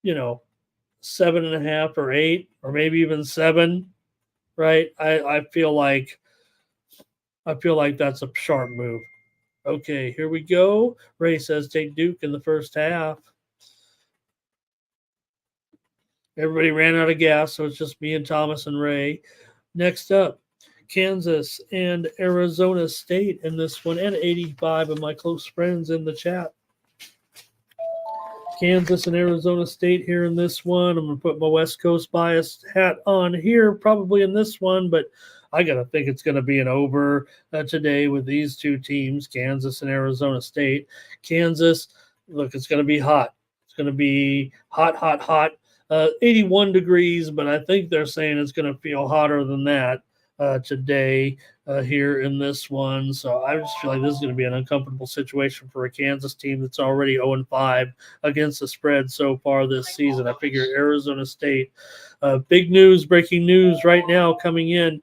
7.5 or 8 or maybe even 7, right? I feel like that's a sharp move. Okay, here we go. Ray says take Duke in the first half. Everybody ran out of gas, so it's just me and Thomas and Ray. Next up, Kansas and Arizona State in this one, and 85 of my close friends in the chat. Kansas and Arizona State here in this one. I'm going to put my West Coast bias hat on here, probably in this one, but I got to think it's going to be an over today with these two teams, Kansas and Arizona State. Kansas, look, it's going to be hot. It's going to be hot, hot, hot. 81 degrees, but I think they're saying it's going to feel hotter than that today here in this one. So I just feel like this is going to be an uncomfortable situation for a Kansas team that's already 0-5 against the spread so far this season. I figure Arizona State, big news, breaking news right now coming in.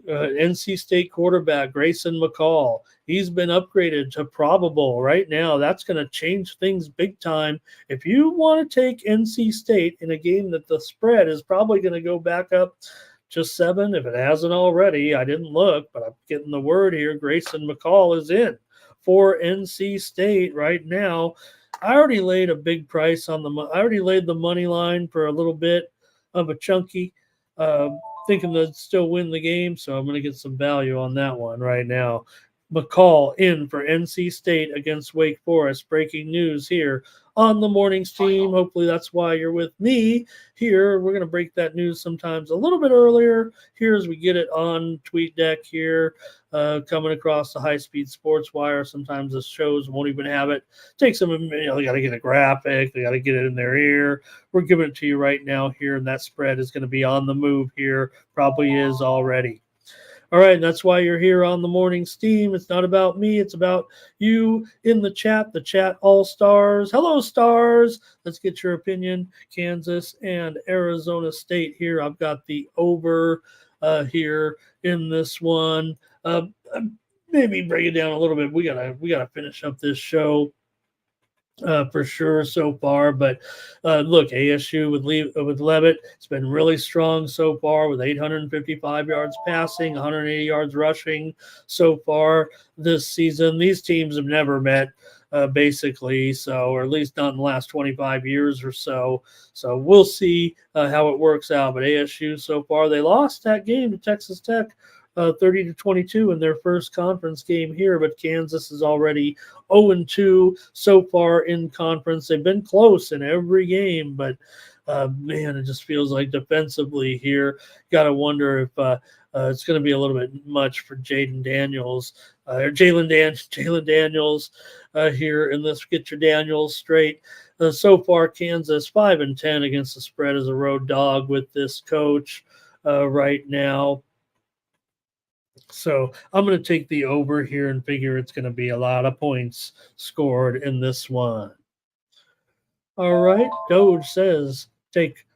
NC State quarterback Grayson McCall. He's been upgraded to probable right now. That's going to change things big time. If you want to take NC State in a game that the spread is probably going to go back up to 7, if it hasn't already, I didn't look, but I'm getting the word here. Grayson McCall is in for NC State right now. I already laid a big price on I already laid the money line for a little bit of a chunky. Thinking they'd still win the game, so I'm going to get some value on that one right now. McCall in for NC State against Wake Forest. Breaking news here on the morning's team. Hopefully that's why you're with me here. We're going to break that news sometimes a little bit earlier here as we get it on TweetDeck here, coming across the high-speed sports wire. Sometimes the shows won't even have it. Takes them, they got to get a graphic. They got to get it in their ear. We're giving it to you right now here, and that spread is going to be on the move here. Probably is already. All right, and that's why you're here on the morning steam. It's not about me. It's about you in the chat all-stars. Hello, stars. Let's get your opinion. Kansas and Arizona State here. I've got the over here in this one. Maybe break it down a little bit. We gotta finish up this show. For sure so far, but look, ASU with Levitt, it's been really strong so far with 855 yards passing, 180 yards rushing so far this season. These teams have never met, basically, so, or at least not in the last 25 years or so. So we'll see how it works out. But ASU so far, they lost that game to Texas Tech. 30-22 in their first conference game here, but Kansas is already 0-2 so far in conference. They've been close in every game, but man, it just feels like defensively here, got to wonder if it's going to be a little bit much for Jalen Daniels here in this. Get your Daniels straight. So far, Kansas 5-10 against the spread as a road dog with this coach right now. So I'm going to take the over here and figure it's going to be a lot of points scored in this one. All right. Doge says take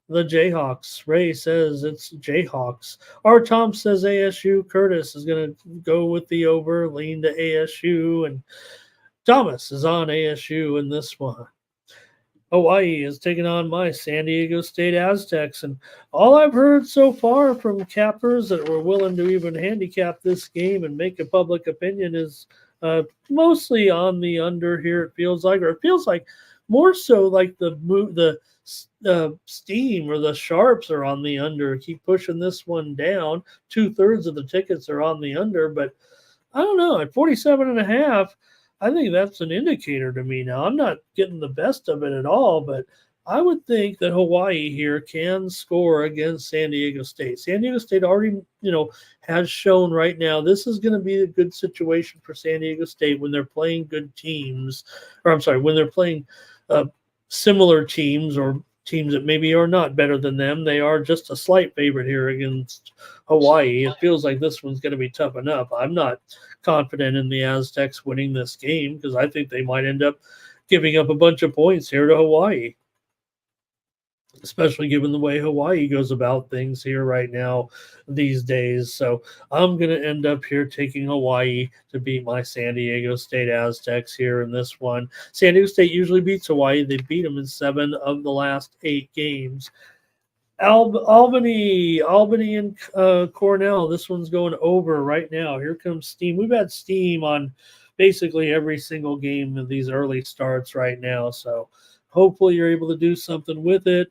the Jayhawks. Ray says it's Jayhawks. R. Tom says ASU. Curtis is going to go with the over, lean to ASU. And Thomas is on ASU in this one. Hawaii is taking on my San Diego State Aztecs. And all I've heard so far from cappers that were willing to even handicap this game and make a public opinion is mostly on the under here, it feels like. Or it feels like more so like the Steam or the Sharps are on the under. Keep pushing this one down. 2/3 of the tickets are on the under. But I don't know. At 47.5, I think that's an indicator to me now. I'm not getting the best of it at all, but I would think that Hawaii here can score against San Diego State. San Diego State already, has shown right now this is going to be a good situation for San Diego State when they're playing good teams, or I'm sorry, when they're playing similar teams or teams that maybe are not better than them. They are just a slight favorite here against Hawaii. It feels like this one's going to be tough enough. I'm not confident in the Aztecs winning this game because I think they might end up giving up a bunch of points here to Hawaii, especially given the way Hawaii goes about things here right now these days. So I'm going to end up here taking Hawaii to beat my San Diego State Aztecs here in this one. San Diego State usually beats Hawaii. They beat them in 7 of the last 8 games. Albany and Cornell. This one's going over right now. Here comes steam. We've had steam on basically every single game of these early starts right now. So hopefully you're able to do something with it.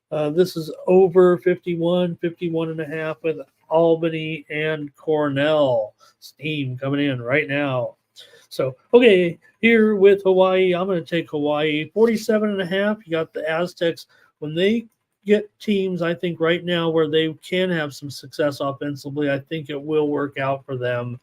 This is over 51 and a half with Albany and Cornell. Steam coming in right now. So, okay, here with Hawaii, I'm going to take Hawaii 47 and a half. You got the Aztecs. When they get teams, I think right now where they can have some success offensively, I think it will work out for them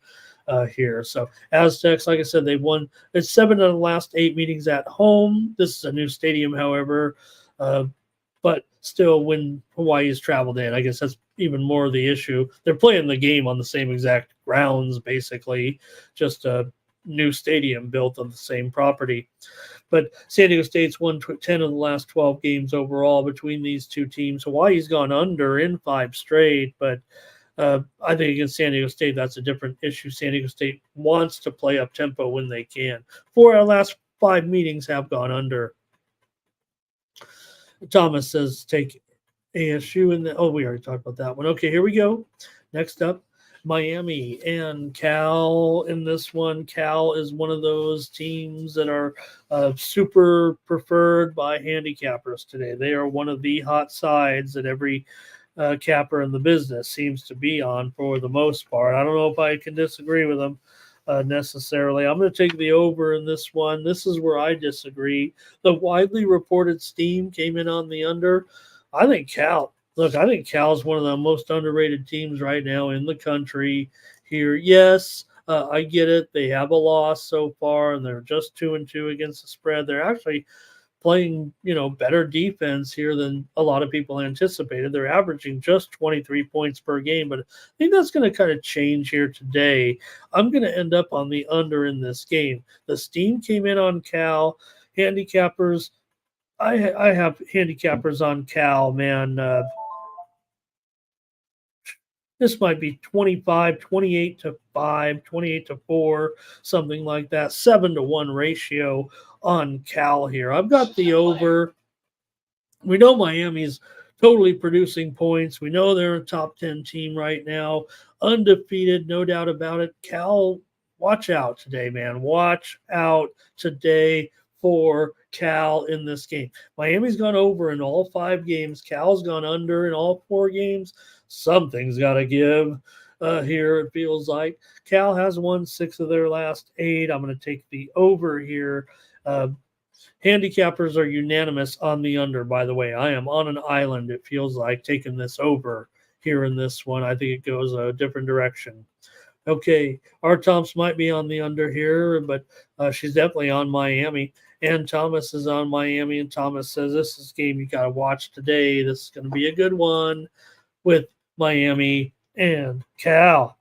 here. So Aztecs, like I said, they've won. It's 7 of the last 8 meetings at home. This is a new stadium, however. But still, when Hawaii's traveled in, I guess that's even more of the issue. They're playing the game on the same exact grounds, basically, just a new stadium built on the same property. But San Diego State's won 10 of the last 12 games overall between these two teams. Hawaii's gone under in 5 straight, but I think against San Diego State, that's a different issue. San Diego State wants to play up tempo when they can. 4 of the last 5 meetings have gone under. Thomas says take ASU in the. Oh, we already talked about that one. Okay, here we go. Next up, Miami and Cal in this one. Cal is one of those teams that are super preferred by handicappers today. They are one of the hot sides that every capper in the business seems to be on for the most part. I don't know if I can disagree with them necessarily. I'm going to take the over in this one. This is where I disagree. The widely reported steam came in on the under. I think Cal is one of the most underrated teams right now in the country here. Yes, I get it. They have a loss so far, and they're just 2-2 against the spread. They're actually playing, better defense here than a lot of people anticipated. They're averaging just 23 points per game, but I think that's going to kind of change here today. I'm going to end up on the under in this game. The steam came in on Cal. Handicappers, I have handicappers on Cal, man. This might be 25, 28 to 5, 28 to 4, something like that. 7-1 ratio on Cal here. I've got the over. We know Miami's totally producing points. We know they're a top 10 team right now. Undefeated, no doubt about it. Cal, watch out today, man. Watch out today for Cal in this game. Miami's gone over in all 5 games. Cal's gone under in all 4 games. Something's got to give here, it feels like. Cal has won 6 of their last 8. I'm going to take the over here. Handicappers are unanimous on the under, by the way. I am on an island, it feels like, taking this over here in this one. I think it goes a different direction. Okay, our Thompson might be on the under here, but she's definitely on Miami. And Thomas is on Miami, and Thomas says this is a game you got to watch today. This is going to be a good one with Miami and Cal.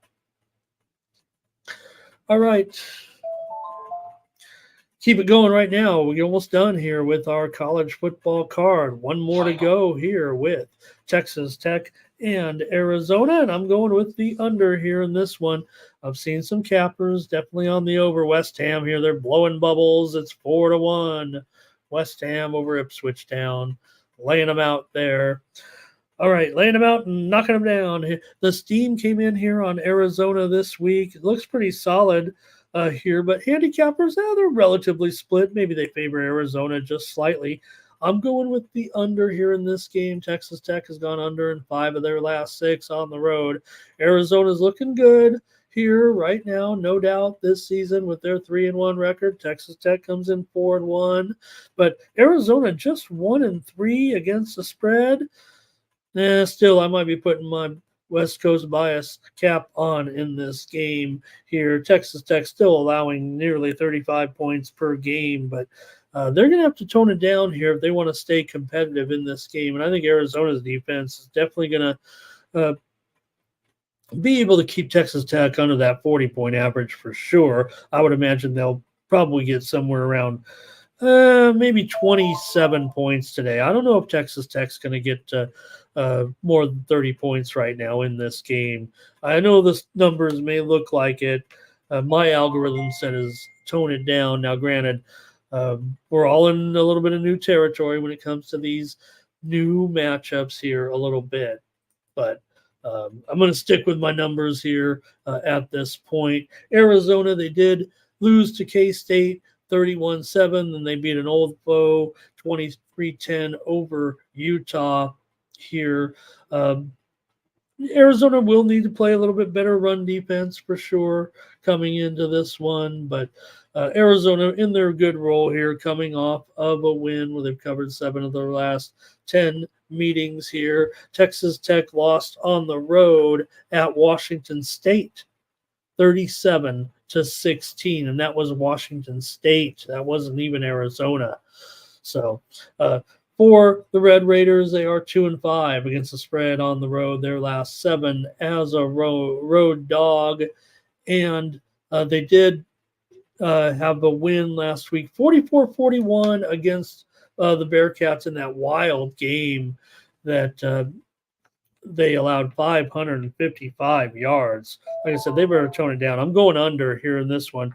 All right. Keep it going right now. We're almost done here with our college football card. One more to go here with Texas Tech and Arizona, and I'm going with the under here in this one. I've seen some cappers definitely on the over. West Ham here, they're blowing bubbles. It's 4-1. West Ham over Ipswich Town, laying them out there. All right, laying them out and knocking them down. The steam came in here on Arizona this week. It looks pretty solid here, but handicappers, they're relatively split. Maybe they favor Arizona just slightly. I'm going with the under here in this game. Texas Tech has gone under in 5 of their last 6 on the road. Arizona's looking good here right now, no doubt, this season with their 3-1 record. Texas Tech comes in 4-1, but Arizona just 1-3 against the spread. Still, I might be putting my West Coast bias cap on in this game here. Texas Tech still allowing nearly 35 points per game, but they're going to have to tone it down here if they want to stay competitive in this game. And I think Arizona's defense is definitely going to be able to keep Texas Tech under that 40-point average for sure. I would imagine they'll probably get somewhere around maybe 27 points today. I don't know if Texas Tech's going to get more than 30 points right now in this game. I know the numbers may look like it. My algorithm says tone it down. Now, granted, we're all in a little bit of new territory when it comes to these new matchups here a little bit. But I'm going to stick with my numbers here at this point. Arizona, they did lose to K-State 31-7, and they beat an old foe 23-10 over Utah here. Arizona will need to play a little bit better run defense for sure coming into this one, but Arizona in their good role here, coming off of a win where they've covered 7 of their last 10 meetings here. Texas Tech lost on the road at Washington State 37-16, and that was Washington State. That wasn't even Arizona. So for the Red Raiders, they are 2-5 against the spread on the road. Their last 7 as a road dog, and they did have a win last week, 44-41 against the Bearcats in that wild game that they allowed 555 yards. Like I said, they better tone it down. I'm going under here in this one.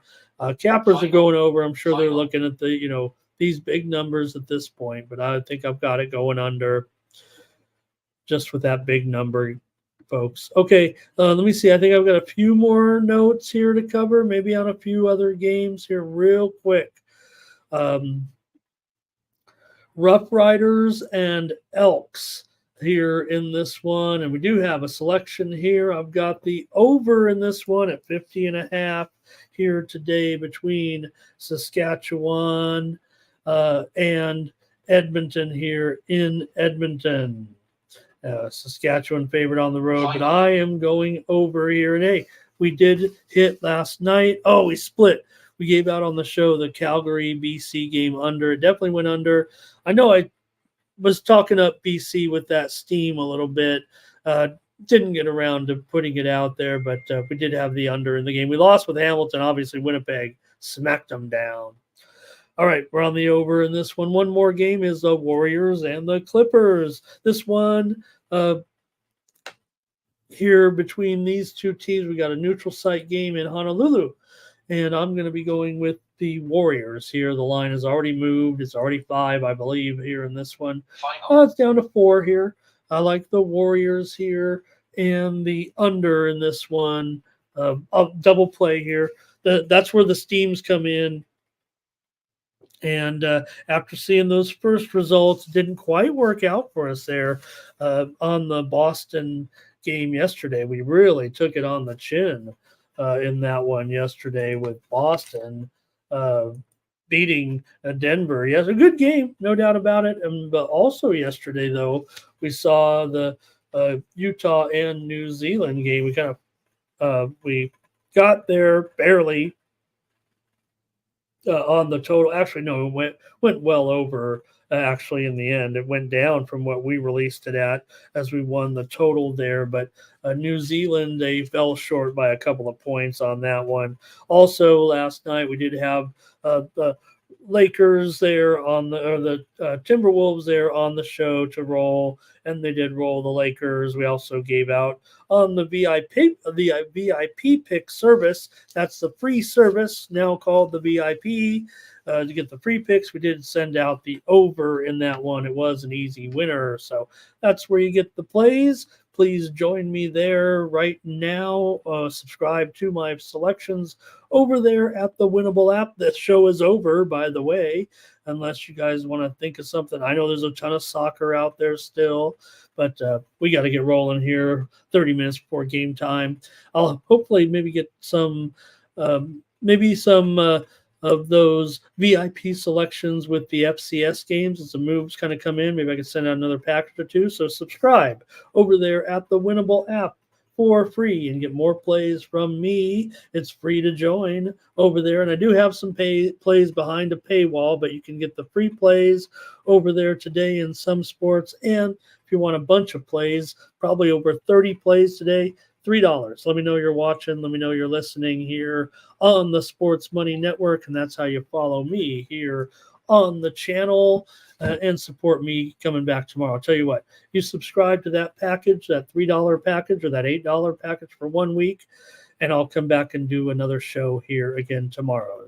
Cappers are going over. I'm sure they're looking at the, these big numbers at this point, but I think I've got it going under just with that big number, folks. Okay, let me see. I think I've got a few more notes here to cover, maybe on a few other games here real quick. Rough Riders and Elks here in this one, and we do have a selection here. I've got the over in this one at 50.5 here today between Saskatchewan and Edmonton here in Edmonton. Saskatchewan favored on the road, but I am going over here. And hey, we did hit last night. Oh, we split. We gave out on the show the Calgary BC game under. It definitely went under. I know I was talking up BC with that steam a little bit. Didn't get around to putting it out there, but we did have the under in the game. We lost with Hamilton. Obviously, Winnipeg smacked them down. All right, we're on the over in this one. One more game is the Warriors and the Clippers. This one here between these two teams, we got a neutral site game in Honolulu, and I'm going to be going with the Warriors here. The line has already moved. It's already 5, I believe, here in this one. It's down to 4 here. I like the Warriors here and the under in this one. I'll double play here. That's where the steams come in. And after seeing those first results, didn't quite work out for us there on the Boston game yesterday. We really took it on the chin in that one yesterday with Boston beating Denver. Yes, a good game, no doubt about it. But also yesterday, though, we saw the Utah and New Zealand game. We kind of we got there barely. On the total, actually, no, it went well over. Actually, in the end, it went down from what we released it at as we won the total there. But New Zealand, they fell short by a couple of points on that one. Also, last night we did have the Lakers there on the Timberwolves there on the show to roll, and they did roll the Lakers. We also gave out on the VIP pick service. That's the free service now called the VIP. To get the free picks, we did send out the over in that one. It was an easy winner, so that's where you get the plays. Please join me there right now. Subscribe to my selections over there at the Winnable app. This show is over, by the way, unless you guys want to think of something. I know there's a ton of soccer out there still, but we got to get rolling here 30 minutes before game time. I'll hopefully maybe get some of those VIP selections with the FCS games as the moves kind of come in. Maybe I can send out another package or two. So subscribe over there at the Winnable app for free and get more plays from me. It's free to join over there. And I do have some plays behind a paywall, but you can get the free plays over there today in some sports. And if you want a bunch of plays, probably over 30 plays today, $3. Let me know you're watching. Let me know you're listening here on the Sports Money Network. And that's how you follow me here on the channel and support me coming back tomorrow. I'll tell you what, you subscribe to that package, that $3 package or that $8 package for 1 week, and I'll come back and do another show here again tomorrow.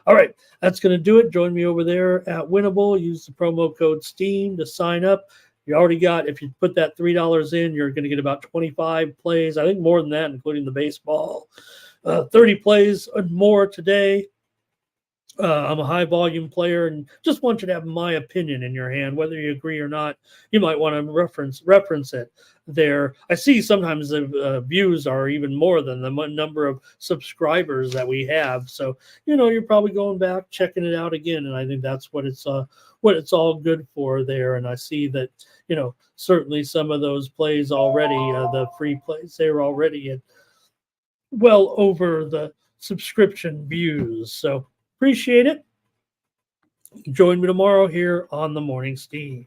All right, that's going to do it. Join me over there at Winnable. Use the promo code STEAM to sign up. You already got, if you put that $3 in, you're going to get about 25 plays. I think more than that, including the baseball. 30 plays and more today. I'm a high volume player and just want you to have my opinion in your hand, whether you agree or not. You might want to reference it there. I see sometimes the views are even more than the number of subscribers that we have. So, you're probably going back, checking it out again. And I think that's what it's all good for there. And I see that, certainly some of those plays already, the free plays, they're already at well over the subscription views. So, appreciate it. Join me tomorrow here on the Morning Steam.